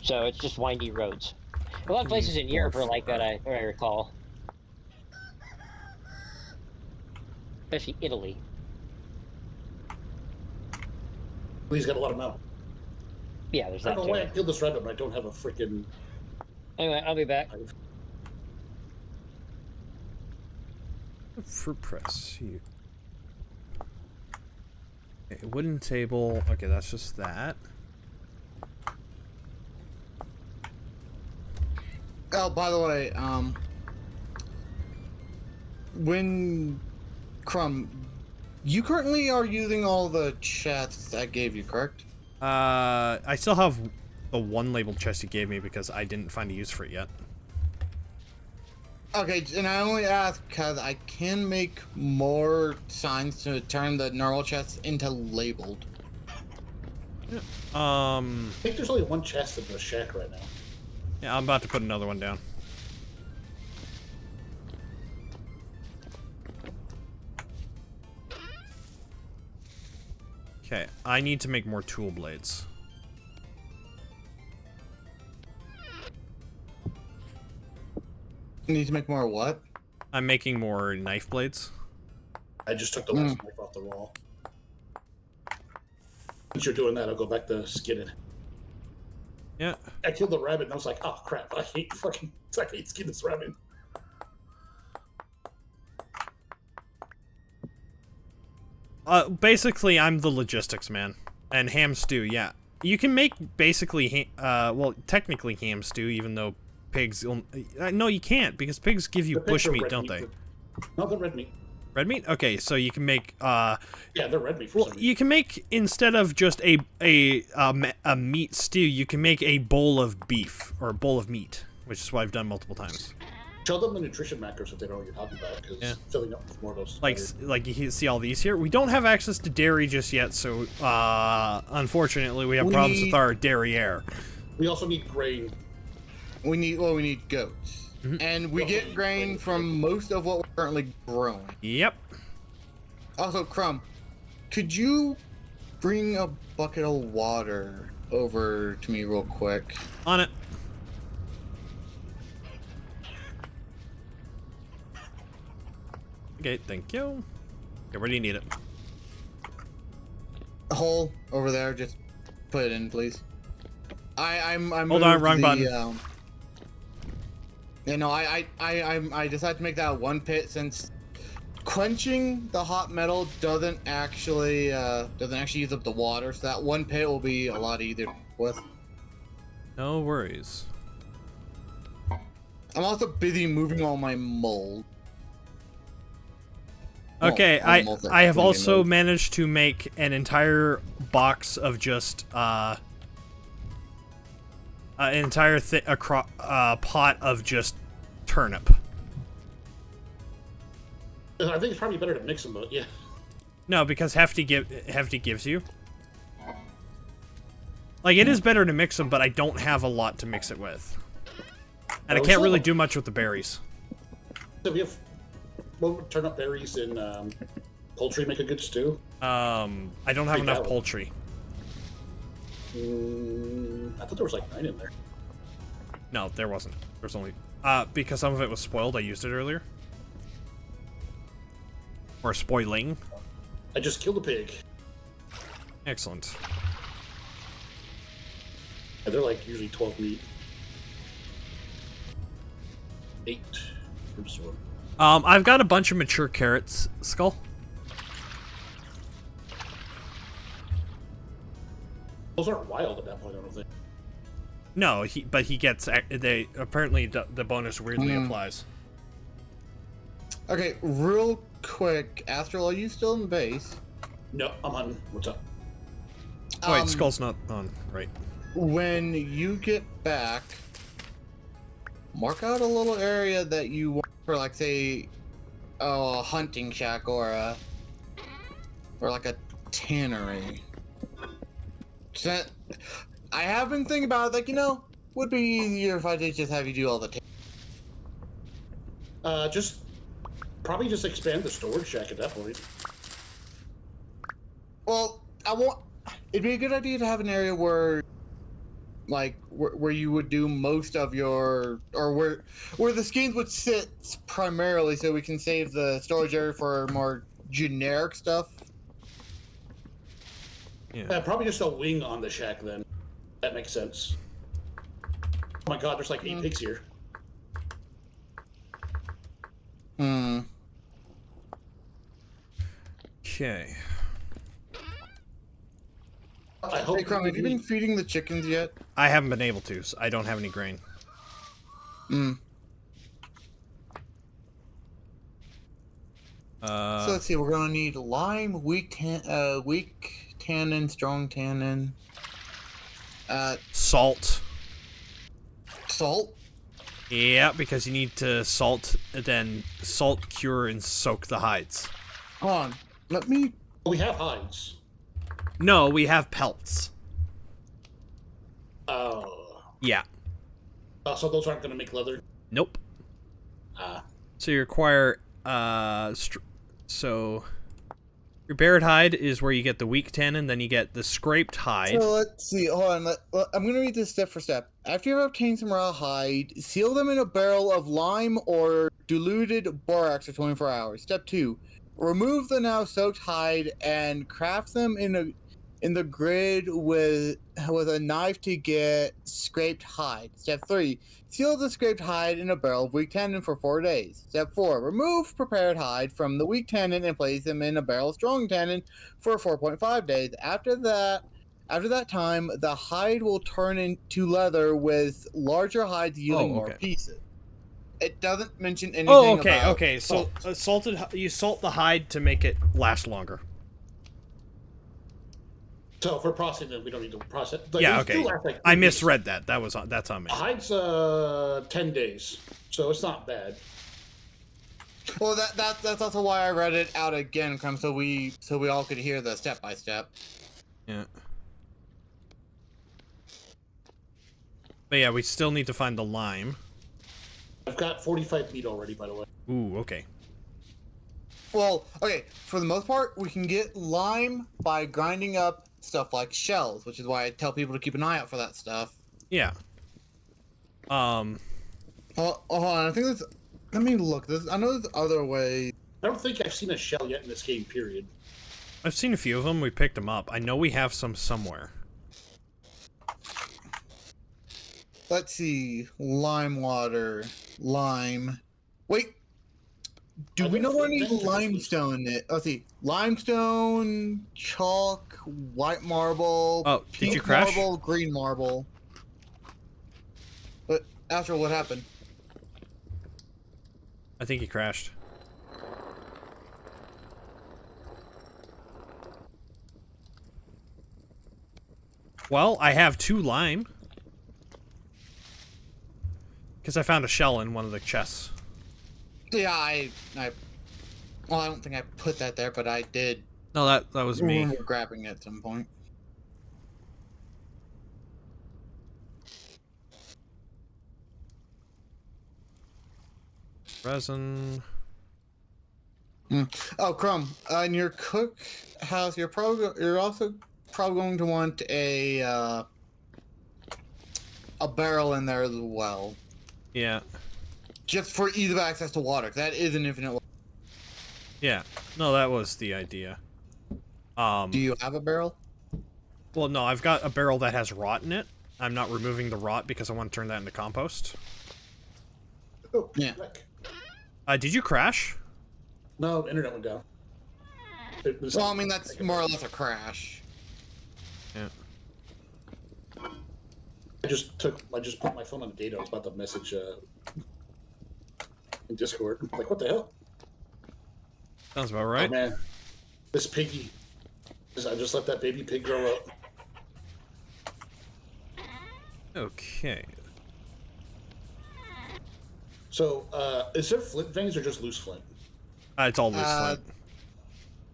So it's just windy roads. A lot of places in Europe are like that, I recall. Especially Italy. He's got a lot of mouth. Yeah, there's I that don't know why I too. killed this rabbit, but I don't have a freaking. Anyway, I'll be back. Fruit press. Here. Okay, wooden table. Okay, that's just that. Oh, by the way, when Crumb, you currently are using all the chests I gave you, correct? I still have the one labeled chest you gave me because I didn't find a use for it yet. Okay, and I only ask because I can make more signs to turn the neural chests into labeled. I think there's only one chest in the shack right now. Yeah, I'm about to put another one down. Okay, I need to make more tool blades. You need to make more what? I'm making more knife blades. I just took the last knife off the wall. Since you're doing that, I'll go back to skinning. Yeah. I killed the rabbit and I was like, oh crap, I hate skin this rabbit. Basically, I'm the logistics man. And ham stew, yeah. You can make basically, well, technically ham stew, even though pigs... no, you can't, because pigs give you bush meat, don't they? No, they're red meat. Red meat? Okay, so you can make, Yeah, they're red meat for some reason. you can make, instead of just a meat stew, you can make a bowl of beef, or a bowl of meat, which is what I've done multiple times. Show them the nutrition macros if they know what you're talking about, because filling up with more of those. Like you see all these here. We don't have access to dairy just yet, so unfortunately we have problems with our derriere. We also need grain. We need goats. And we get grain from most of what we're currently growing. Yep. Also, Crumb, could you bring a bucket of water over to me real quick? On it. Okay, thank you. Okay, where do you need it? A hole over there. Just put it in, please. I'm Hold on, wrong button. You know, I decided to make that one pit since quenching the hot metal doesn't actually use up the water, so that one pit will be a lot easier with. No worries. I'm also busy moving all my mold. Okay, I have also managed to make an entire box of just an entire pot of just turnip. I think it's probably better to mix them, but yeah. No, because Hefty gives you. Like, it is better to mix them, but I don't have a lot to mix it with. And I can't really do much with the berries. So we have turnip berries and poultry make a good stew. I don't have enough poultry. I thought there was like 9 in there. No, there wasn't. There's only because some of it was spoiled. I used it earlier. Or spoiling. I just killed a pig. Excellent. Yeah, they're like usually 12 meat. 8 for this one. I've got a bunch of mature carrots, Skull. Those aren't wild at that point, I don't think. No, but he gets they apparently the bonus weirdly applies. Okay, real quick, Astral, are you still in base? No, I'm on. What's up? Oh, wait, Skull's not on, right? When you get back, mark out a little area that you want for, like, say, a hunting shack or like a tannery. So, I have been thinking about it, like, you know, would be easier if I did just have you do all the Probably just expand the storage shack at that point. Well, it'd be a good idea to have an area where, like, where you would do most of your, or where the skins would sit primarily, so we can save the storage area for more generic stuff. Yeah. Probably just a wing on the shack then. That makes sense. Oh my god, there's like 8 pigs here. Okay. Hey, Crumb, have you been feeding the chickens yet? I haven't been able to. So I don't have any grain. So let's see. We're gonna need lime, weak tannin, strong tannin. Salt. Salt. Yeah, because you need to salt, then salt, cure, and soak the hides. Hold on. Let me. We have hides. No, we have pelts. Oh. Yeah. So those aren't going to make leather? Nope. So you require, so... Prepared hide is where you get the weak tannin, then you get the scraped hide. So let's see. Hold on. I'm going to read this step for step. After you have obtained some raw hide, seal them in a barrel of lime or diluted borax for 24 hours. Step 2. Remove the now soaked hide and craft them in the grid with a knife to get scraped hide. Step 3. Seal the scraped hide in a barrel of weak tannin for 4 days. Step 4. Remove prepared hide from the weak tannin and place them in a barrel of strong tannin for 4.5 days. After that time, the hide will turn into leather with larger hides yielding more pieces. It doesn't mention anything about okay. So you salt the hide to make it last longer. So for processing, we don't need to process. Like, yeah, okay. Like I misread that. That's on me. Hide's 10 days, so it's not bad. Well, that's also why I read it out again, so we all could hear the step by step. Yeah. But yeah, we still need to find the lime. I've got 45 meat already, by the way. Ooh, okay. Well, okay, for the most part, we can get lime by grinding up stuff like shells, which is why I tell people to keep an eye out for that stuff. Yeah. Hold on, I think there's... Let me look. I know there's other ways. I don't think I've seen a shell yet in this game, period. I've seen a few of them. We picked them up. I know we have some somewhere. Let's see. Lime water. Lime. Wait. Do we know where any limestone is? Let's see. Limestone, chalk, white marble, did you crash? marble, green marble. But, Astral, what happened? I think he crashed. Well, I have 2 lime. Because I found a shell in one of the chests. Yeah, well, I don't think I put that there, but I did. No, that was me. Remember grabbing it at some point. Resin. Oh, Crumb, in your cook house, you're also probably going to want a barrel in there as well. Yeah. Just for ease of access to water. That is an infinite. Yeah. No, that was the idea. Do you have a barrel? Well, no, I've got a barrel that has rot in it. I'm not removing the rot because I want to turn that into compost. Oh, yeah. Did you crash? No, internet went down. Well, I mean, that's more or less a crash. Yeah. I just put my phone on the data. I was about to message in Discord. I'm like, what the hell? Sounds about right. Oh, man, this piggy. I just let that baby pig grow up. Okay. So, is there flint veins or just loose flint? It's all loose flint.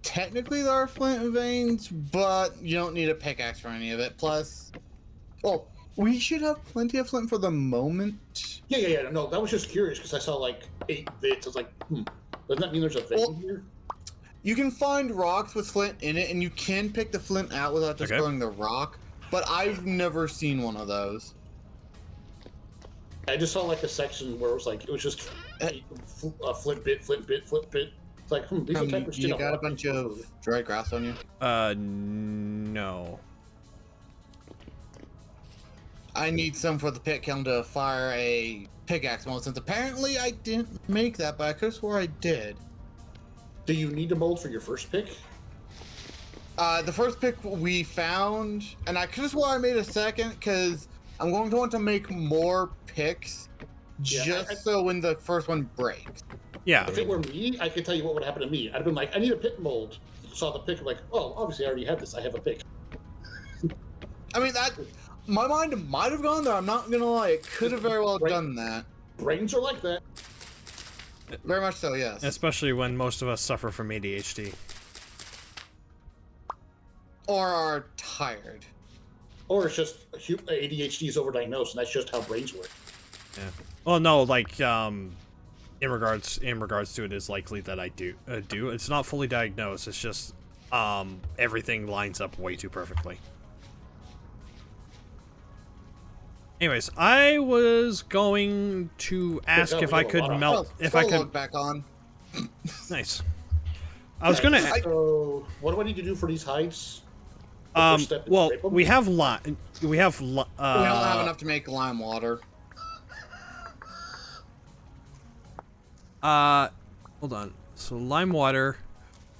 Technically, there are flint veins, but you don't need a pickaxe for any of it. Plus, well, we should have plenty of flint for the moment. Yeah. No, that was just curious because I saw like 8 bits. I was like, doesn't that mean there's a vein here? You can find rocks with flint in it, and you can pick the flint out without just throwing the rock. But I've never seen one of those. I just saw like a section where it was just flint bit. It's like, these are type of shit. You got a bunch of dried grass on you? No. I need some for the pit kiln to fire a pickaxe mold, since apparently I didn't make that, but I could have swore I did. Do you need a mold for your first pick? The first pick we found, and I could have swore I made a second, because I'm going to want to make more picks, so when the first one breaks. Yeah. If it were me, I could tell you what would happen to me. I'd have been like, I need a pick mold. Saw the pick, I'm like, oh, obviously I already have this. I have a pick. I mean, my mind might have gone there. I'm not gonna lie. It could have very well done that. Brains are like that. Very much so, yes. Especially when most of us suffer from ADHD. Or are tired. Or it's just ADHD is overdiagnosed, and that's just how brains work. Yeah. Well, no, like in regards to it, is likely that I do. It's not fully diagnosed. It's just everything lines up way too perfectly. Anyways, I was going to ask if I could melt. If I could back on. Nice. I was gonna. So, what do I need to do for these hides? Well, we have lime. We have. We don't have enough to make lime water. Hold on. So lime water.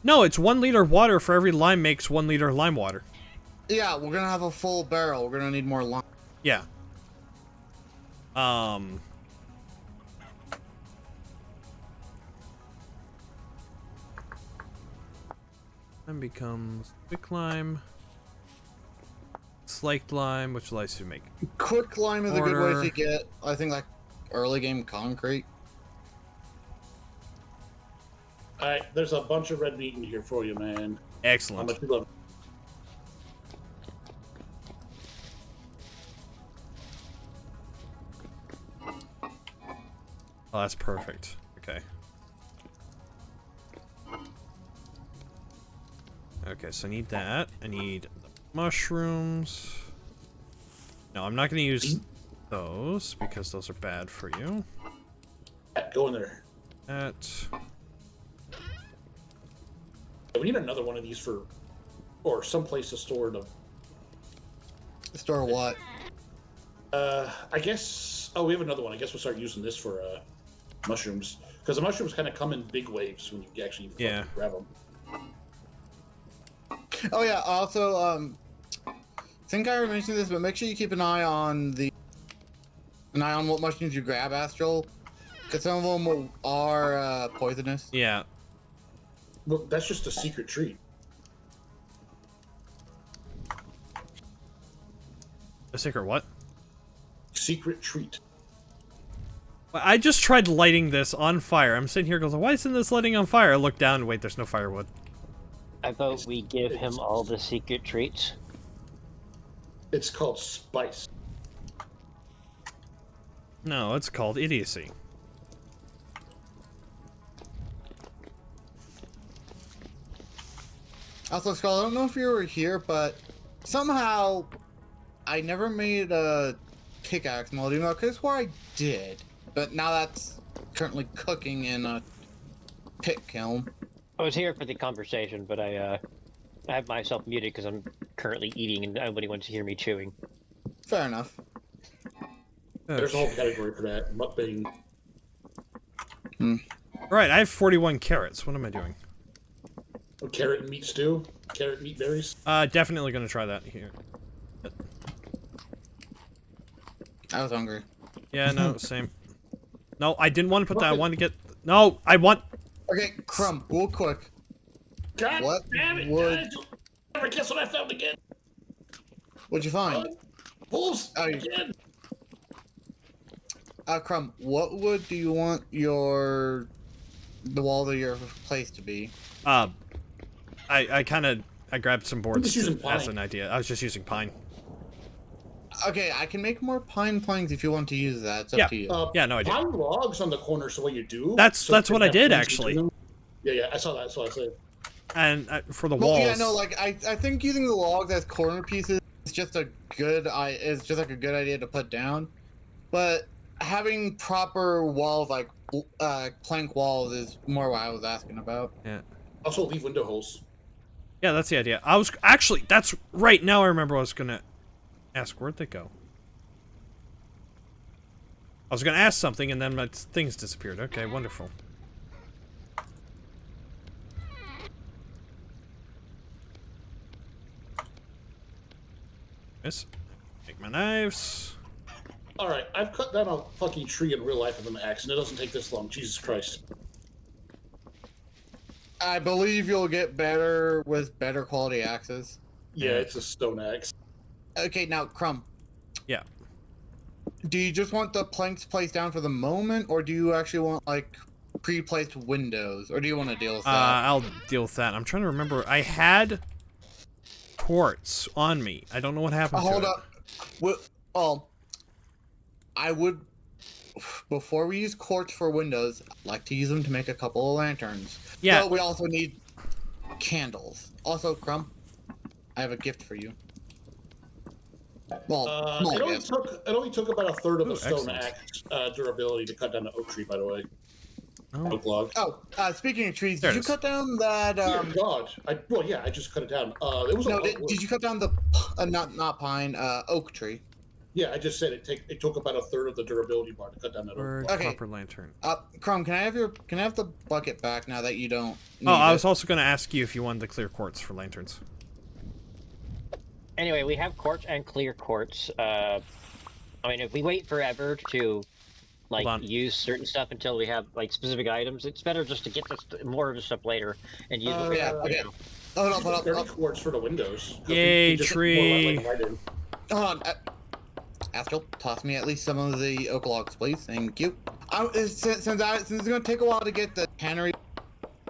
No, it's 1 liter of water for every lime makes 1 liter of lime water. Yeah, we're gonna have a full barrel. We're gonna need more lime. Yeah. Lime becomes quick lime. Slaked lime, which allows you to make. Quick lime is a good way to get, I think, like early game concrete. Alright, there's a bunch of red meat in here for you, man. Excellent. How much you love it? Oh, that's perfect. Okay. Okay, so I need that. I need the mushrooms. No, I'm not going to use those because those are bad for you. Go in there. That. We need another one of these for, or some place to store them. Store what? I guess. Oh, we have another one. I guess we'll start using this for mushrooms, because the mushrooms kind of come in big waves when you actually grab them. Oh yeah. Also, I think I already mentioned this, but make sure you keep an eye on what mushrooms you grab, Astral, because some of them are poisonous. Yeah. Well, that's just a secret treat. A secret what? Secret treat. I just tried lighting this on fire. I'm sitting here going, why isn't this lighting on fire? I look down, wait, there's no firewood. I vote we give him all the secret treats. It's called spice. No, it's called idiocy. Also, Skull, I don't know if you were here, but somehow I never made a pickaxe mold, even though I could swear I did. But now that's currently cooking in a pit kiln. I was here for the conversation, but I have myself muted because I'm currently eating and nobody wants to hear me chewing. Fair enough. There's a whole category for that. Mukbang. Right, I have 41 carrots. What am I doing? Carrot and meat stew? Carrot meat berries? Definitely gonna try that here. I was hungry. Yeah, no, same. No, I didn't want to put that. I wanted to get... No, I want... Okay, Crumb, real quick. God What damn it, would- guys! You'll never guess what I found again! What'd you find? Wolves! Oh, Again! Crumb, what wood do you want the wall of your place to be? I grabbed some boards just using as pine. an idea. I was just using pine. Okay, I can make more pine planks if you want to use that. It's up to you. Yeah, no, I do. Pine logs on the corner, so what you do... That's what I did, have actually. between them. Yeah, I saw that. That's what I said. And for the Well, walls... yeah, no, like I think using the logs as corner pieces is just a good idea to put down. But having proper walls, like plank walls, is more what I was asking about. Yeah. Also, leave window holes. Yeah, that's the idea. I was... Actually, that's right. Now I remember I was gonna ask. Where'd they go? I was gonna ask something, and then my things disappeared. Okay, wonderful. Yes. Take my knives. Alright, I've cut down a fucking tree in real life with an axe, and it doesn't take this long. Jesus Christ. I believe you'll get better with better quality axes. Yeah, it's a stone axe. Okay, now Crumb, Yeah. do you just want the planks placed down for the moment, or do you actually want like pre-placed windows, or do you want to deal with that? I'll deal with that. I'm trying to remember. I had quartz on me. I don't know what happened to Hold it. up. Well, I would, before we use quartz for windows, I'd like to use them to make a couple of lanterns. Yeah. But we also need candles. Also, Crumb, I have a gift for you. Well, small gift. It only took about a third of Ooh, a stone excellent. axe durability to cut down the oak tree, by the way. Oh. Oak log. Oh, speaking of trees, There did it you is. cut down that? Dear God. I just cut it down. It was No, a did you cut down the not pine oak tree? Yeah, I just said it took about a third of the durability bar to cut down that Or oak. Okay. copper lantern. Crumb, can I have the bucket back now that you don't? Need Oh, I it? was also going to ask you if you wanted the clear quartz for lanterns. Anyway, we have quartz and clear quartz. I mean, if we wait forever to Hold on. use certain stuff until we have like specific items, it's better just to get this, more of the stuff later and use what we have right okay. now. Hold up. 30 quartz for the windows. 'cause Yay, we just tree. more light in. Hold on. Astral, toss me at least some of the oak logs, please. Thank you. Since it's going to take a while to get the tannery,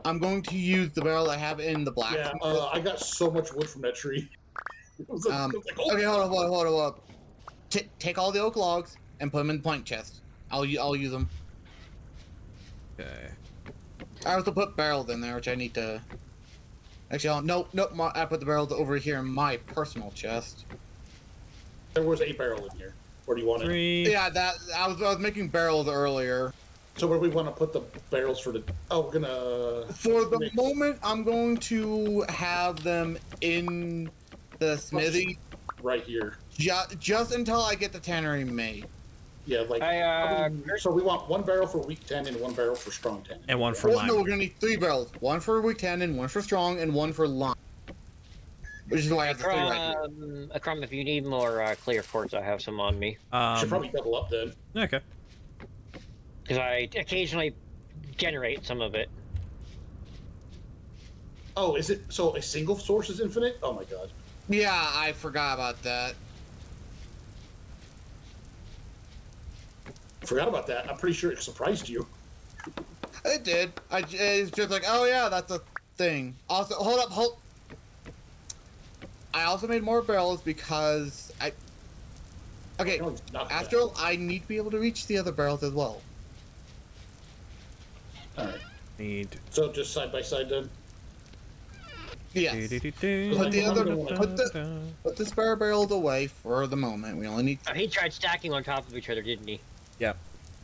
I'm going to use the barrel I have in the black. Yeah, I got so much wood from that tree. It was like, oh. Okay, hold up. Take all the oak logs and put them in the plank chest. I'll use them. Okay. I also put barrels in there, which I need to. Actually, no. I put the barrels over here in my personal chest. There was a barrel in here. Where do you want it? 3. Yeah, I was making barrels earlier. So where do we want to put the barrels for the? Oh, we're gonna. For the moment, I'm going to have them in the smithy Right here. just until I get the tannery made. Yeah, like. So we want one barrel for weak 10 and one barrel for strong 10. And one for Well, lime. no, we're gonna need 3 barrels. One for weak 10, and one for strong, and one for lime. Which is why I have the 3 right here. Crumb, if you need more clear quartz, I have some on me. Should probably double up then. Okay. Because I occasionally generate some of it. Oh, is it so a single source is infinite? Oh my god. Yeah, I forgot about that. Forgot about that. I'm pretty sure it surprised you. It did. It's just like, oh yeah, that's a thing. Also, hold. I also made more barrels because Okay, Astral, I need to be able to reach the other barrels as well. Alright. Need. So just side by side then? Yes. Put the spare barrels away for the moment. We only need. He tried stacking on top of each other, didn't he? Yeah.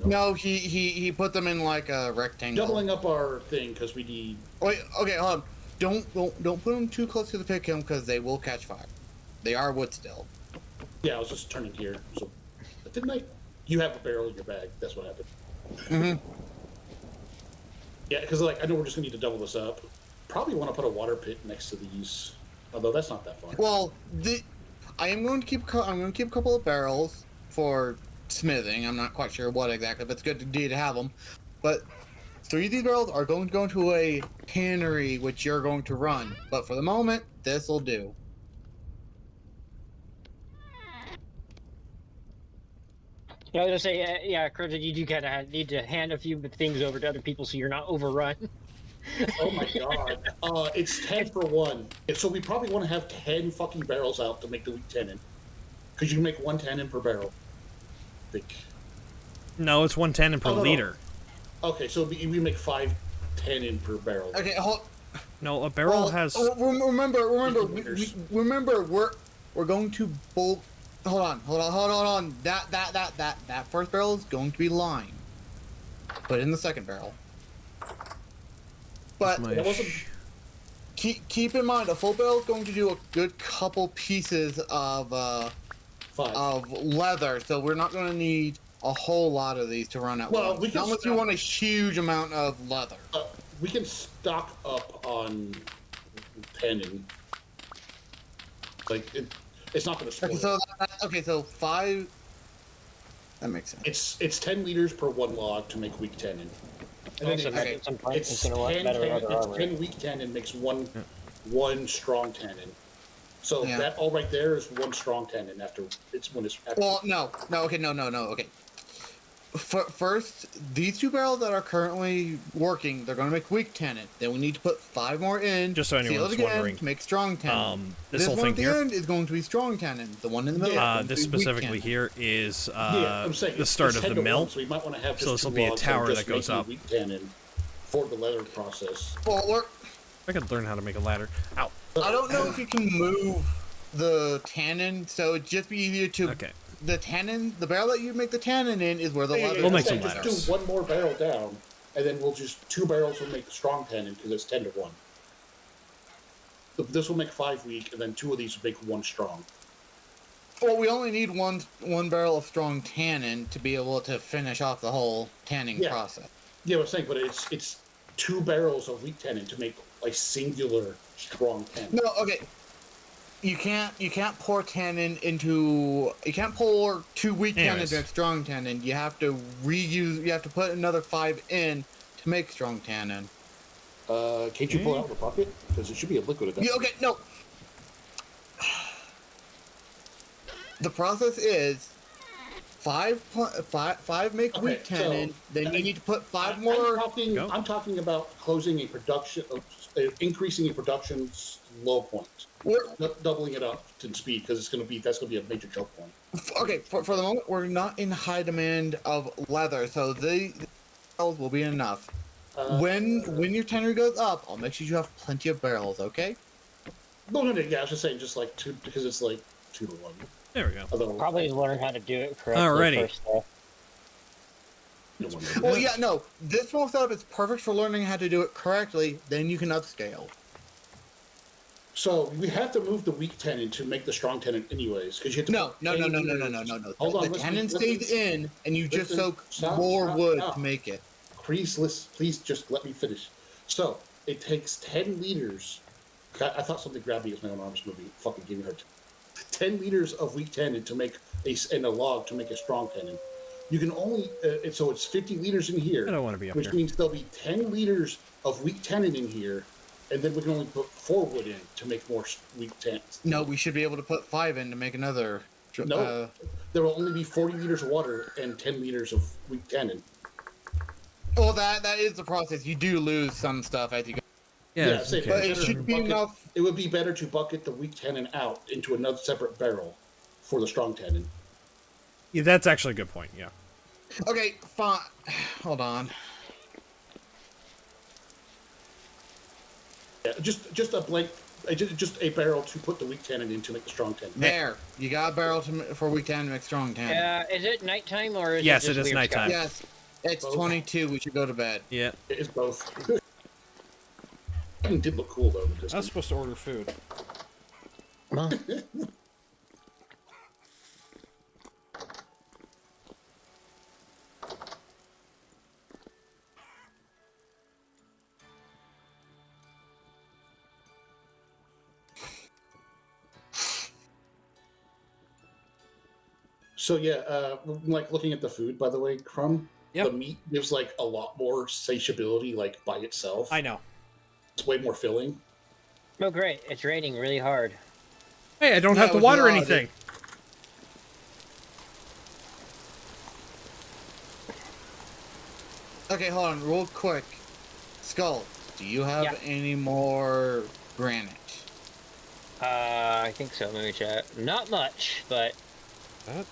No, he put them in like a rectangle. Doubling up our thing because we need. Wait, okay, hold on. Don't put them too close to the pick kiln because they will catch fire. They are wood still. Yeah, I was just turning here. So, didn't I? You have a barrel in your bag. That's what happened. Mm-hmm. Yeah, because like I know we're just gonna need to double this up. Probably want to put a water pit next to these, although that's not that far. Well, I'm going to keep a couple of barrels for smithing. I'm not quite sure what exactly, but it's good to have them. But 3 of these barrels are going to go into a tannery, which you're going to run. But for the moment, this will do. I was gonna say, yeah, Crimson, you do kind of need to hand a few things over to other people so you're not overrun. Oh my god. It's 10 for 1. So we probably want to have 10 fucking barrels out to make the weak 10 in. Because you can make 1 10 in per barrel. I think. No, it's 110 per liter. No. Okay, so we make 5 10 in per barrel. Okay, hold. No, a barrel has. Remember, we're going to bulk. Hold on. That first barrel is going to be lime. Put it in the second barrel. But keep in mind, a full barrel is going to do a good couple pieces of leather, so we're not going to need a whole lot of these to run out. Well, not unless you want a huge amount of leather. We can stock up on tannin. Like it's not going to spoil. Okay, so 5. That makes sense. It's 10 liters per 1 log to make weak tannin. And then it's 10 weak tannin makes one strong tannin. So that all right there is 1 strong tannin after it's when it's. After. Well, no. Okay. First, these 2 barrels that are currently working, they're going to make weak tannin. Then we need to put 5 more in. Just so anyone's wondering, to make strong tannin. This whole one thing at the here end is going to be strong tannin. The one in the middle. This specifically here is the start of the 10 to mill. 1, so we might want to have So this will be a tower that goes up. Weak tannin for the leather process. Well, I could learn how to make a ladder. Ow. I don't know if you can move the tannin, so it'd just be easier to. Okay. The tannin, the barrel that you make the tannin in is where the leather. We'll make some just ladders. do one more barrel down, and then we'll just 2 barrels will make the strong tannin because it's 10 to 1. This will make 5 weak, and then 2 of these will make 1 strong. Well, we only need one barrel of strong tannin to be able to finish off the whole tanning process. Yeah, I was saying, but it's 2 barrels of weak tannin to make a singular strong tannin. No, okay. You can't pour tannin into. You can't pour 2 weak tannin to make strong tannin. You have to reuse. You have to put another 5 in to make strong tannin. Can't you pull it out of the bucket? Because it should be a liquid at that point. Okay, no. The process is 5 make weak tannin. Then you need to put 5 more. I'm talking about closing a production, increasing a production's low point, not doubling it up to speed because that's going to be a major choke point. Okay, for the moment we're not in high demand of leather, so the barrels will be enough. When your tannery goes up, I'll make sure you have plenty of barrels. Okay? No, yeah, I was just saying, just like 2 because it's like 2 to 1. There we go. Although, Probably learn how to do it correctly Alrighty. first, though. Well, yeah, no. This small setup is perfect for learning how to do it correctly. Then you can upscale. So we have to move the weak tannin to make the strong tannin, anyways, because you have to. No. Hold on, the tannin stays in, and you just soak more wood to make it. Please just let me finish. So it takes 10 liters. I thought something grabbed me as my own arms moving. Fucking giving her 10 liters of weak tannin to make a log to make a strong tannin. You can only so it's 50 liters in here. I don't want to be up which here. means there'll be 10 liters of weak tannin in here, and then we can only put 4 wood in to make more weak tannin. No, we should be able to put 5 in to make another. No, there will only be 40 liters of water and 10 liters of weak tannin. Well, that is the process. You do lose some stuff as you go. Yeah, But it should be enough. It would be better to bucket the weak tannin out into another separate barrel for the strong tannin. Yeah, that's actually a good point. Yeah. Okay, fine. Hold on. Yeah, just a blank, just a barrel to put the weak tannin in to make the strong tannin. There, you got a barrel for weak tannin to make strong tannin. Is it nighttime or is Yes, it it just is weird nighttime. Yes, it's 22. We should go to bed. Yeah. It is both. It did look cool though. I was supposed to order food. Well, So yeah, like looking at the food, by the way, Crumb. Yep. The meat gives like a lot more satiability, like by itself. I know. It's way more filling. oh great, it's raining really hard. Hey, I don't Yeah, have it to was water odd. anything. Okay, hold on, real quick. Skull, do you have Yeah. any more granite? I think so. Let me check. Not much, but That.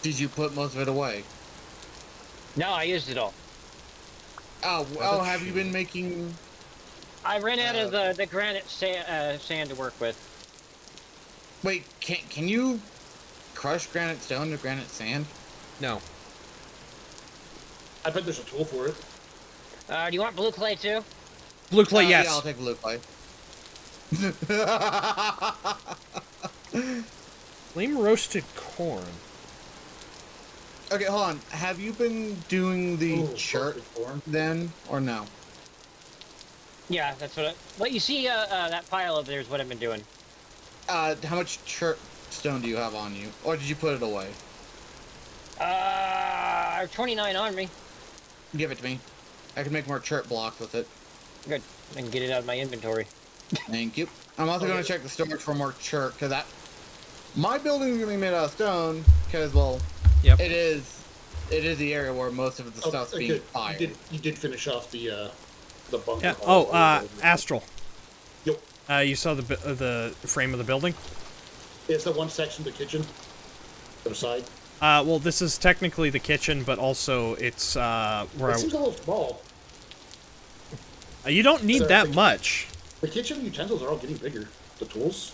Did you put most of it away? no, I used it all. Oh, have you been making? I ran out of the granite sand to work with. Wait, can you crush granite stone to granite sand? No. I bet there's a tool for it. Do you want blue clay too? Blue clay, yes. Yeah, I'll take blue clay. Flame roasted corn. Okay, hold on. Have you been doing the Ooh, chert roasted corn. then, or no? Yeah, that's what. What you see that pile over there is what I've been doing. How much chert stone do you have on you, or did you put it away? 29 on me. Give it to me. I can make more chert blocks with it. Good. I can get it out of my inventory. Thank you. I'm also going to check the storage for more chert, because my building is going to be made out of stone, because, well, Yep. it is the area where most of the stuff's being good. fired. You did finish off the bunker. Yeah. hall. Astral. Yep. You saw the frame of the building? Is that one section of the kitchen? To the side? Well, this is technically the kitchen, but also it's where It seems a little small. You don't need So, that much. The kitchen utensils are all getting bigger. The tools.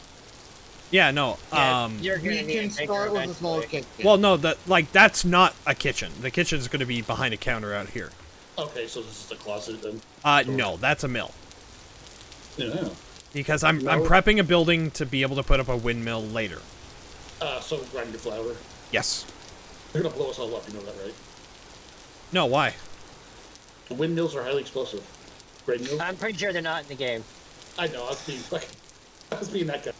Yeah, no. You're We gonna need can a bigger start with a small eventually. kitchen. Well, no, that's not a kitchen. The kitchen's going to be behind a counter out here. Okay, so this is the closet then. No, that's a mill. Yeah. Because I'm No. prepping a building to be able to put up a windmill later. So grinding your flour. Yes. They're gonna blow us all up. You know that, right? No, why? Windmills are highly explosive. Grain mills. I'm pretty sure they're not in the game. I know. I was being that guy.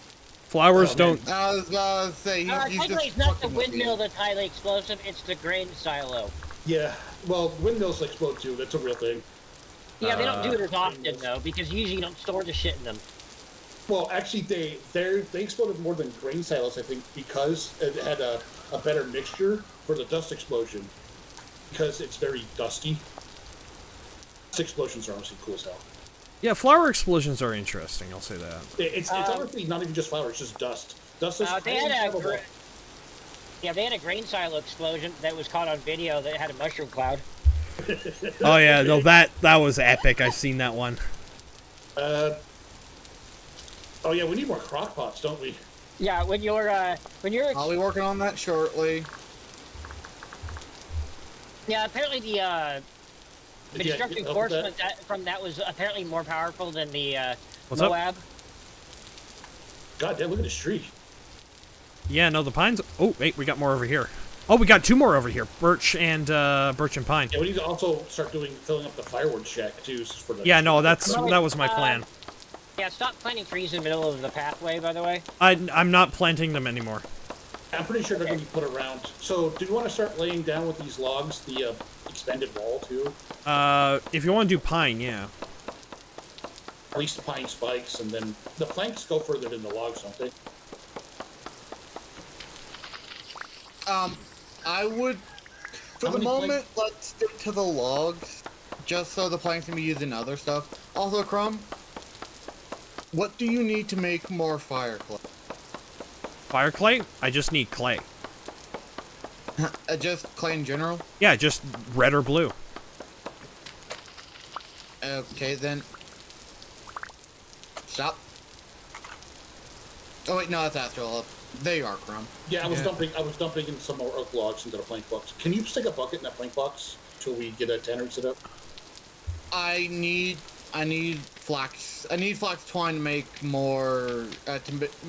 Flowers Oh, don't. man. I was about to say, you Technically, just it's not the fucking with windmill me. that's highly explosive, it's the grain silo. Yeah. Well, windmills explode too. That's a real thing. Yeah, they don't do it as often, windmills. though, because usually you don't store the shit in them. Well, actually, they exploded more than grain silos, I think, because it had a better mixture for the dust explosion. Because it's very dusty. Dust explosions are honestly cool as hell. Yeah, flower explosions are interesting. I'll say that. It's honestly not even just flour; it's just dust. Dust is They highly had flammable. they had a grain silo explosion that was caught on video that had a mushroom cloud. Oh yeah, no, that was epic. I've seen that one. Oh yeah, we need more crock pots, don't we? Yeah, when you're I'll be working on that shortly. yeah, apparently the Yeah, destructive help with enforcement from that was apparently more powerful than the What's up? Moab. God damn, look at this tree. Yeah, no, the pines. Oh, wait, we got more over here. Oh, we got two more over here. Birch and pine. Yeah, we need to also start filling up the firewood shack too. For the Yeah, no, that was my plan. Yeah, stop planting trees in the middle of the pathway, by the way. I'm not planting them anymore. I'm pretty sure they're going to be put around. So, do you want to start laying down with these logs the expanded wall too? If you want to do pine, yeah. At least the pine spikes, and then the planks go further than the logs, don't they? I would, for How the many moment, let's stick to the logs, just so the planks can be used in other stuff. Also, Crumb, what do you need to make more fire clay? Fire clay? I just need clay. Just clay in general? Yeah, just red or blue. Okay, then. Stop. Oh wait, no, that's Astral. There you are, Crumb. Yeah, I was dumping in some more oak logs into the plank box. Can you stick a bucket in that plank box till we get a tannery set up? I need flax. I need flax twine to make more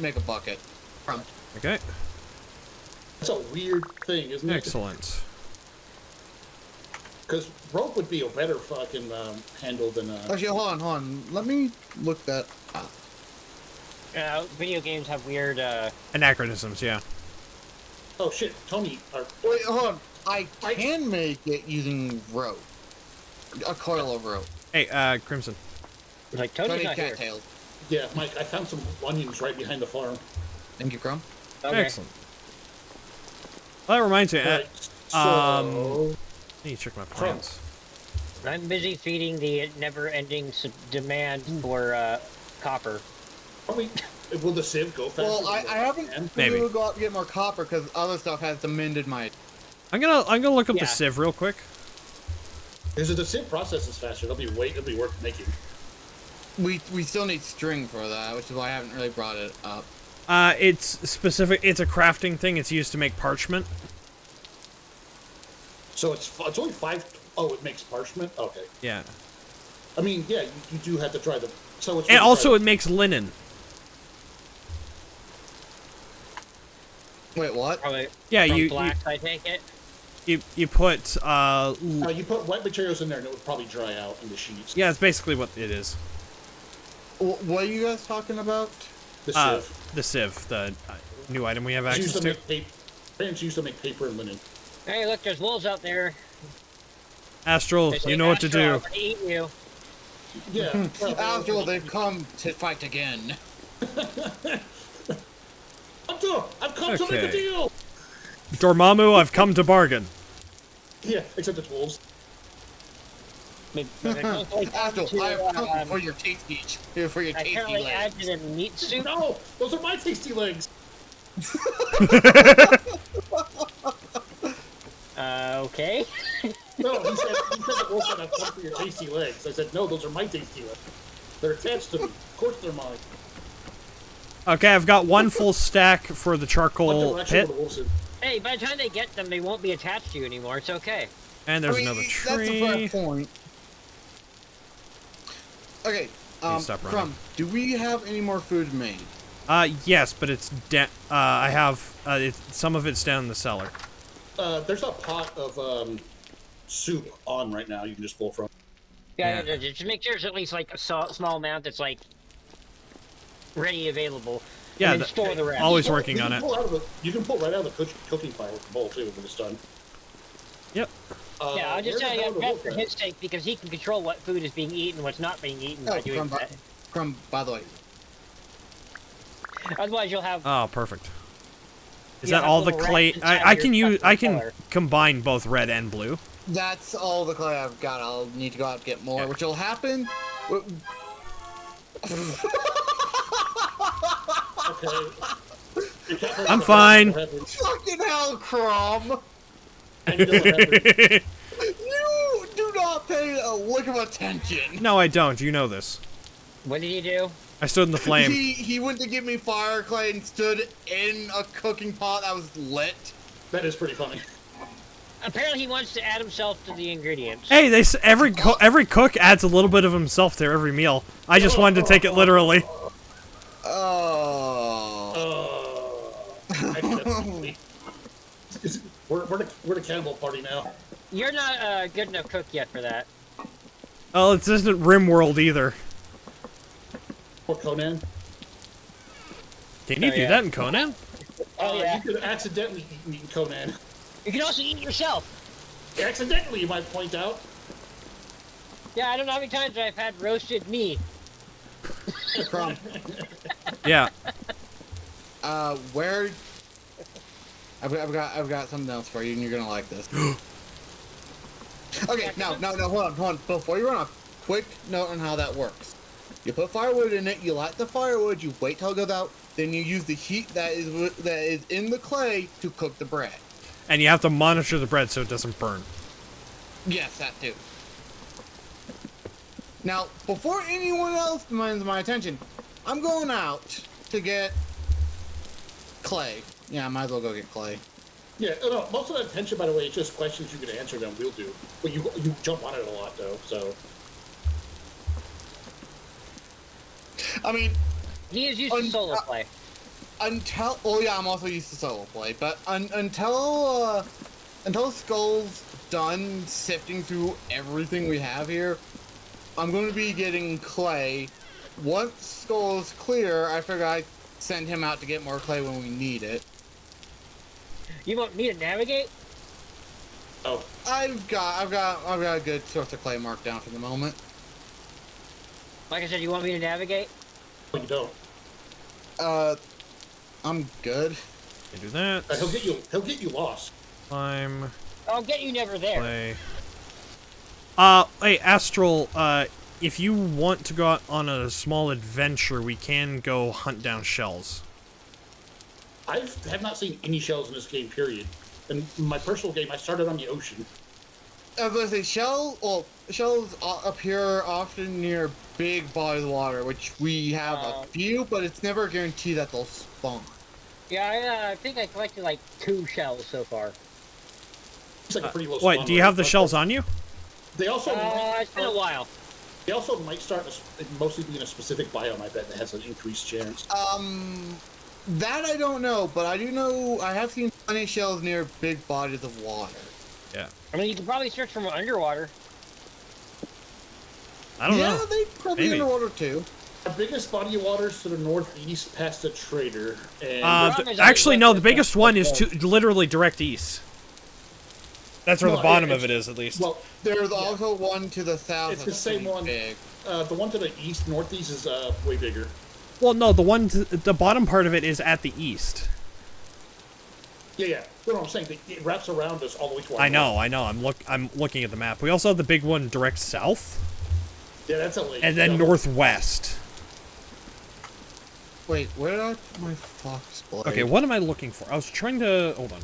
make a bucket. Crumb. Okay. That's a weird thing, isn't it? Excellent. Because rope would be a better fucking handle than Actually, hold on. Let me look that up. Video games have weird. Anachronisms, yeah. Oh shit, Tony. Wait, hold on. I can make it using rope. A coil of rope. Hey, Crimson. Like Tony's Tony not here. cattails. Yeah, Mike, I found some onions right behind the farm. Thank you, Crumb. Okay. Excellent. Well, that reminds me. Right, I so... need to check my plans. I'm busy feeding the never-ending demand for copper. Probably, will the sieve go faster? Well, I haven't been Maybe. able to go out and get more copper because other stuff has demanded my. I'm gonna look up Yeah. the sieve real quick. Because if the sieve processes faster, it'll be worth making. We still need string for that, which is why I haven't really brought it up. It's specific. It's a crafting thing. It's used to make parchment. So it's only 5. Oh, it makes parchment. Okay. Yeah. I mean, yeah, you do have to try them. So it's. And also, it makes linen. Wait, what? Probably Yeah, from you flax, I take it. you put you put wet materials in there, and it would probably dry out in the sheets. yeah, it's basically what it is. What are you guys talking about? The sieve. The sieve, the new item we have It's access used to to. make paper. Parents used to make paper and linen. Hey, look, there's wolves out there. Astral, They say, you know what to "Astral, do. I'm gonna eat you." Yeah. Astral, they've come to fight again. I've come to make a Okay. deal. Dormammu, I've come to bargain. Yeah, except it's wolves. Maybe- maybe it's like Astral, to, I have come um, for your tasty, for your tasty apparently add legs. to the meat soup. No, those are my tasty legs. Okay. No, he said the wolf said I've come for your tasty legs. I said, no, those are my tasty legs. They're attached to me. Of course they're mine. Okay, I've got one full stack for the charcoal pit. Hey, by the time they get them, they won't be attached to you anymore. It's okay. And there's another tree. That's a fair point. Okay, Crumb, do we have any more food made? Yes, but it's I have some of it's down in the cellar. There's a pot of soup on right now. You can just pull from. Yeah, just make sure there's at least like a small amount that's like ready available. Yeah, and then store the rest. Always working on it. You can pull right out of the cooking fire with the bowl too when it's done. Yep. Yeah, I'll just tell you, that's for his sake, because he can control what food is being eaten and what's not being eaten by doing that. Crumb, by the way. Otherwise, you'll have. Oh, perfect. Is that all the clay? I can combine both red and blue. That's all the clay I've got. I'll need to go out and get more, which will happen. Okay. I'm fine. Fucking hell, Crumb! I know what happened. You do not pay a lick of attention. No, I don't. You know this. What did he do? I stood in the flame. He went to give me fire clay and stood in a cooking pot that was lit. That is pretty funny. Apparently, he wants to add himself to the ingredients. Hey, every cook adds a little bit of himself to every meal. I just wanted to take it literally. We're the cannibal party now. You're not a good enough cook yet for that. Oh, it isn't RimWorld either. Or Conan. Can you do that in Conan? Oh yeah. You could accidentally eat Conan. You can also eat yourself. Accidentally, you might point out. Yeah, I don't know how many times I've had roasted meat. Crumb. Yeah. Where? I've got something else for you, and you're gonna like this. Okay, no, hold on. Before you run off, quick note on how that works. You put firewood in it, you light the firewood, you wait till it goes out, then you use the heat that is in the clay to cook the bread. And you have to monitor the bread so it doesn't burn. Yes, that too. Now, before anyone else demands my attention, I'm going out to get clay. Yeah, I might as well go get clay. Yeah, no, most of that attention, by the way, is just questions you can answer them, we'll do. But you jump on it a lot, though, so... I mean... He is used to solo play. Oh yeah, I'm also used to solo play, but until Skull's done sifting through everything we have here, I'm going to be getting clay. Once Skull is clear, I figure I'd send him out to get more clay when we need it. You want me to navigate? Oh. I've got a good source of clay marked down for the moment. Like I said, you want me to navigate? No, you don't. I'm good. You do that. He'll get you lost. Climb. I'll get you never there. Play. Hey, Astral, if you want to go out on a small adventure, we can go hunt down shells. I have not seen any shells in this game, period. In my personal game, I started on the ocean. I was gonna say shells appear often near big bodies of water, which we have a few, but it's never a guarantee that they'll spawn. Yeah, I think I collected like 2 shells so far. It's like a pretty low Wait, spawn do you rate, have the shells on you? They also it's been a while. They also might start mostly be in a specific biome, I bet, that has an increased chance. That I don't know, but I do know I have seen plenty of shells near big bodies of water. Yeah. I mean, you can probably search from underwater. I don't know. Yeah, they probably Maybe. underwater too. The biggest body of water is to the northeast past the trader. And Actually, no, the biggest one is literally direct east. That's where No, the bottom of it is, at least. well, There's also one to the south. it's the same one. Big. The one to the northeast is way bigger. Well, no, the bottom part of it is at the east. Yeah. You know what I'm saying? It wraps around us all the way to our I know. north. I'm looking at the map. We also have the big one direct south. Yeah, that's a lake. And then northwest. Wait, where are my fox blade? Okay, what am I looking for? I was trying to... Hold on.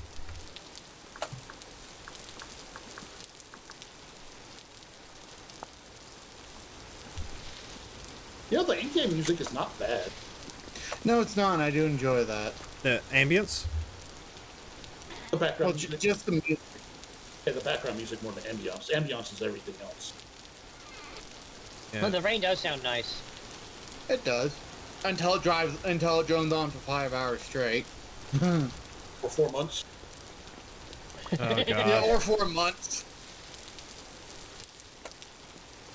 music is not bad. No, it's not. And I do enjoy that. The ambience? The background Well, music. just the music. Yeah, the background music more than ambiance. Ambiance is everything else. Yeah. Well, the rain does sound nice. It does. Until it drones on for 5 hours straight. For 4 months. Oh, God. Yeah, or 4 months.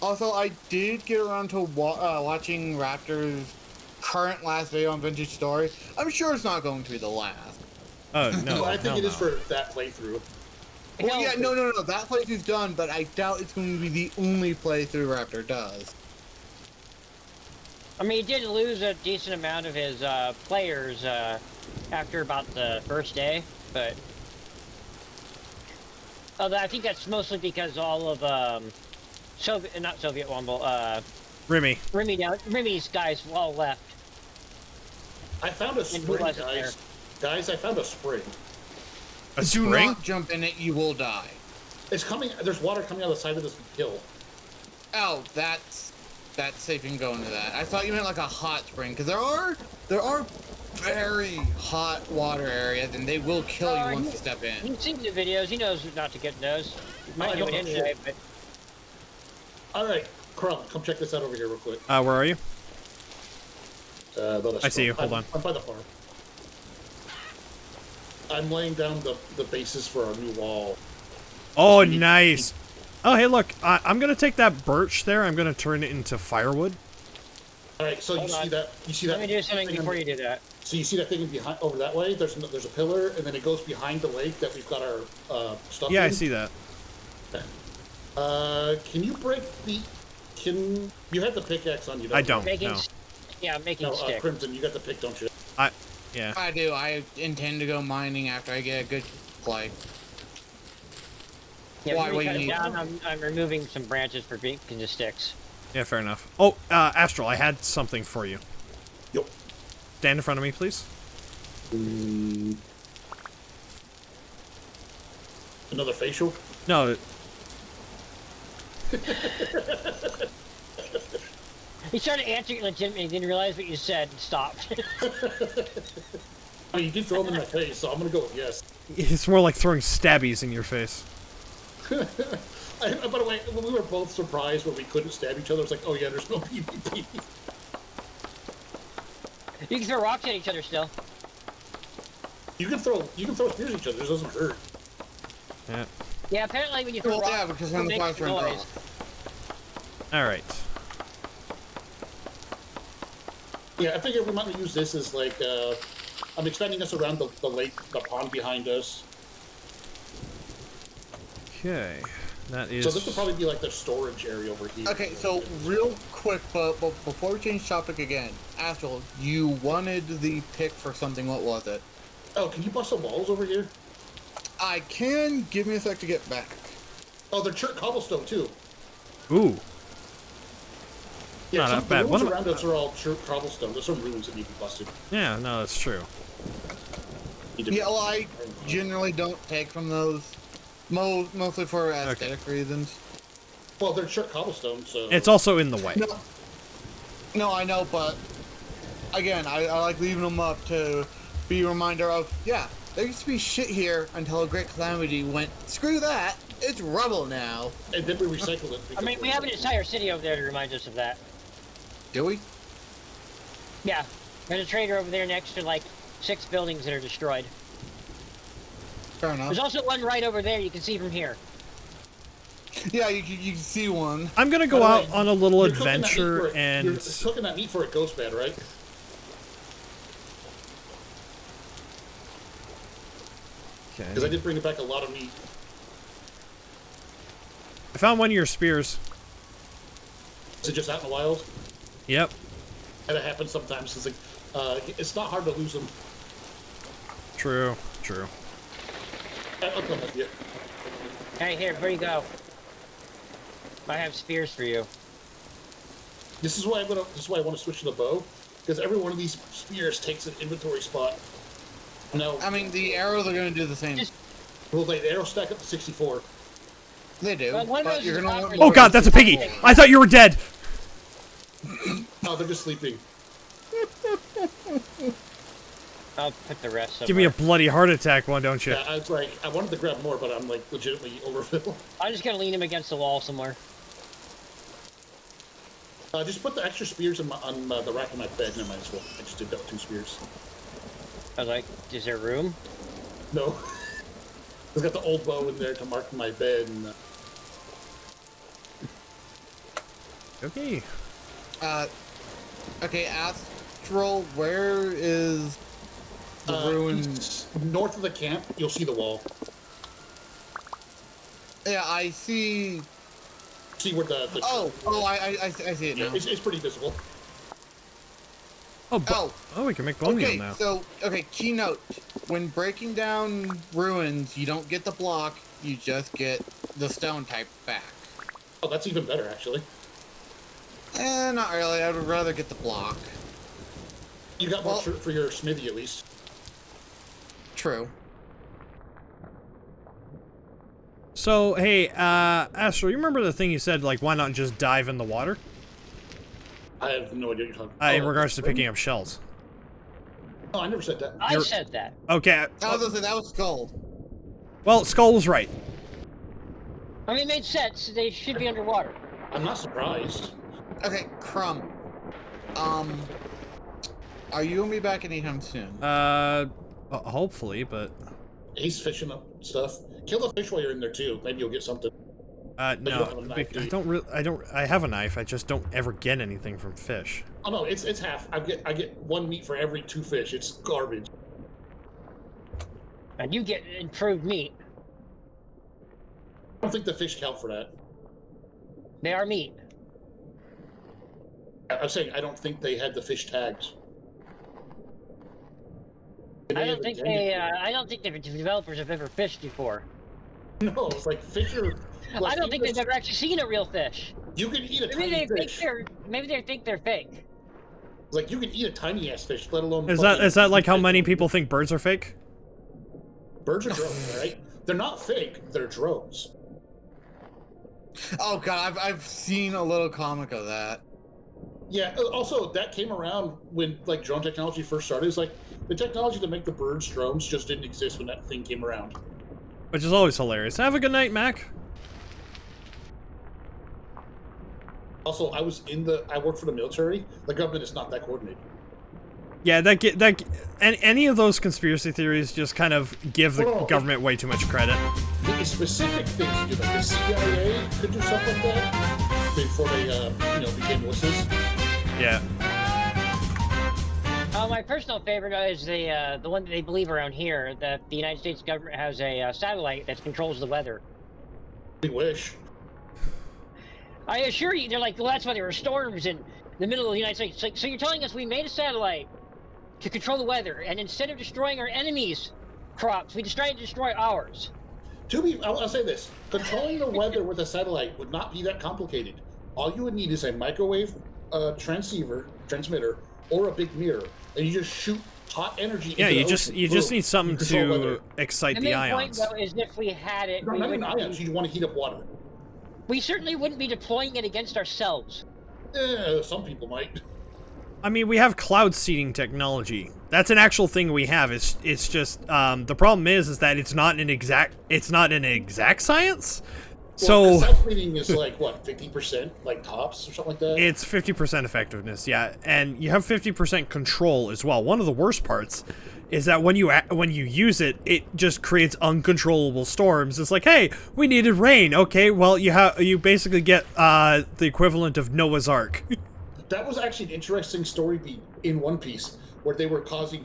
Also, I did get around to watching Raptor's current last video on Vintage Story. I'm sure it's not going to be the last. Oh, no. I think hell it is no. for that playthrough. Well, yeah, no. That playthrough's done, but I doubt it's going to be the only playthrough Raptor does. I mean, he did lose a decent amount of his players after about the first day, but although I think that's mostly because all of not Soviet Womble, Remy. Remy's guys all left. I found a And who spring, wasn't there? guys. Guys, I found a spring. A Do spring? not jump in it, you will die. It's coming. There's water coming out of the side of this hill. Oh, that's safe. You can go into that. I thought you meant like a hot spring, because there are very hot water areas, and they will kill you once you step in. He's seen the videos. He knows not to get in those. Might I do it know, anyway, sure. but All right, Crumb, come check this out over here real quick. Where are you? I see you, hold on. I'm by the farm. I'm laying down the basis for our new wall. Oh, nice. Oh, hey, look. I'm going to take that birch there. I'm going to turn it into firewood. All right, so you Hold on. see that? You see that? let me do something thing before you do that. So you see that thing behind over that way? There's a pillar, and then it goes behind the lake that we've got our stuff. Yeah, in. I see that. Can you break the? Can you have the pickaxe on you? I don't. Making, No. yeah, making No, stick. Crimson, you got the pick, don't you? Yeah. I do. I intend to go mining after I get a good play. Yeah, Why, when what we do cut you it need? down, I'm removing some branches for making the sticks. Yeah, fair enough. Oh, Astral, I had something for you. Yo. Stand in front of me, please. Another facial. No. He started answering legitimately, didn't realize what you said, and stopped. I mean, you did throw them in my face, so I'm gonna go with yes. It's more like throwing stabbies in your face. By the way, we were both surprised when we couldn't stab each other. It's like, oh yeah, there's no PvP. You can throw rocks at each other still. You can throw spears at each other. It doesn't hurt. Yeah. Yeah, apparently when you throw Well, rocks, yeah, because it when the makes flags run noise. off. All right. Yeah, I figured we might use this as like, I'm expanding us around the lake, the pond behind us. Okay. That is. So this would probably be like the storage area over here. Okay, so real quick, but before we change topic again, Astral, you wanted the pick for something. What was it? Oh, can you bust some walls over here? I can. Give me a sec to get back. Oh, they're church cobblestone too. Ooh. Yeah, Not some that bad. the What ruins am- around us are all church cobblestone. There's some ruins that need to be busted. Yeah, no, that's true. Yeah, well, I generally don't take from those, mostly for aesthetic reasons. Well, they're church cobblestone, so. It's also in the way. No, I know, but again, I like leaving them up to be a reminder of, yeah, there used to be shit here until a great calamity went, screw that, it's rubble now. And then we recycle it. I mean, we have an entire city over there to remind us of that. Do we? Yeah, there's a trader over there next to like 6 buildings that are destroyed. Fair enough. There's also one right over there you can see from here. Yeah, you can see one. I'm gonna go By the out way, on a little you're cooking that meat adventure for it- and. You're cooking that meat for it goes bad, right? Because I Okay. did bring back a lot of meat. I found one of your spears. Is it just out in the wild? Yep. And it happens sometimes. It's like, it's not hard to lose them. True. True. I'll come with you. Hey, here, where you go? I have spears for you. This is why I want to switch to the bow, because every one of these spears takes an inventory spot. No, I mean, the arrows are going to do the same. Just- well, the arrows stack up to 64. They do, Well, one of but those you're is going to not want really- Oh more. God, that's a piggy! I thought you were dead. No, they're just sleeping. I'll put the rest somewhere. Give me a bloody heart attack one, don't you? Yeah, I was like, I wanted to grab more, but I'm like legitimately overfilled. I'm just gonna lean him against the wall somewhere. Just put the extra spears on the rack of my bed. Never mind, as well. I just did that with 2 spears. I was like, is there room? No. I've got the old bow in there to mark my bed. And, Okay. Okay, Astral, where is the ruins? east, north of the camp, you'll see the wall. Yeah, I see. See where the I see it now. yeah, it's pretty visible. Oh, we can make bone meal Okay, now. so, keynote. When breaking down ruins, you don't get the block, you just get the stone type back. Oh, that's even better, actually. Not really, I would rather get the block. You got more for your smithy, at least. True. So, hey, Astral, you remember the thing you said, like, why not just dive in the water? I have no idea what you're talking In regards to picking up shells. Oh, I never said that. I said that. Okay. I was gonna say, that was Skull. Well, Skull was right. I mean, it made sense. They should be underwater. I'm not surprised. Okay, Crumb. Are you gonna be back anytime soon? Hopefully, but... He's fishing up stuff. Kill the fish while you're in there, too. Maybe you'll get something. No, I have a knife, I just don't ever get anything from fish. Oh, no, it's half. I get 1 meat for every 2 fish. It's garbage. And you get improved meat. I don't think the fish count for that. They are meat. I'm saying I don't think they had the fish tags. I don't think the developers have ever fished before. No, it's like fish are... Like, I don't think they've ever actually seen a real fish. You can eat a Maybe tiny they fish. maybe they think they're fake. Like, you can eat a tiny-ass fish, let alone... Is that like how many people think birds are fake? Birds are drones, right? They're not fake, they're drones. Oh god, I've seen a little comic of that. Yeah, also, that came around when, like, drone technology first started. It's like, the technology to make the birds drones just didn't exist when that thing came around. Which is always hilarious. Have a good night, Mac. Also, I work for the military. The government is not that coordinated. Yeah, and any of those conspiracy theories just kind of give the government way too much credit. The specific things to do, like the CIA could do stuff like that before they, became Ulysses. Yeah. My personal favorite is the one that they believe around here, that the United States government has a satellite that controls the weather. We wish. I assure you, they're like, well, that's why there were storms in the middle of the United States. It's like, so you're telling us we made a satellite to control the weather, and instead of destroying our enemies' crops, we decided to destroy ours. I'll say this. Controlling the weather with a satellite would not be that complicated. All you would need is a microwave transmitter, or a big mirror, and you just shoot hot energy into the ocean. You just need something to weather. excite The the main ions. point, though, is if we had it, Not even ions, you want to heat up water. we certainly wouldn't be deploying it against ourselves. Some people might. I mean, we have cloud seeding technology. That's an actual thing we have. It's just the problem is that it's not an exact science. Well, the self-cleaning is like what, 50%, like tops or something like that. It's 50% effectiveness, yeah, and you have 50% control as well. One of the worst parts is that when you use it, it just creates uncontrollable storms. It's like, hey, we needed rain. Okay, well you basically get the equivalent of Noah's Ark. That was actually an interesting story beat in One Piece, where they were causing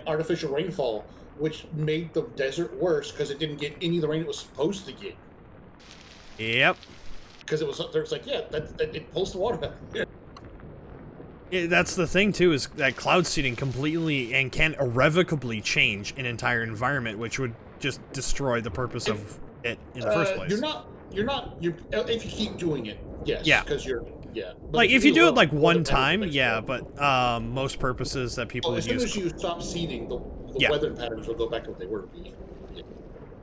artificial rainfall, which made the desert worse because it didn't get any of the rain it was supposed to get. Yep. Because there's like, it pulls the water out. Yeah. That's the thing too, is that cloud seeding completely and can irrevocably change an entire environment, which would just destroy the purpose of it in the first place. If you keep doing it, yes. Yeah. Because But like, if you do it like one time, yeah, but most purposes that people would use... As soon as you stop seeding, the weather patterns will go back to what they were. Yeah.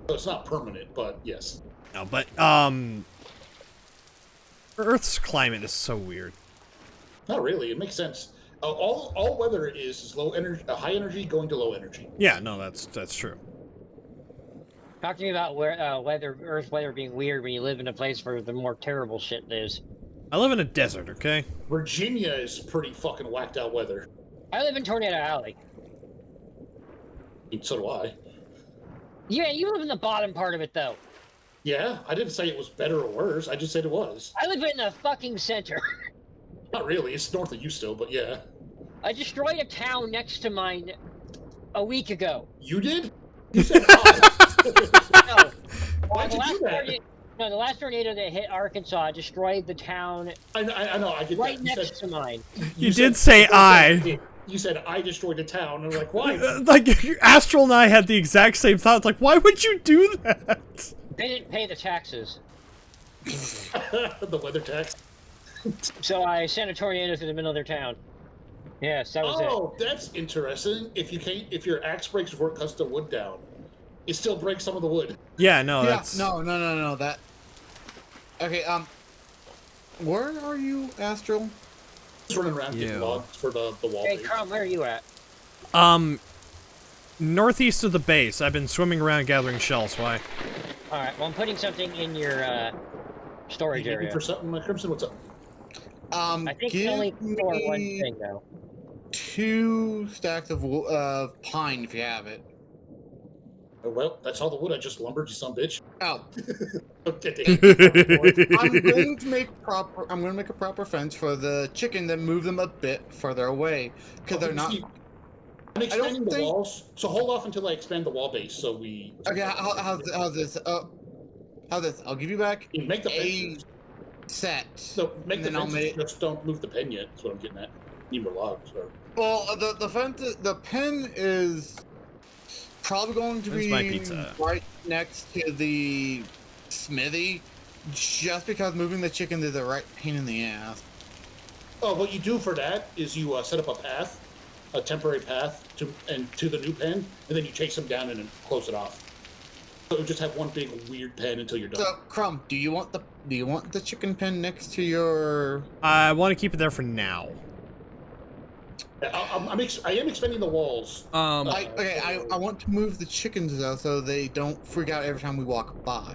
So it's not permanent, but yes. No, but Earth's climate is so weird. Not really. It makes sense. All weather is low energy, high energy going to low energy. Yeah, no, that's true. Talk to me about where Earth weather being weird when you live in a place where the more terrible shit is. I live in a desert, okay? Virginia is pretty fucking whacked out weather. I live in Tornado Alley. So do I. Yeah, you live in the bottom part of it, though. Yeah, I didn't say it was better or worse. I just said it was. I live in the fucking center. Not really. It's north of you still, but yeah. I destroyed a town next to mine a week ago. You did? You said I. No. Why'd you do that? The last tornado that hit Arkansas destroyed the town I know. I get right that. next to mine. You did say I. You said I destroyed a town. And I'm like, why? Like, Astral and I had the exact same thoughts. Like, why would you do that? They didn't pay the taxes. The weather tax. So I sent a tornado through the middle of their town. Yes, that was it. Oh, that's interesting. If your axe breaks before it cuts the wood down, it still breaks some of the wood. Yeah, no, Yeah, that's... no, that... Okay, where are you, Astral? Just running around getting logs for the wall Hey, base. Crumb, where are you at? Northeast of the base. I've been swimming around gathering shells. Why? Alright, well, I'm putting something in your, storage You looking area. for something, Crimson? What's up? I think give only for one me thing, though. 2 stacks of pine if you have it. Oh, well, that's all the wood I just lumbered, you son of a bitch. Oh, Okay. I'm going to make a proper fence for the chicken, then move them a bit further away because they're not. I'm expanding the think- walls, so hold off until I expand the wall base. So we. Okay, how's this? How's this? I'll give you back You make the a fences. set. So make and the then I'll fences, make. just don't move the pen yet. That's what I'm getting at. Need more logs. Or... Well, the fence, the pen is probably going to Where's be my pizza? right next to the smithy, just because moving the chicken is the right pain in the ass. Oh, what you do for that is you set up a path, a temporary path to the new pen, and then you chase them down and then close it off. So you just have one big weird pen until you're done. So, Crumb, do you want the chicken pen next to your? I want to keep it there for now. I am expanding the walls. I want to move the chickens though, so they don't freak out every time we walk by.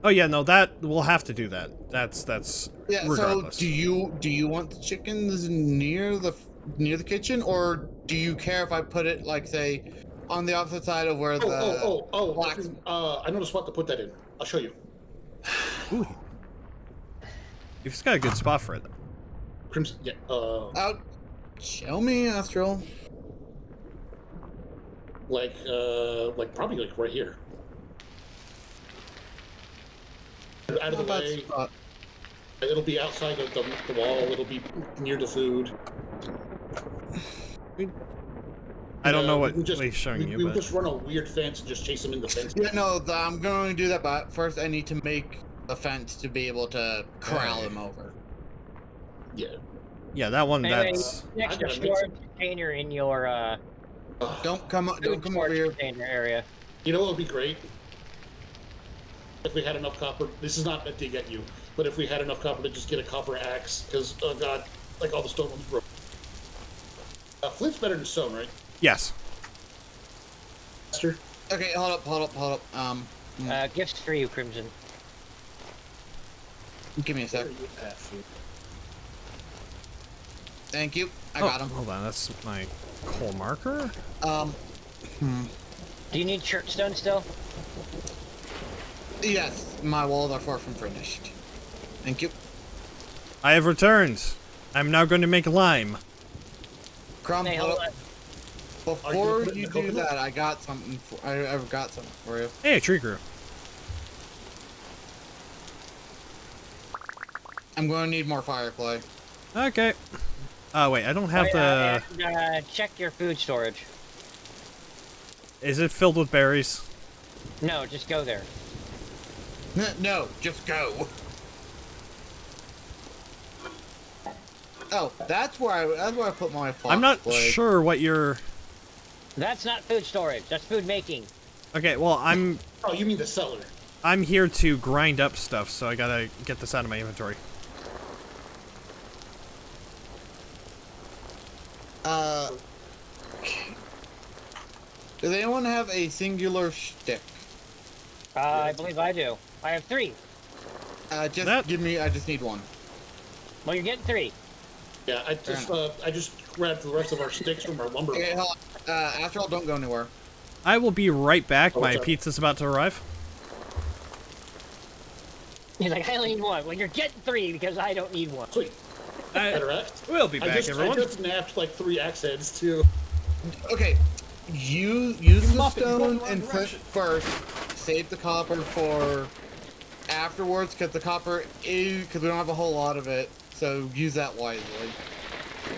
Oh yeah, no, that we'll have to do that. That's Yeah. regardless. So do you want the chickens near the kitchen, or do you care if I put it like say on the opposite side of where black... I know the spot to put that in. I'll show you. Ooh. You've just got a good spot for it. Crimson. Yeah. Show me, Astral. Like probably like right here. Out of the way. It'll be outside of the wall. It'll be near the food. I don't know what he's showing you, we but just run a weird fence and just chase him in the fence. Yeah, no, I'm going to do that, but first I need to make a fence to be able to corral them over. Yeah. yeah, that one. Anyway, That's next to storage container in your, Don't come over storage here. container area. You know what would be great? If we had enough copper. This is not a dig at you, but if we had enough copper to just get a copper axe, because oh god, like all the stone ones broke. Flint's better than stone, right? yes. Master? Okay, hold up. Gifts for you, Crimson. Give me a sec. Thank you. I got him. Hold on, that's my coal marker. Do you need shirt stone still? Yes, my walls are far from finished. Thank you. I have returned. I'm now going to make lime. Crumb, Hey, hold hold up. on. Before put it in you the do coconut? that, I got something. I've got something for you. Hey, a tree grew. I'm going to need more fire clay. Okay. Oh wait, I don't have the. Check your food storage. Is it filled with berries? No, just go there. No, just go. Oh, that's where I put my fox I'm not blade. sure what you're. That's not food storage. That's food making. Okay, well I'm Oh, you mean the cellar? I'm here to grind up stuff, so I gotta get this out of my inventory. Does anyone have a singular stick? I believe I do. I have 3. Give me. I just need one. Well, you're getting 3. Yeah, I just grabbed the rest of our sticks from our lumber. Okay, hold on. Astral, don't go anywhere. I will be right back. Oh, My what's up? pizza's about to arrive. He's like, I only need 1. Well, you're getting 3 because I don't need 1. Sweet. Better act. We'll be back, everyone. I just napped like 3 axe heads too. Okay, use the stone and flint first. Save the copper for afterwards, because the copper is we don't have a whole lot of it. So use that wisely.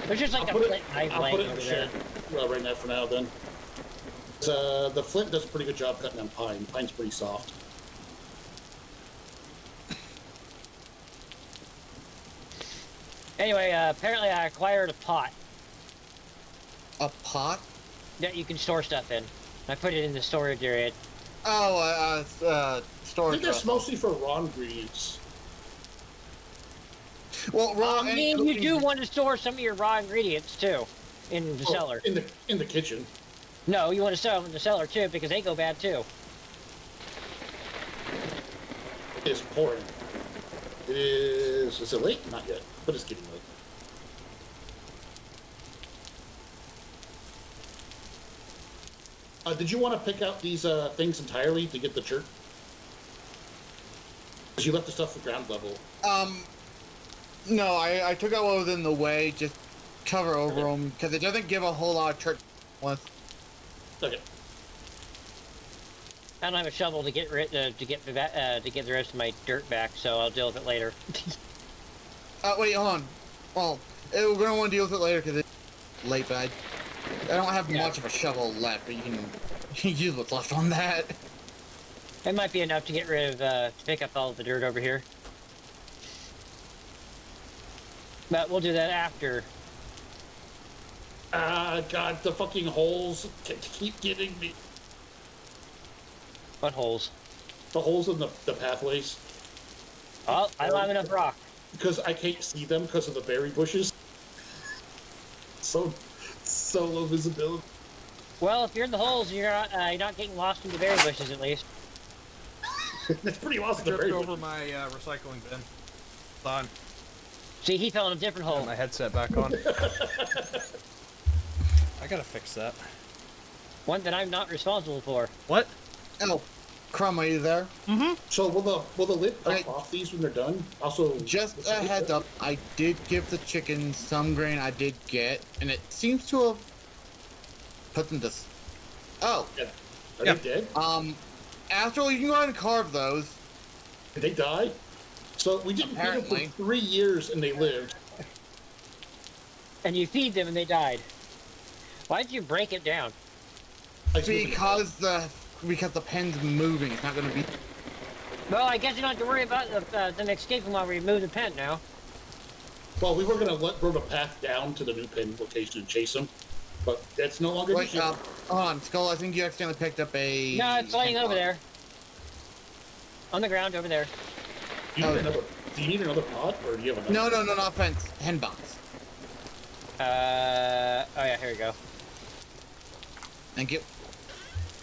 There's just like I'll a put flint knife I'll laying put it in over the there. shed right now for now then. The flint does a pretty good job cutting down pine. Pine's pretty soft. Anyway, apparently I acquired a pot A pot? that you can store stuff in. I put it in the storage area. Oh, I storage. think that's mostly for raw ingredients. Well, raw. I mean, you do want to store some of your raw ingredients too, in the cellar. In the kitchen. No, you want to store them in the cellar too because they go bad too. It's pouring. It is. Is it late? Not yet, but it's getting late. Did you want to pick out these things entirely to get the church? Because you left the stuff at ground level. No, I took out what was in the way, just cover over them, because it doesn't give a whole lot of church. Okay. I don't have a shovel to get to get the rest of my dirt back, so I'll deal with it later. Wait, hold on. Well, we're gonna want to deal with it later because it's late, but I don't have much of a shovel left, but you can use what's left on that. It might be enough to get rid of to pick up all the dirt over here. But we'll do that after. God, the fucking holes keep getting me. What holes? The holes in the pathways. Oh, I don't have enough rock. Because I can't see them because of the berry bushes. So low visibility. Well, if you're in the holes, you're not getting lost in the berry bushes at least. That's pretty awesome. The Tripped berry over bushes. my recycling bin. It's on. See, he fell in a different hole. My headset back on. I gotta fix that. One that I'm not responsible for. What? Oh, Crumb, are you there? So will the lid pop Okay. off these when they're done? Also, Just a heads up, I did give the chicken some grain I did get, and it seems to have put them to... Oh, Yeah. Are Yeah. they dead? Astral, you can go ahead and carve those. Did they die? So we didn't feed them Apparently. for 3 years and they lived. And you feed them and they died. Why did you break it down? Because the pen's moving, it's not gonna be... Well, I guess you don't have to worry about them escaping while we move the pen now. Well, we were going to let Rhoda path down to the new pin location and chase them, but that's no longer Wait, the issue. hold on, Skull, I think you accidentally picked up a... No, it's laying over there. On the ground over there. Do you need another pot, or do you have enough? No, not fence. Hen box. Oh yeah, here we go. Thank you.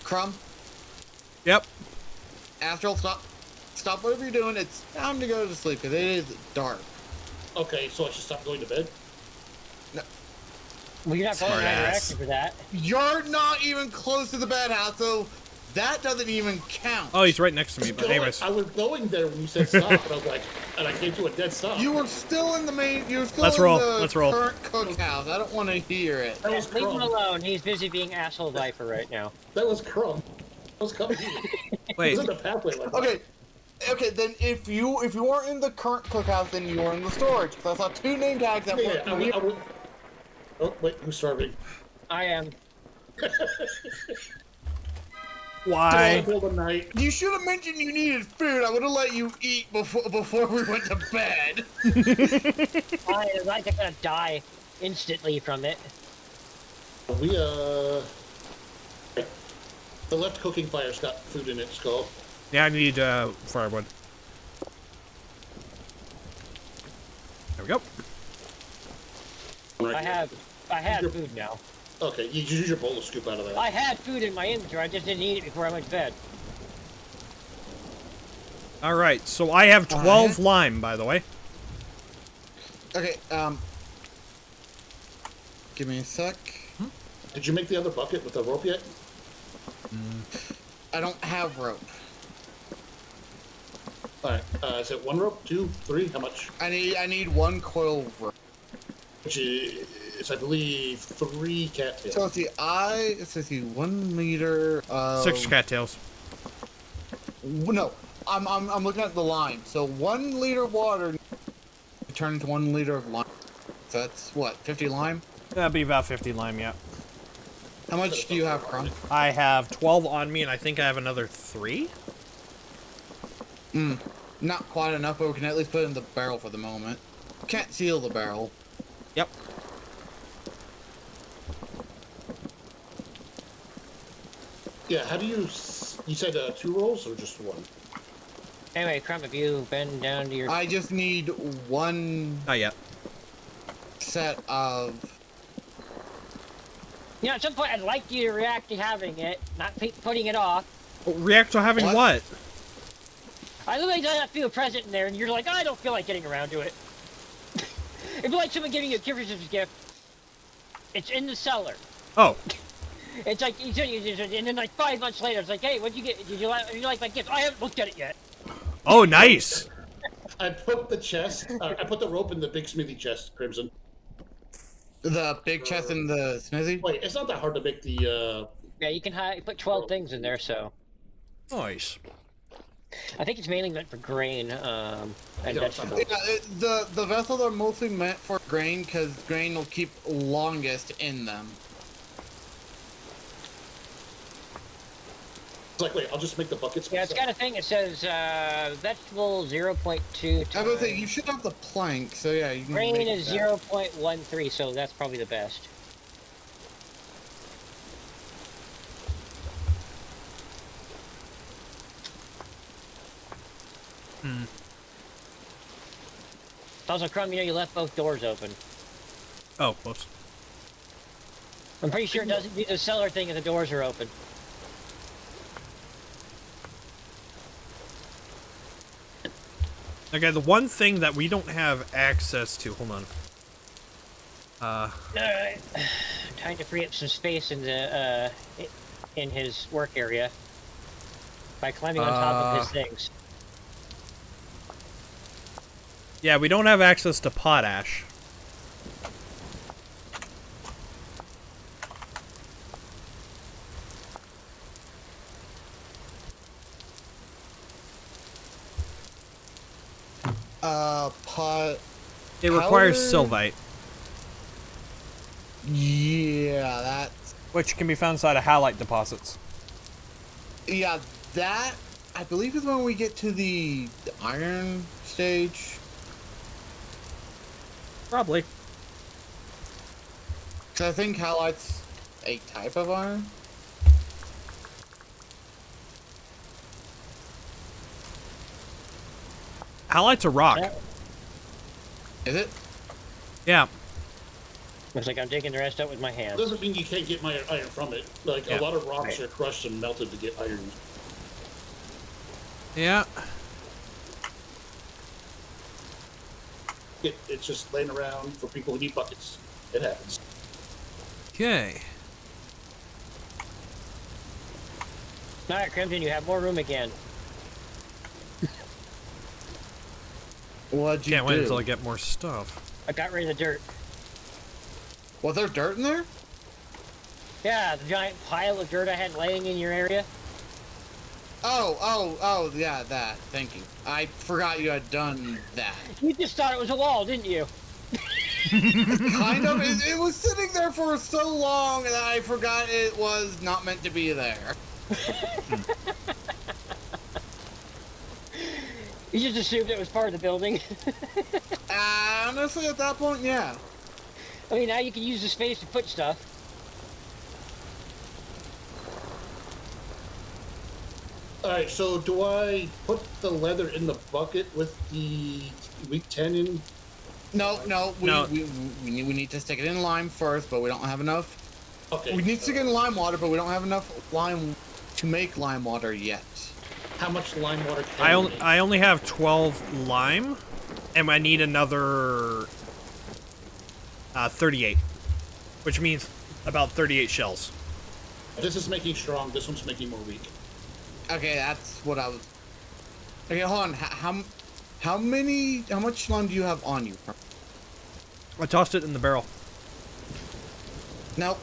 Crumb, Yep. Astral, stop whatever you're doing. It's time to go to sleep because it is dark. Okay, so I should stop going to bed? Well, you're not going in the right Smartass. direction for that. You're not even close to the bed house, so that doesn't even count. Oh, he's right next to me. But anyways, I was going there when you said stop, and I was like, and I came to a dead stop. You were still in the main. You were still Let's in roll, the let's roll. current cookhouse. I don't want to hear it. That was Leave him Crumb. alone. He's busy being AstralViper right now. That was Crumb. I was coming here. It wait. was in the pathway like that. Okay. Then if you weren't in the current cookhouse, then you were in the storage. 'Cause I saw 2 name tags that Yeah, were. I would. Oh, wait, who's starving? I am. Why? Middle of the night. You should have mentioned you needed food. I would have let you eat before we went to bed. I am like I'm gonna die instantly from it. We, the left cooking fire's got food in it, Skull. Yeah, I need firewood. There we go. Right I here. have I had food now. Okay, you use your bowl to scoop out of that. I had food in my inventory. I just didn't eat it before I went to bed. All right, so I have 12 lime, by the way. Okay, give me a sec. Did you make the other bucket with the rope yet? I don't have rope. Alright, is it 1 rope, 2, 3? How much? I need 1 coil rope. Which is, I believe, 3 cattails. So let's see, let's see, 1 liter of... 6 cattails. No, I'm looking at the lime. So 1 liter of water turns into 1 liter of lime. So that's what, 50 lime? That'd be about 50 lime, yeah. How much do you have, Crumb? I have 12 on me, and I think I have another 3. Not quite enough, but we can at least put it in the barrel for the moment. Can't seal the barrel. Yep. Yeah, how do you said 2 rolls or just 1? Anyway, Crumb, have you been down to your... I just need 1 Not yet. set of... You know, at some point, I'd like you to react to having it, not putting it off. React to having what? I literally don't feel present in there, and you're like, I don't feel like getting around to it. It'd be like someone giving you a Christmas gift. It's in the cellar. Oh. It's like, and then like 5 months later, it's like, hey, what'd you get? Did you like my gift? I haven't looked at it yet. Oh, nice. I put the chest, I put the rope in the big smithy chest, Crimson. The big chest in the smithy? Wait, it's not that hard to make the, Yeah, you can put 12 things in there, so. Nice. I think it's mainly meant for grain, and vegetables. Yeah, the vessels are mostly meant for grain, because grain will keep longest in them. It's like, wait, I'll just make the buckets Yeah, it's got a thing that says, vegetable 0.2 I would say you should have the plank, so yeah, you can grain make is that. 0.13, so that's probably the best. Also, Crumb, you know you left both doors open. Oh, whoops. I'm pretty sure it doesn't do the cellar thing if the doors are open. Okay, the one thing that we don't have access to, hold on. Alright. Trying to free up some space in the, in his work area. By climbing on top of his things. Yeah, we don't have access to potash. Pot... It requires powder? sylvite, Yeah, that's... which can be found inside of halite deposits. Yeah, that, I believe, is when we get to the iron stage. Probably. Because I think halite's a type of iron. Halite's a rock. Yeah. Is it? Yeah. Looks like I'm digging the rest up with my hands. doesn't mean you can't get my iron from it. Like, Yeah. a lot of rocks Right. are crushed and melted to get iron. Yeah. It's just laying around for people who need buckets. It happens. Okay. Alright, Crimson, you have more room again. What'd you Can't do? wait until I get more stuff. I got rid of the dirt. Was there dirt in there? Yeah, the giant pile of dirt I had laying in your area. Oh, yeah, that. Thank you. I forgot you had done that. You just thought it was a wall, didn't you? Kind of. It was sitting there for so long that I forgot it was not meant to be there. You just assumed it was part of the building. Honestly, at that point, yeah. I mean, now you can use the space to put stuff. Alright, so do I put the leather in the bucket with the weak 10 in? No, No. we need to stick it in lime first, but we don't have enough. Okay. We need to stick it in lime water, but we don't have enough lime to make lime water yet. How much lime water can you make? I only have 12 lime, and I need another 38, which means about 38 shells. This is making strong. This one's making more weak. Okay, that's what I was. Okay, hold on. How much lime do you have on you? I tossed it in the barrel. Nope.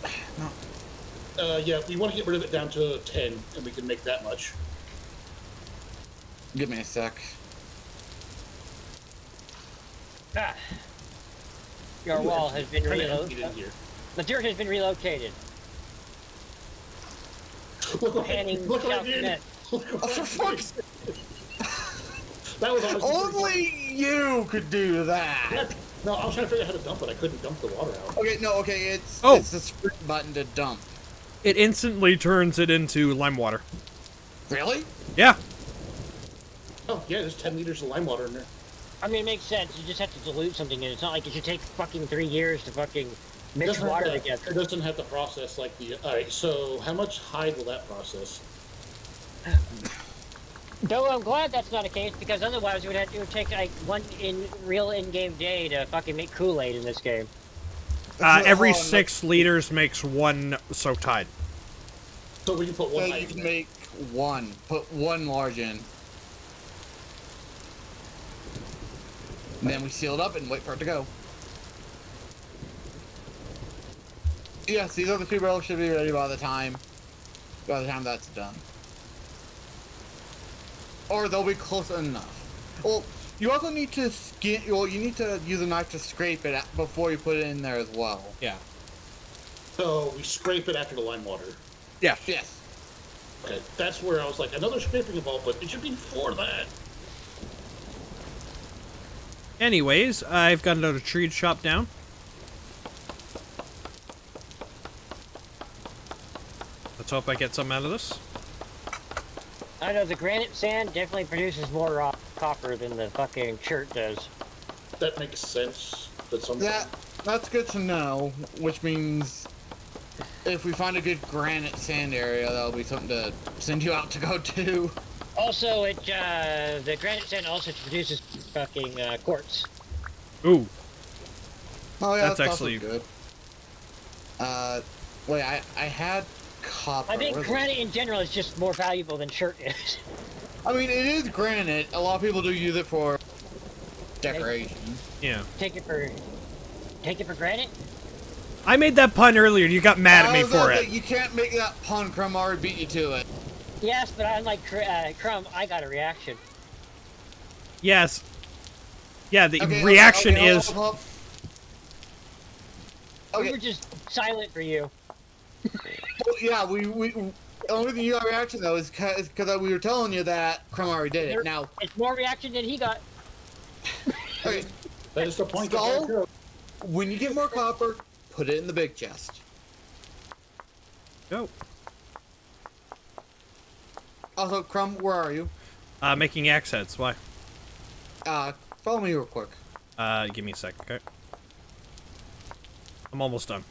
No. Yeah, we want to get rid of it down to 10, and we can make that much. Give me a sec. Ah. Your wall has been Kinda emptied relocated. in here. The dirt has been relocated. Look what Panning look what I South did. Net. Look what Oh, I for did. fuck's That was honestly pretty Only you could do that. funny. No, I was trying to figure out how to dump it. I couldn't dump the water out. Okay, no, okay, it's Oh. it's the sprint button to dump. It instantly turns it into lime water. Really? Yeah. Oh, yeah, there's 10 liters of lime water in there. I mean, it makes sense. You just have to dilute something in. It's not like it should take fucking 3 years to fucking It mix doesn't have water to- together. It doesn't have to process like the... Alright, so how much hide will that process? Though I'm glad that's not the case, because otherwise it would take like one real in-game day to fucking make Kool-Aid in this game. Every Hold on, 6 liters makes 1 soaked hide. So we can put one So hide you in can there. make one. Put one large in. And then we seal it up and wait for it to go. Yes, these other 2 barrels should be ready by the time that's done. Or they'll be close enough. Well, you also need to you need to use a knife to scrape it before you put it in there as well. Yeah. So we scrape it after the lime water. Yeah. Yes. Okay, that's where I was like, another scraping involved, but it should be before that. Anyways, I've got another tree to chop down. Let's hope I get something out of this. I know the granite sand definitely produces more copper than the fucking shirt does. That makes sense. But some That's good to know, which means if we find a good granite sand area, that'll be something to send you out to go to. Also, the granite sand also produces fucking quartz. Ooh. Oh yeah, That's also actually- good. Wait, I had copper. I think Where's it? granite in general is just more valuable than shirt is. I mean, it is granite. A lot of people do use it for decoration. Yeah. Take it for granite. I made that pun earlier and you got mad at me I was gonna for say, it. you can't make that pun. Crumb already beat you to it. Yes, but unlike Crumb, I got a reaction. Yes. Yeah, the Okay, reaction okay, hold is... up, hold up. We Okay, were just silent for you. well, yeah, we the only thing you got a reaction though is because we were telling you that Crumb already did it. Now, It's more reaction than he got. okay, that is the point. Skull, when you get more copper, put it in the big chest. Go. Also, Crumb, where are you? Making axe heads. Why? Follow me real quick. Give me a sec, okay? I'm almost done.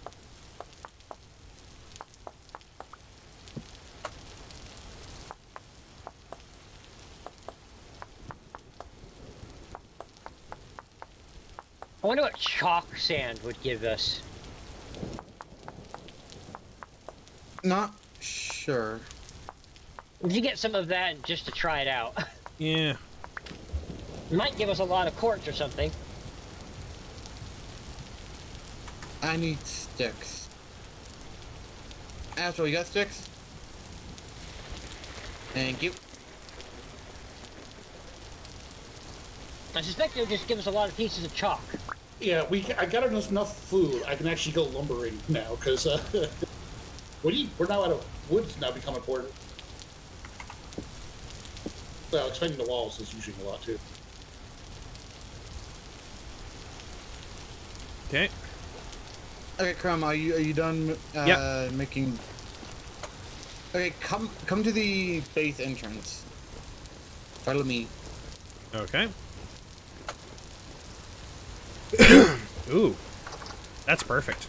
I wonder what chalk sand would give us. Not sure. We should get some of that just to try it out. Yeah. It might give us a lot of quartz or something. I need sticks. Astral, you got sticks? Thank you. I suspect it'll just give us a lot of pieces of chalk. Yeah, I got enough food. I can actually go lumbering now because we're now out of wood. Now become important. Well, expanding the walls is using a lot too. Okay. Okay, Crumb, are you done Yep. making... Okay, come to the base entrance. Follow me. Okay. Ooh, that's perfect.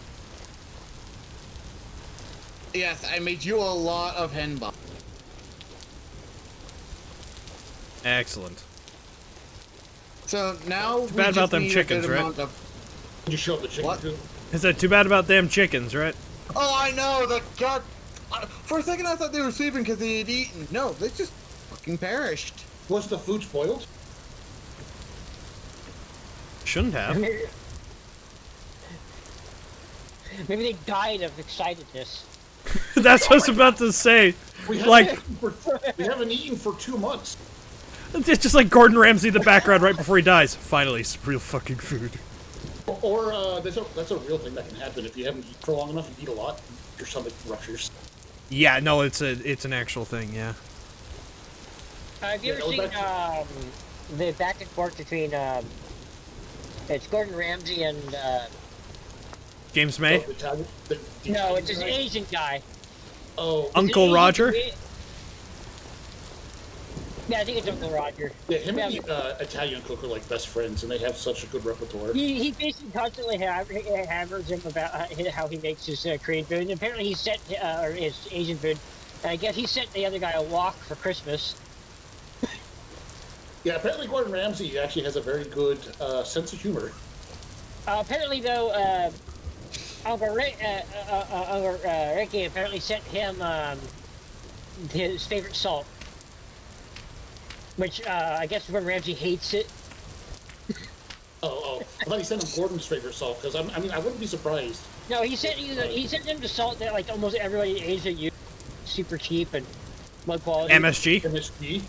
Yes, I made you a lot of hen box. Excellent. So now Too bad about them chickens, right? Did you show up the chicken What? coop? Is that too bad about them chickens, right? Oh, I know. The god. For a second, I thought they were sleeping because they had eaten. No, they just fucking perished. Was the food spoiled? Shouldn't have. Maybe they died of excitedness. That's what I was about to say. We Like, haven't eaten for 2 months. it's just like Gordon Ramsay in the background right before he dies. Finally, some real fucking food. Or that's a real thing that can happen if you haven't eaten for long enough. You eat a lot, your stomach ruptures. Yeah, no, it's an actual thing. Yeah. Have you ever seen the back and forth between it's Gordon Ramsay and James May. no, it's an Asian guy. Oh, Uncle Roger. Yeah, I think it's Uncle Roger. Yeah, him and the Italian cook are like best friends, and they have such a good repertoire. He basically constantly hammers him about how he makes his Korean food. And apparently he sent or his Asian food. I guess he sent the other guy a wok for Christmas. Yeah, apparently Gordon Ramsay actually has a very good sense of humor. Apparently, though, Uncle Ricky apparently sent him his favorite salt, which I guess Gordon Ramsay hates it. Oh, I thought he sent him Gordon's favorite salt because I mean I wouldn't be surprised. No, he sent him the salt that like almost everybody in Asia uses, super cheap and low quality. MSG. MSG.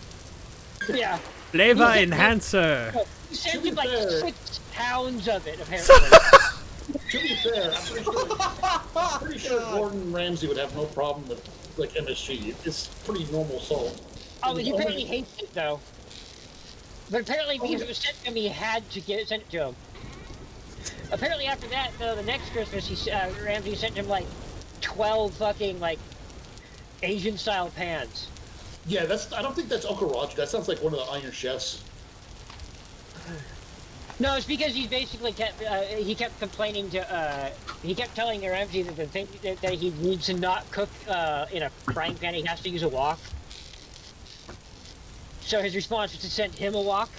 Yeah. Flavor enhancer. He sent him like 6 pounds of it, apparently. To be fair, I'm pretty sure Gordon Ramsay would have no problem with like MSG. It's pretty normal salt. Oh, he apparently hates it though. But apparently, because it was sent to him, he had to send it to him. Apparently, after that, though, the next Christmas, Ramsay sent him like 12 fucking like Asian-style pans. Yeah, I don't think that's Uncle Roger. That sounds like one of the Iron Chefs. No, it's because he basically kept complaining to he kept telling Ramsay that the thing that he needs to not cook in a frying pan, he has to use a wok. So his response was to send him a wok,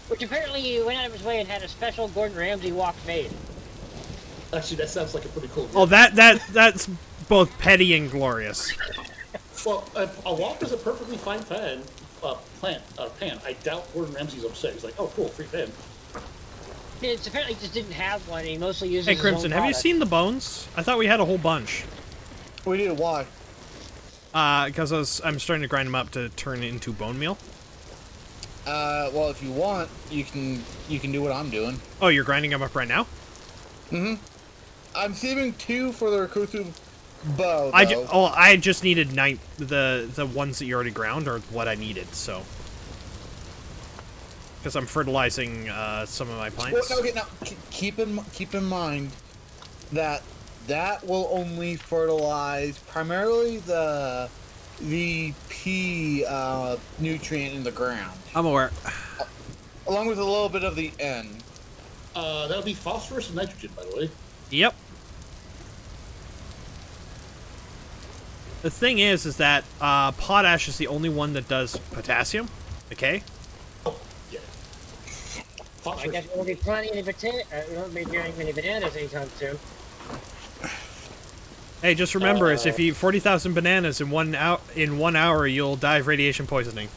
which apparently he went out of his way and had a special Gordon Ramsay wok made. Actually, that sounds like a pretty cool. Oh, that's both petty and glorious. Well, a wok is a perfectly fine pan. Pan. I doubt Gordon Ramsay's upset. He's like, oh, cool, free pan. It's apparently just didn't have one. And he mostly uses. Hey, his own Crimson, have you product. seen the bones? I thought we had a whole bunch. We did. Why? Because I'm starting to grind them up to turn it into bone meal. Well, if you want, you can do what I'm doing. Oh, you're grinding them up right now? Mm-hmm. I'm saving 2 for the recursive bow. I just needed the ones that you already ground are what I needed, so. Because I'm fertilizing some of my plants. Well, okay, now keep in mind that will only fertilize primarily the P nutrient in the ground. I'm aware. Along with a little bit of the N. That would be phosphorus and nitrogen, by the way. Yep. The thing is that potash is the only one that does potassium. Okay. Oh, yeah. I guess we'll be planting any we won't be doing many bananas anytime soon. Hey, just remember, is if you eat 40,000 bananas in 1 hour, you'll die of radiation poisoning.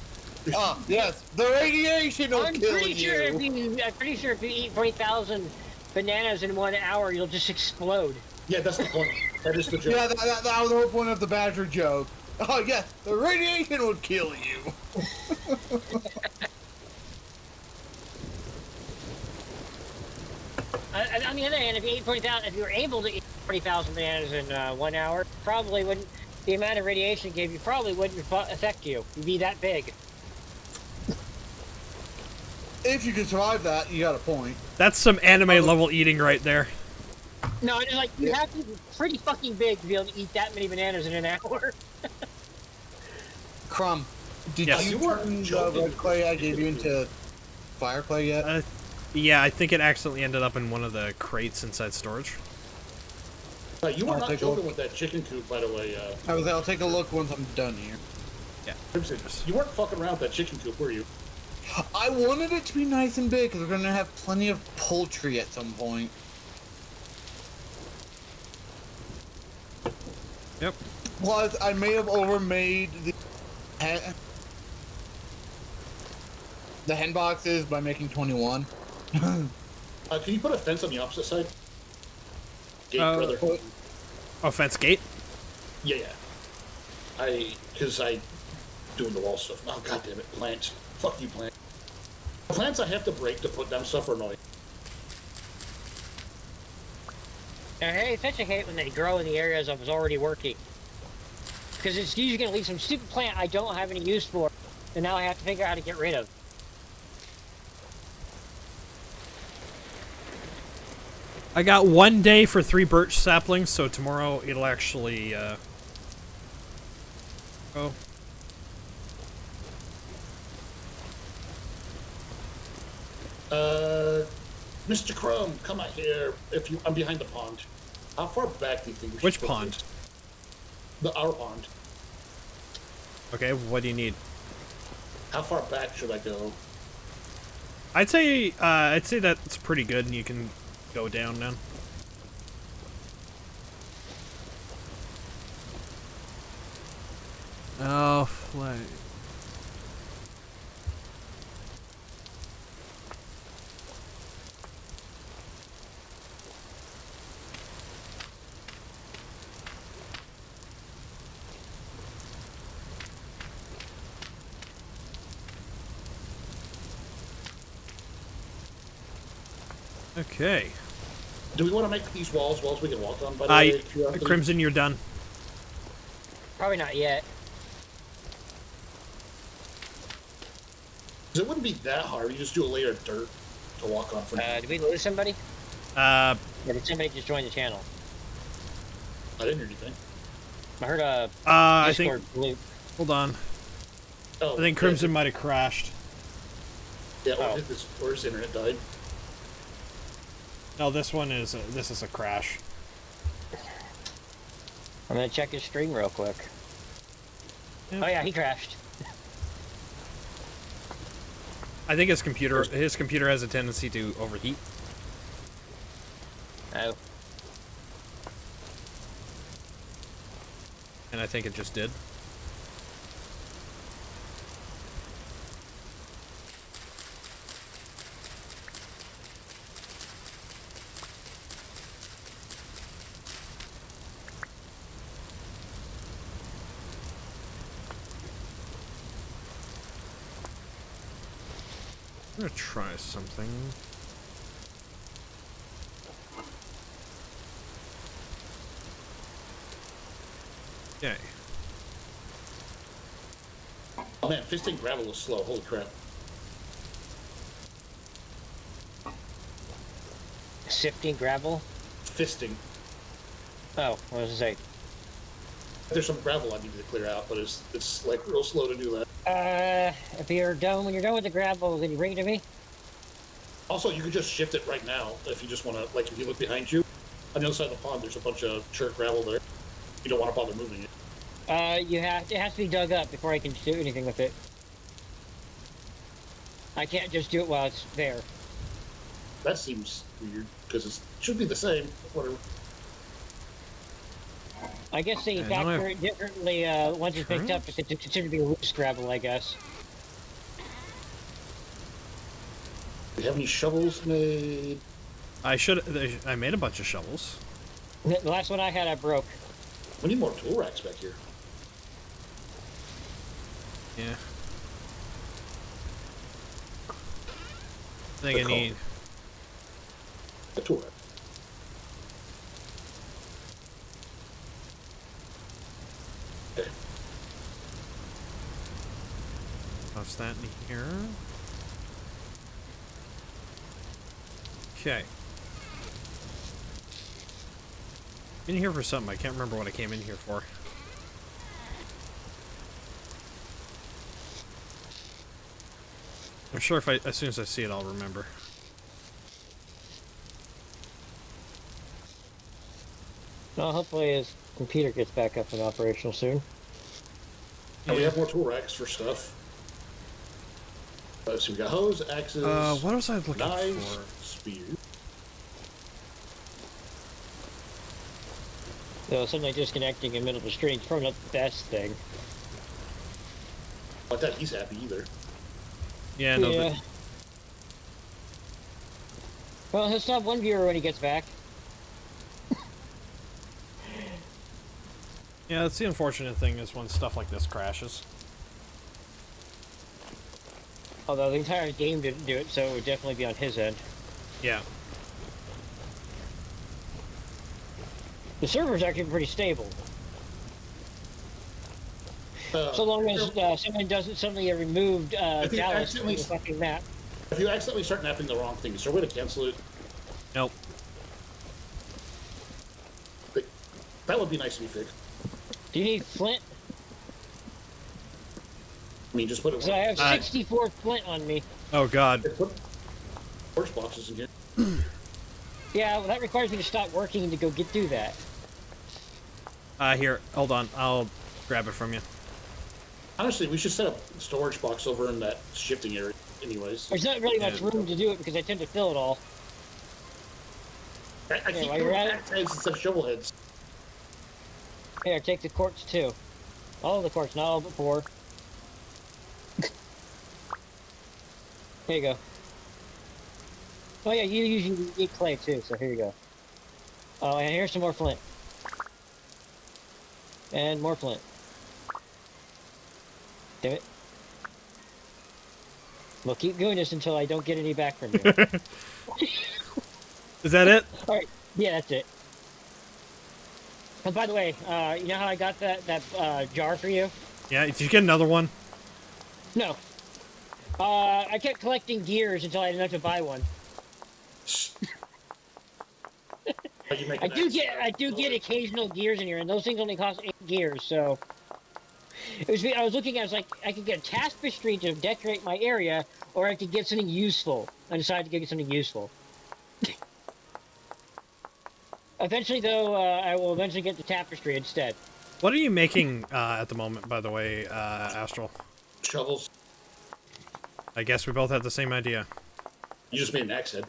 Oh, yes, the radiation will kill you. I'm pretty sure if you eat 40,000 bananas in 1 hour, you'll just explode. Yeah, that's the point. That is the joke. Yeah, that was the whole point of the Badger joke. Oh, yes, the radiation would kill you. On the other hand, if you were able to eat 40,000 bananas in 1 hour, probably wouldn't. The amount of radiation it gave you probably wouldn't affect you. You'd be that big. If you can survive that, you got a point. That's some anime level eating right there. No, it's like you have to be pretty fucking big to be able to eat that many bananas in an hour. Crumb, did Yes. you You weren't turn the joking. red clay I gave you into fire clay yet? Yeah, I think it accidentally ended up in one of the crates inside storage. You were I'll not take a joking look. with that chicken coop, by the way. I'll take a look once I'm done here. Yeah. Crimson, you weren't fucking around with that chicken coop, were you? I wanted it to be nice and big because we're gonna have plenty of poultry at some point. Yep. Plus, I may have overmade the hen boxes by making 21. Can you put a fence on the opposite side? Gate, brother. Oh, fence gate? Yeah. Because I doing the wall stuff. Oh, god damn it, plants. Fuck you, plants. Plants I have to break to put down stuff are annoying. I especially hate when they grow in the areas I was already working. Because it's usually going to leave some stupid plant I don't have any use for, and now I have to figure out how to get rid of. I got 1 day for 3 birch saplings, so tomorrow it'll actually, Oh. Mr. Crumb, come out here. I'm behind the pond. How far back do you think we should Which put pond? this? Our pond. Okay, what do you need? How far back should I go? I'd say that's pretty good, and you can go down now. Oh, fly. Okay. Do we want to make these walls we can walk on, by the way? Crimson, you're done. Probably not yet. It wouldn't be that hard. You just do a layer of dirt to walk on for now. Did we lose somebody? Or did somebody just join the channel? I didn't hear anything. I heard a I think. Discord bloop. Hold on. Oh, I think Crimson might have crashed. Yeah, or his internet died. No, this is a crash. I'm gonna check his stream real quick. Yeah. Oh yeah, he crashed. I think his computer has a tendency to overheat. Oh. And I think it just did. I'm gonna try something. Okay. Oh man, fisting gravel is slow. Holy crap. Sifting gravel? Fisting. Oh, what was I say? There's some gravel I need to clear out, but it's like real slow to do that. If you're done, when you're done with the gravel, then you bring it to me? Also, you can just shift it right now if you just want to, like if you look behind you, on the other side of the pond, there's a bunch of chert gravel there. You don't want to bother moving it. It has to be dug up before I can do anything with it. I can't just do it while it's there. That seems weird, because it should be the same. Whatever. I guess they factor it differently once it's picked up, because it's considered to be loose gravel, I guess. Do you have any shovels made? I made a bunch of shovels. The last one I had, I broke. We need more tool racks back here. Yeah. I think I need a tool rack. Okay. toss that in here. Okay. In here for something. I can't remember what I came in here for. I'm sure if as soon as I see it, I'll remember. Well, hopefully his computer gets back up and operational soon. And we have more tool racks for stuff. So we got hose, axes, What was I looking knives, for? spears. So suddenly disconnecting in the middle of the stream is probably not the best thing. Not that he's happy either. Yeah, no. Yeah. Well, he'll still have one viewer when he gets back. Yeah, that's the unfortunate thing is when stuff like this crashes. Although the entire game didn't do it, so it would definitely be on his end. Yeah. The server's actually pretty stable. So long as someone doesn't suddenly remove Dallas from the fucking map. If you accidentally start napping the wrong thing, is there a way to cancel it? Nope. That would be nice to be fixed. Do you need flint? I mean, just put it. So I have 64 flint on me. Oh god. Put torch boxes in here. Yeah, well, that requires me to stop working to go do that. Here, hold on. I'll grab it from you. Honestly, we should set up a storage box over in that shifting area anyways. There's not really much room to do it because I tend to fill it all. I keep while doing you're at it- axe heads instead of shovel heads. Here, take the quartz too. All of the quartz, not all but 4. Here you go. Oh yeah, you usually eat clay too, so here you go. Oh, and here's some more flint. And more flint. Damn it. We'll keep doing this until I don't get any back from you. Is that it? Alright, yeah, that's it. And by the way, you know how I got that jar for you? Yeah, did you get another one? No. I kept collecting gears until I had enough to buy one. I do get occasional gears in here, and those things only cost 8 gears, so I was looking at it, I was like, I could get a tapestry to decorate my area, or I could get something useful. I decided to get something useful. Eventually, though, I will eventually get the tapestry instead. What are you making at the moment, by the way, Astral? Shovels. I guess we both had the same idea. You just made an axe head.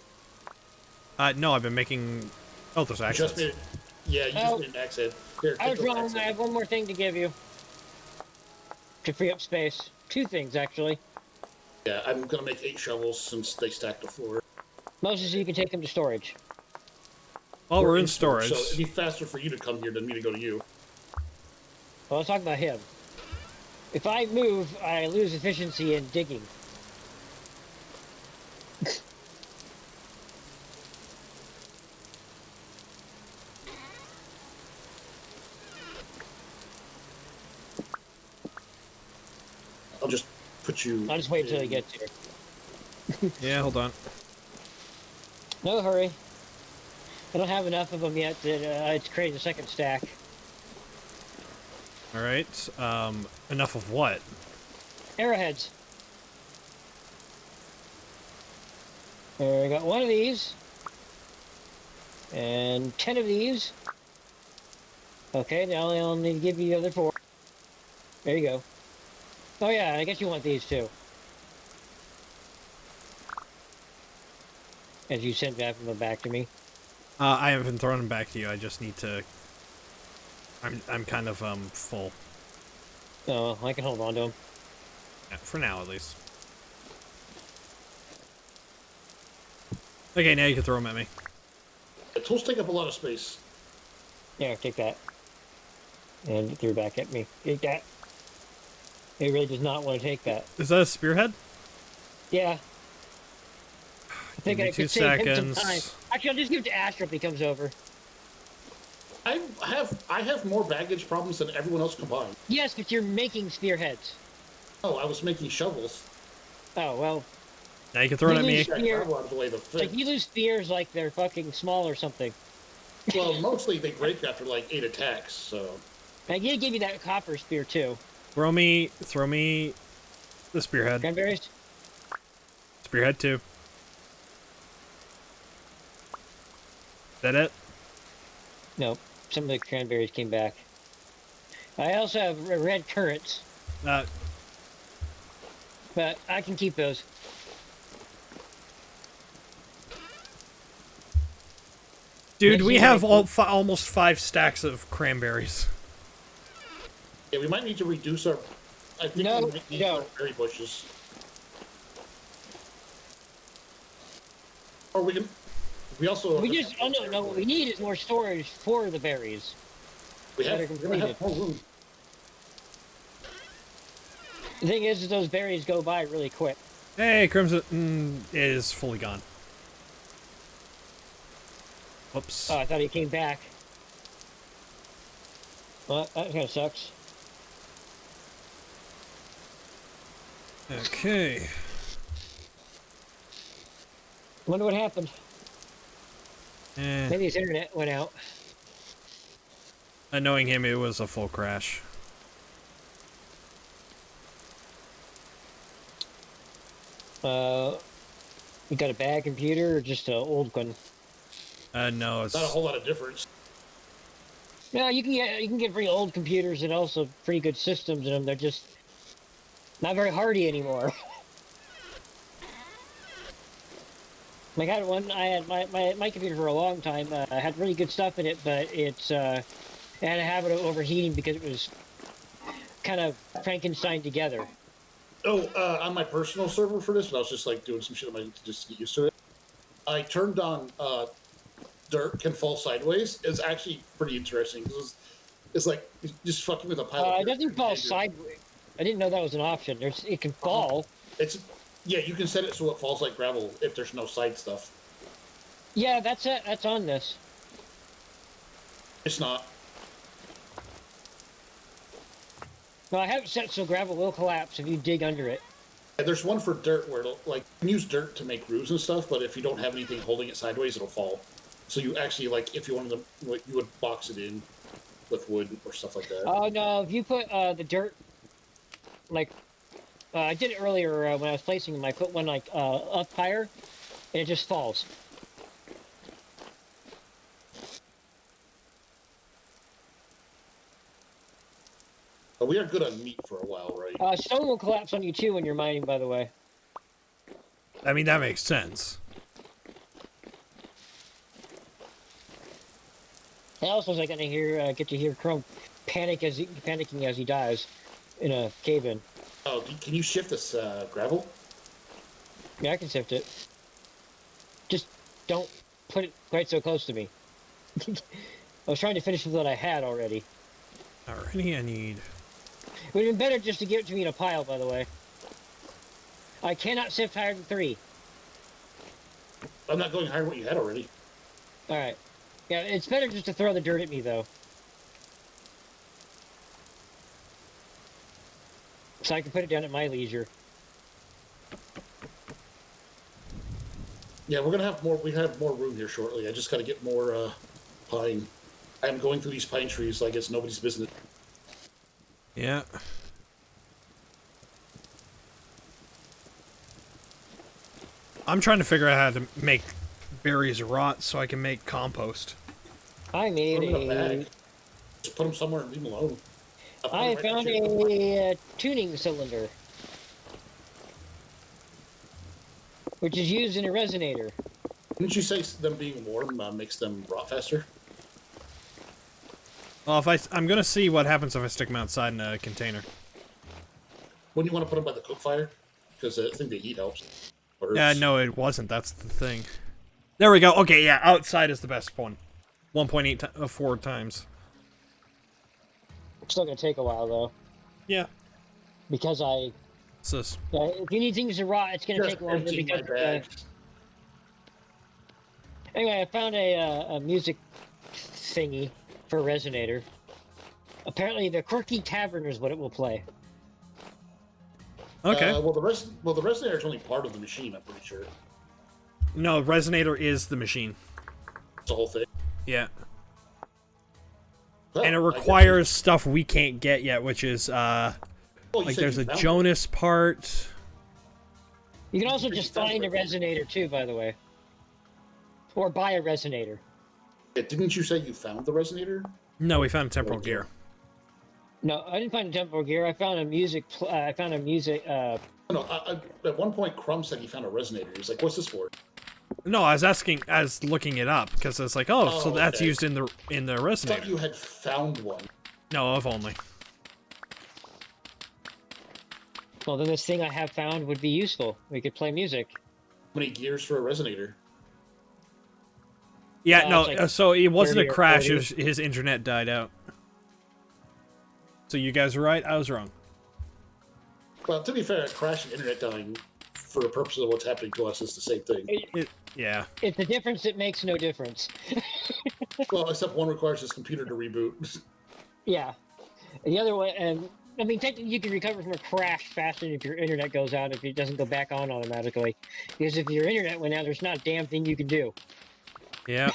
No, I've been making... Oh, there's axe heads. Yeah, you just made an axe head. Here, I was take those wrong. axe I heads. have one more thing to give you. To free up space. 2 things, actually. Yeah, I'm gonna make 8 shovels since they stack the floor. Mostly so you can take them to storage. While we're in storage... So it'd be faster for you to come here than me to go to you. Well, let's talk about him. If I move, I lose efficiency in digging. I'll just put you... I'll just wait until he gets here. Yeah, hold on. No hurry. I don't have enough of them yet to create a second stack. Alright, enough of what? Arrowheads. I got 1 of these. And 10 of these. Okay, now I'll need to give you the other 4. There you go. Oh yeah, I guess you want these too. As you sent them back to me. I haven't thrown them back to you, I just need to... I'm kind of, full. Oh, I can hold on to them. Yeah, for now, at least. Okay, now you can throw them at me. The tools take up a lot of space. Yeah, take that. And it threw back at me. Take that. It really does not want to take that. Is that a spearhead? Yeah. I think Give me I 2 could save him some seconds. time. Actually, I'll just give it to Astral if he comes over. I have more baggage problems than everyone else combined. Yes, but you're making spearheads. Oh, I was making shovels. Oh, well. Now you can throw it at me. lose spear- Out of the way of the It's like thing. you lose spears like they're fucking small or something. Well, mostly they break after like 8 attacks, so... I did give you that copper spear, too. Throw me the spearhead. Cranberries? Spearhead 2. Is that it? No, some of the cranberries came back. I also have red currants, Uh, but I can keep those. dude, we have almost 5 stacks of cranberries. Yeah, we might need to reduce our. I think No, we might need no. our berry bushes. Or we can. We also. We just, oh no, what we need is more storage for the berries. We have. that are We're gonna have more room. The thing is those berries go by really quick. Hey, Crimson is fully gone. Whoops. Oh, I thought he came back. Well, that kind of sucks. Okay. Wonder what happened. Eh. Maybe his internet went out. Knowing him, it was a full crash. You got a bad computer or just an old one? No, it's Not a whole lot of difference. No, you can get pretty old computers and also pretty good systems in them. They're just not very hardy anymore. Like I had my computer for a long time. I had really good stuff in it, but it had a habit of overheating because it was kind of Frankenstein together. Oh, on my personal server for this, when I was just like doing some shit on my to just get used to it, I turned on dirt can fall sideways. It's actually pretty interesting. It's like just fucking with a pile of It dirt. doesn't fall sideways. I didn't know that was an option. It can fall. Yeah, you can set it so it falls like gravel if there's no side stuff. Yeah, that's it. That's on this. It's not. Well, I have it set so gravel will collapse if you dig under it. Yeah, there's one for dirt where it'll, like, you can use dirt to make roofs and stuff, but if you don't have anything holding it sideways, it'll fall. So you actually, like, if you wanted to, like, you would box it in with wood or stuff like that. Oh no! If you put the dirt, like I did it earlier when I was placing them, I put one like up higher, and it just falls. But we are good on meat for a while, right? Stone will collapse on you too when you're mining, by the way. I mean, that makes sense. I also was like gonna get to hear Crumb panicking as he dies in a cave-in. Oh, can you shift this gravel? Yeah, I can sift it. Just don't put it quite so close to me. I was trying to finish with what I had already. Alrighty, I need... It would have been better just to give it to me in a pile, by the way. I cannot sift higher than 3. I'm not going higher than what you had already. Alright. Yeah, it's better just to throw the dirt at me, though. So I can put it down at my leisure. Yeah, we're gonna have more. We have more room here shortly. I just gotta get more pine. I'm going through these pine trees like it's nobody's business. Yeah. I'm trying to figure out how to make berries rot so I can make compost. I made Put 'em in a a... bag. Just put them somewhere and leave them alone. I found a tuning cylinder. Which is used in a resonator. Didn't you say them being warm makes them rot faster? Well, if I'm gonna see what happens if I stick them outside in a container. Wouldn't you want to put them by the cook fire? Because I think the heat helps. Yeah, no, it wasn't. That's the thing. There we go. Okay, yeah, outside is the best one. 1.84 times. It's still gonna take a while, though. Yeah. Because I... It's this. if you need things to rot, it's gonna Just take a while. empty my Because, bag. anyway, I found a music thingy for a resonator. Apparently, the Quirky Tavern is what it will play. Okay. Well, the resonator is only part of the machine. I'm pretty sure. No, resonator is the machine. It's the whole thing. Yeah. Well, And it I guess requires stuff we can't get yet, which is you like there's you a found it. Jonas part. You can also just find a resonator too, by the way, or buy a resonator. Yeah, didn't you say you found the resonator? No, we found temporal gear. No, I didn't find a temporal gear. I found a music. I found a music. No, at one point, Crumb said he found a resonator. He's like, "What's this for?" No, I was looking it up because it's like, oh, so that's okay. used in the I resonator. thought you had found one. No, if only. Well, then this thing I have found would be useful. We could play music. How many gears for a resonator? Yeah, no. Like So it wasn't a 30 or crash. 40. His internet died out. So you guys were right. I was wrong. Well, to be fair, a crash and internet dying, for the purpose of what's happening to us, is the same thing. Yeah. It's a difference that makes no difference. Well, except one requires his computer to reboot. Yeah. The other one, and I mean, technically, you can recover from a crash faster if your internet goes out, if it doesn't go back on automatically. Because if your internet went out, there's not a damn thing you can do. Yeah.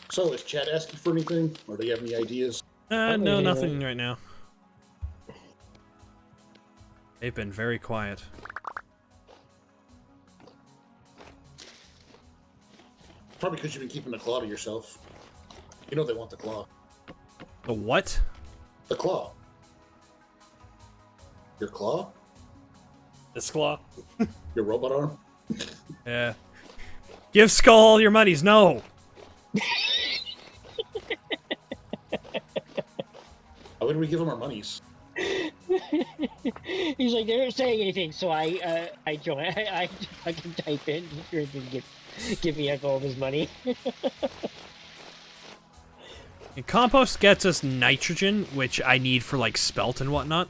So, is Chad asking for anything, or do you have any ideas? No, nothing right now. They've been very quiet. Probably because you've been keeping the claw to yourself. You know they want the claw. The what? The claw. Your claw? This claw? Your robot arm? Yeah. Give Skull all your monies. No. Why would we give him our monies? He's like, they're not saying anything, so I join. I can type in and give me all of his money. And compost gets us nitrogen, which I need for like spelt and whatnot.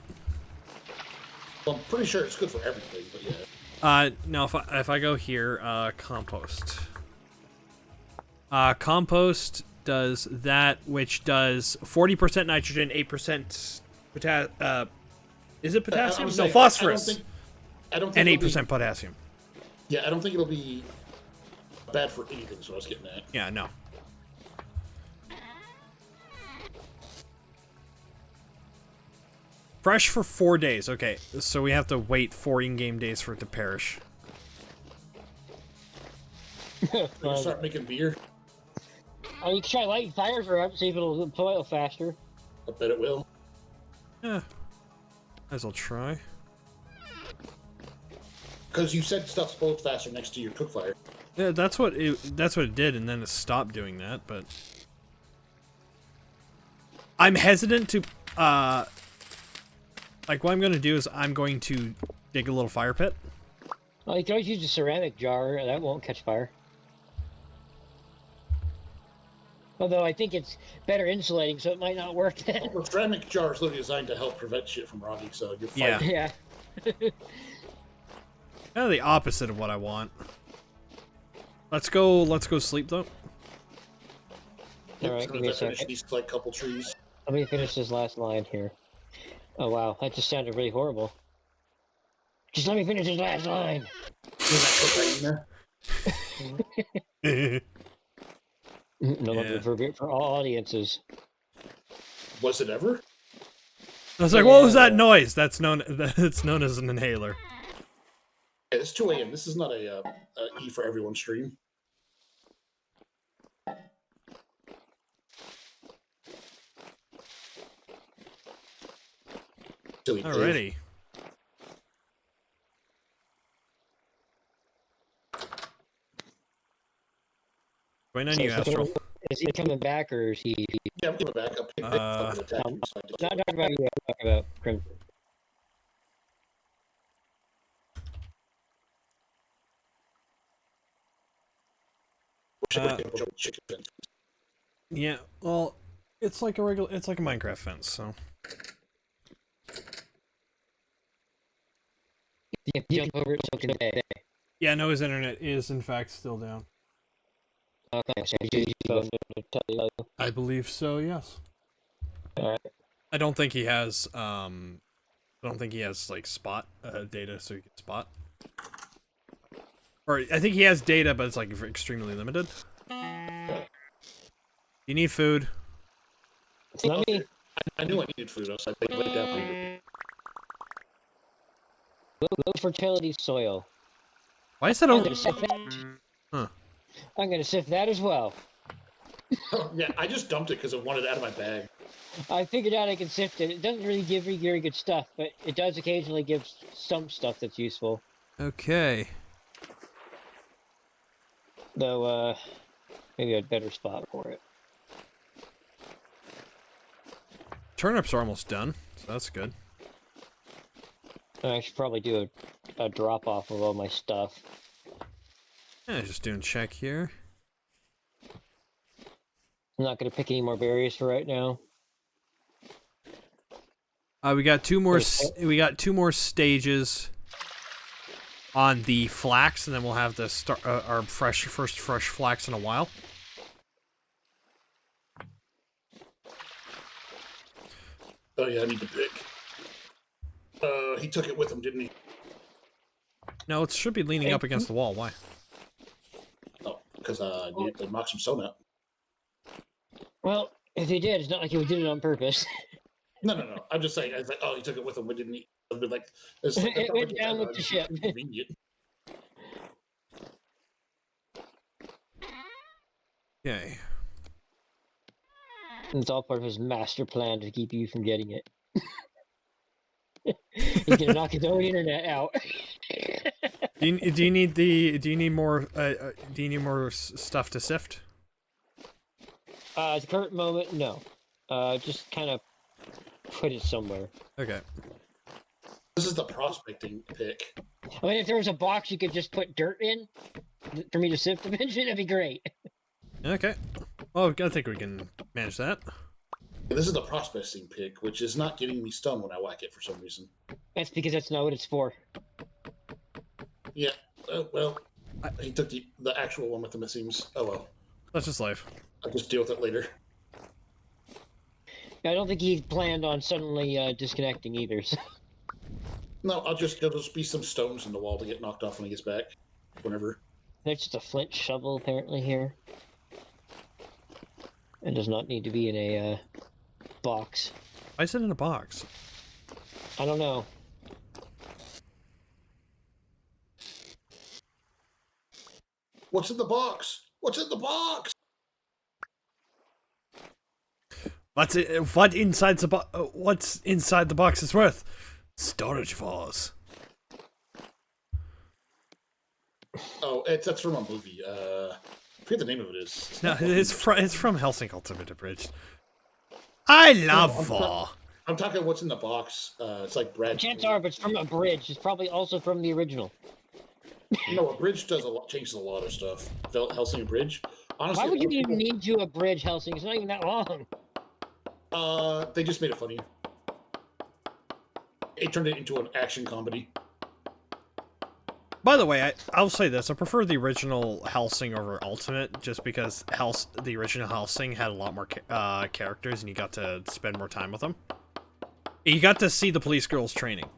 Well, I'm pretty sure it's good for everything, but yeah. No, if I go here, compost. Compost does that, which does 40% nitrogen, 8% is it potassium? No, phosphorus. I don't think And it'll 8% potassium. Yeah, I don't think it'll be bad for anything, is what I was getting at. Yeah, no. Fresh for 4 days. Okay, so we have to wait 4 in-game days for it to perish. We can start making beer. Oh, you can try lighting fires for up, see if it'll boil faster. I bet it will. Yeah. As I'll try. Because you said stuff spoils faster next to your cook fire. Yeah, that's what it did, and then it stopped doing that, but I'm hesitant to like what I'm gonna do is I'm going to dig a little fire pit. Oh, you can always use a ceramic jar, that won't catch fire. Although I think it's better insulating, so it might not work then. The ceramic jar is literally designed to help prevent shit from rotting, so you're fine. Yeah. Yeah. Kind of the opposite of what I want. Let's go sleep though. Alright, give me a second. These like couple trees. Let me finish this last line here. Oh wow, that just sounded really horrible. Just let me finish this last line. No longer appropriate for all audiences. Was it ever? I was like, what was that noise? That's known as an inhaler. Yeah, it's 2 a.m. This is not a E for everyone stream. Silly Dave. Alrighty. Going on you, Astral. Is he coming back or is he? Yeah, I'm giving back up. Not talking about you. I'm talking about Crimson. Yeah, well, it's like a Minecraft fence, so. You jump over it so can stay. Yeah, no, his internet is in fact still down. Okay, so you both to tell you. I believe so, yes. Alright. I don't think he has like spot data so he can spot. Or I think he has data, but it's like extremely limited. You need food. Let me I knew I needed food. I was like, wait down hungry. Low fertility soil. Why is that I'm over? gonna sift that. Huh. I'm gonna sift that as well. Yeah, I just dumped it because I wanted it out of my bag. I figured out I can sift it. It doesn't really give me very good stuff, but it does occasionally give some stuff that's useful. Okay. Though, maybe a better spot for it. Turnips are almost done, so that's good. I should probably do a drop off of all my stuff. Yeah, just doing check here. I'm not gonna pick any more berries for right now. We got two more. Okay. We got 2 more stages on the flax, and then we'll have the our first fresh flax in a while. Oh yeah, I need to pick. He took it with him, didn't he? No, it should be leaning up against the wall. Why? Oh, because they knocked some stone out. Well, if he did, it's not like he did it on purpose. No. I'm just saying. I was like, oh, he took it with him. But didn't he? I'd be like, it's like It went down with the ship. Convenient. Okay. It's all part of his master plan to keep you from getting it. He's gonna knock his own internet out. Do you need more stuff to sift? At the current moment, no. Just kind of put it somewhere. Okay. This is the prospecting pick. I mean, if there was a box you could just put dirt in for me to sift eventually, that'd be great. Okay. Well, I think we can manage that. This is the prospecting pick, which is not getting me stunned when I whack it for some reason. That's because that's not what it's for. Yeah. Well, he took the actual one with him. It seems. Oh well. That's just life. I'll just deal with it later. I don't think he planned on suddenly disconnecting either. So. No, there'll just be some stones in the wall to get knocked off when he gets back. Whenever. There's just a flint shovel apparently here. It does not need to be in a box. Why is it in a box? I don't know. What's in the box? What's in the box? What's inside the box is worth? Storage wars. Oh, that's from a movie. I forget the name of it is. No, it's from Hellsing Ultimate Abridged. I love war. I'm talking what's in the box. It's like Brad. Chances are, if it's from a bridge, it's probably also from the original. No, a bridge changes a lot of stuff. Hellsing Bridge. Honestly, Why would you even need to abridge Helsing? It's not even that long. They just made it funny. It turned it into an action comedy. By the way, I'll say this: I prefer the original Hellsing over Ultimate, just because the original Hellsing had a lot more characters, and you got to spend more time with them. You got to see the police girls training.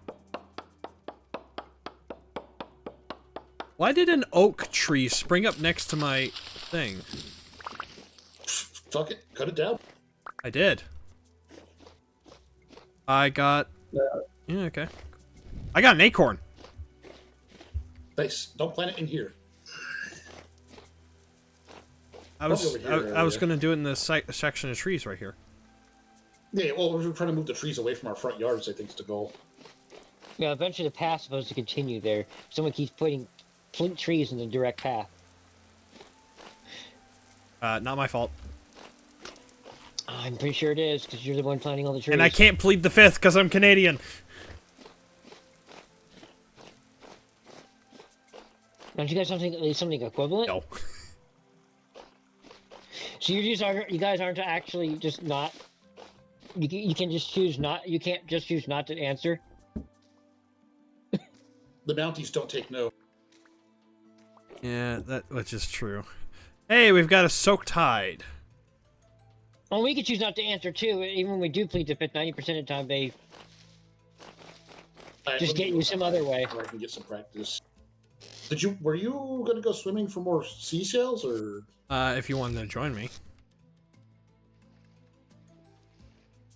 Why did an oak tree spring up next to my thing? Fuck it, cut it down. I did. I got... Yeah, okay. I got an acorn. Nice. Don't plant it in here. I was going to do it in the section of trees right here. Yeah, well, we're trying to move the trees away from our front yards, I think is the goal. Yeah, eventually the path's supposed to continue there. Someone keeps putting flint trees in the direct path. Not my fault. I'm pretty sure it is, because you're the one planting all the trees. And I can't plead the fifth, because I'm Canadian. Don't you guys have something equivalent? No. So you guys aren't actually just not... You can just choose not... You can't just choose not to answer? The Mounties don't take no. Yeah, which is true. Hey, we've got a soaked hide. Well, we can choose not to answer too. Even when we do plead the fifth, 90% of the time they just get you some other way. Where I can get some practice. Were you gonna go swimming for more seashells, or? If you wanted to join me.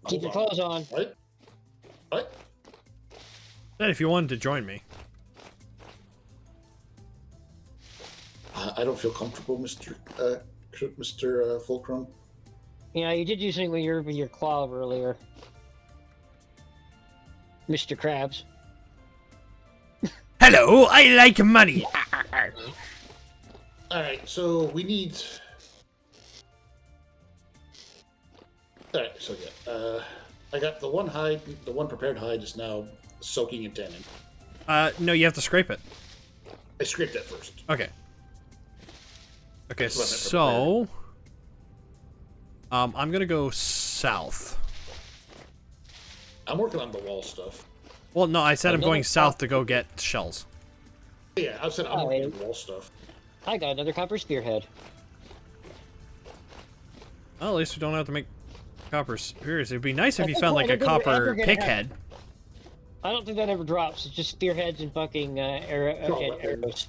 Keep your Hold clothes on. What? What? Said if you wanted to join me. I don't feel comfortable, Mr. Fullcrumb. Yeah, you did do something with your claw earlier, Mr. Krabs. Hello, I like money. All right, so we need. All right, so yeah, I got the one hide. The one prepared hide is now soaking in tannin. No, you have to scrape it. I scraped that first. Okay. Okay, That's what I meant so I'm gonna go south. I'm working on the wall stuff. Well, no, I said I'm going Another south to go get shells. Yeah, I said I'm Oh, working yeah. on the wall stuff. I got another copper spearhead. Well, at least we don't have to make copper spears. It'd be nice if I you think found we're like a ever copper gonna pickhead. I don't think that ever drops. It's just spearheads and fucking arrows.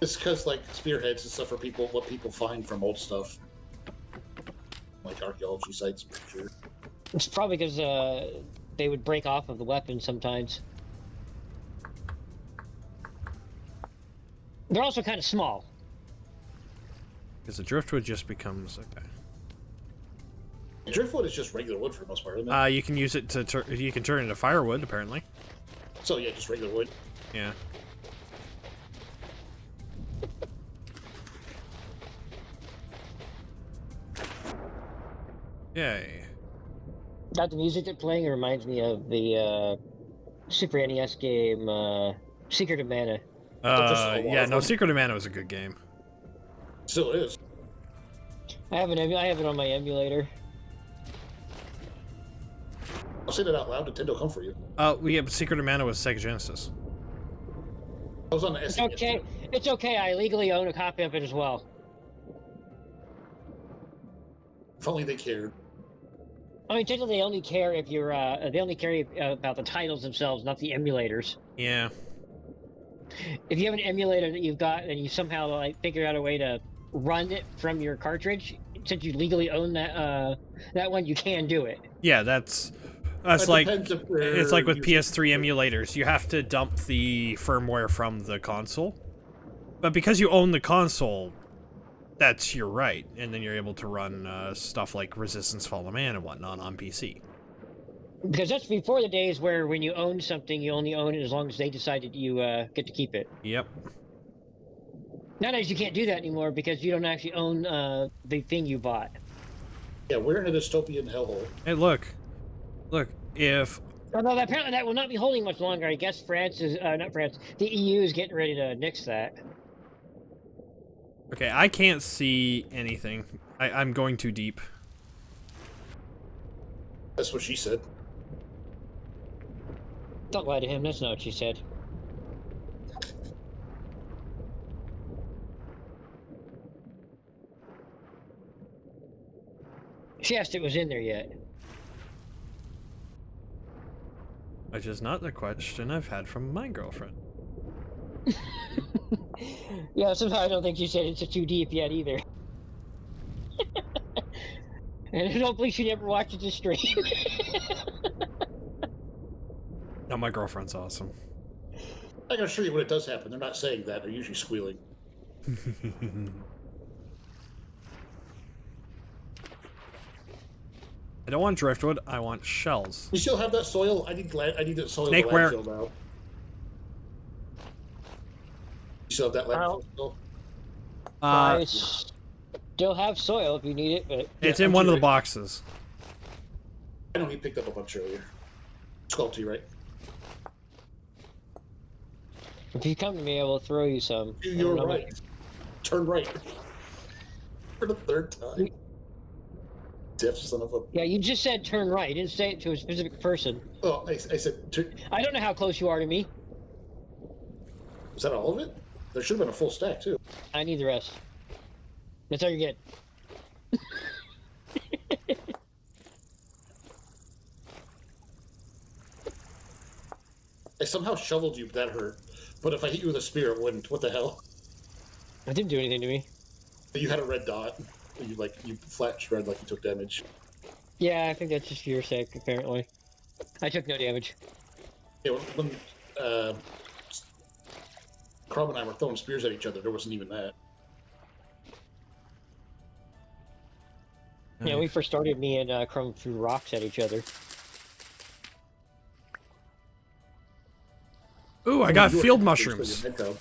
It's because like spearheads and stuff are what people find from old stuff, like archaeology sites. For sure. It's probably because they would break off of the weapon sometimes. They're also kind of small. Because the driftwood just becomes okay. Driftwood is just regular wood for the most part, isn't it? You can use it to you can turn it into firewood apparently. So yeah, just regular wood. Yeah. Yay. Got the music that's playing. It reminds me of the Super NES game Secret of Mana. Yeah, no, Secret of Mana was a good game. Still is. I have it on my emulator. I'll say that out loud. Nintendo come for you. Secret of Mana was Sega Genesis. I was on the It's SNES. okay. It's okay. I legally own a copy of it as well. If only they cared. I mean, technically, they only care if you're. They only care about the titles themselves, not the emulators. Yeah. If you have an emulator that you've got and you somehow like figure out a way to run it from your cartridge, since you legally own that one, you can do it. Yeah, that's It like depends if they're it's like with using- PS3 emulators. You have to dump the firmware from the console. But because you own the console, that's your right, and then you're able to run stuff like Resistance Fall of Man and whatnot on PC. Because that's before the days where when you own something, you only own it as long as they decided you get to keep it. Yep. Nowadays, you can't do that anymore because you don't actually own the thing you bought. Yeah, we're in a dystopian hellhole. Hey, look, if Although apparently that will not be holding much longer. I guess France is not France. The EU is getting ready to nix that. okay, I can't see anything. I'm going too deep. That's what she said. Don't lie to him. That's not what she said. She asked if it was in there yet. Which is not the question I've had from my girlfriend. Yeah, somehow I don't think she said it's too deep yet either. And I don't believe she ever watches the stream. No, my girlfriend's awesome. I can assure you when it does happen, they're not saying that. They're usually squealing. I don't want driftwood. I want shells. You still have that soil? I need that soil in the Snakeware. landfill now. You still have that landfill still? I still have soil if you need it, but It's Yeah, in I'm one of the right. boxes. I know he picked up a bunch earlier. Skull0, right? if you come to me, I will throw you some. I don't You're know right. Turn right. For the third time. Deaf son of a... Yeah, you just said turn right. You didn't say it to a specific person. Oh, I said... I don't know how close you are to me. Was that all of it? There should have been a full stack, too. I need the rest. That's all you get. I somehow shoveled you, that hurt. But if I hit you with a spear, it wouldn't. What the hell? It didn't do anything to me. You had a red dot. You flat shred like you took damage. Yeah, I think that's just for your sake, apparently. I took no damage. Yeah, when Crumb and I were throwing spears at each other, there wasn't even that. Yeah, we first started, me and Crumb threw rocks at each other. Ooh, I got You were field hitting mushrooms. your head,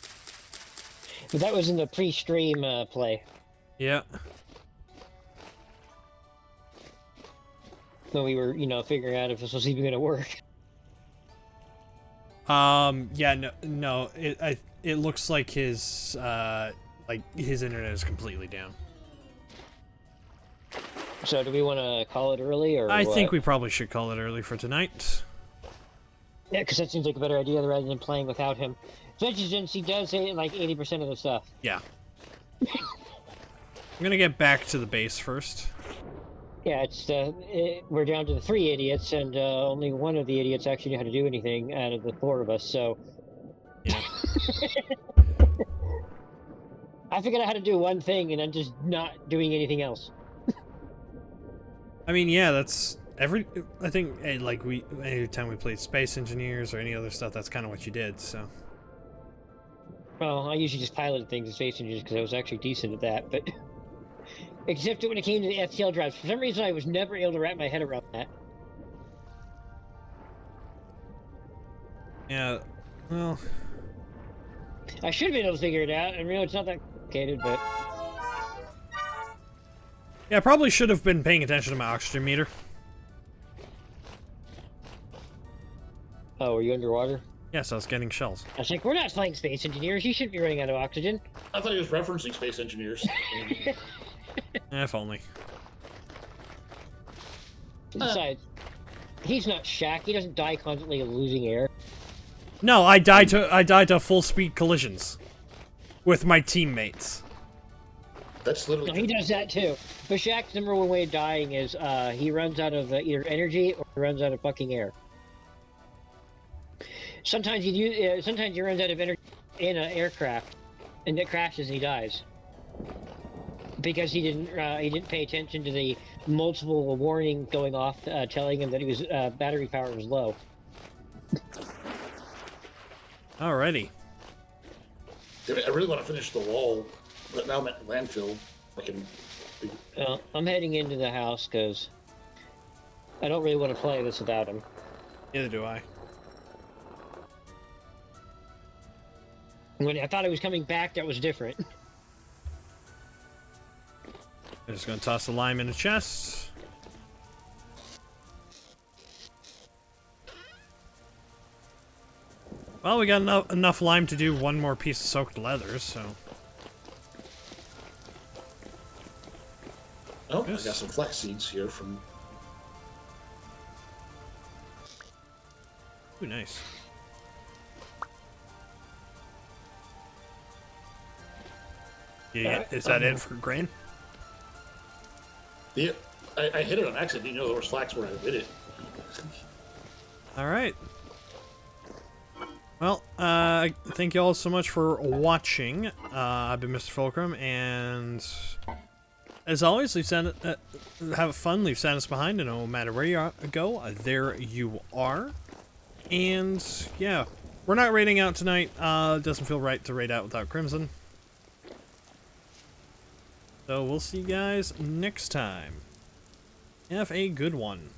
But that was in the pre-stream play. Yeah. When we were, figuring out if this was even going to work. Yeah, no. It looks like his internet is completely down. So, do we want to call it early, or I what? think we probably should call it early for tonight. Yeah, because that seems like a better idea rather than playing without him. Especially since he does say like 80% of the stuff. Yeah. I'm gonna get back to the base first. Yeah, we're down to the 3 idiots, and only one of the idiots actually knew how to do anything out of the 4 of us, so... Yeah. I figured out how to do one thing, and I'm just not doing anything else. I mean, yeah, that's... I think, anytime we played Space Engineers or any other stuff, that's kind of what you did, so... Well, I usually just piloted things in Space Engineers because I was actually decent at that, but... Except when it came to the FTL drives. For some reason, I was never able to wrap my head around that. Yeah, well... I should have been able to figure it out, and it's not that complicated, but... Yeah, I probably should have been paying attention to my oxygen meter. Oh, were you underwater? Yes, I was getting shells. I was like, we're not playing Space Engineers. You shouldn't be running out of oxygen. I thought he was referencing Space Engineers. If only. Besides, he's not Shaq. He doesn't die constantly losing air. No, I died to full speed collisions with my teammates. That's literally. No, he does that too. But Shaq's number one way of dying is he runs out of either energy or runs out of fucking air. Sometimes he runs out of energy in an aircraft, and it crashes and he dies because he didn't pay attention to the multiple warning going off telling him that his battery power was low. Alrighty. I really want to finish the wall, but now I'm at landfill. I'm heading into the house because I don't really want to play this without him. Neither do I. When I thought I was coming back, that was different. I'm just gonna toss the lime in a chest. Well, we got enough lime to do one more piece of soaked leather, so... Oh, yes. I got some flax seeds here from... Ooh, nice. Yeah, is that it for grain? Yeah, I hit it on accident. Didn't know there was flax where I hit it. Alright. Well, thank you all so much for watching. I've been MrFullCrumb, and as always, have fun, leave sadness behind, and no matter where you go, there you are. And yeah, we're not raiding out tonight. It doesn't feel right to raid out without Crimson. So we'll see you guys next time. Have a good one.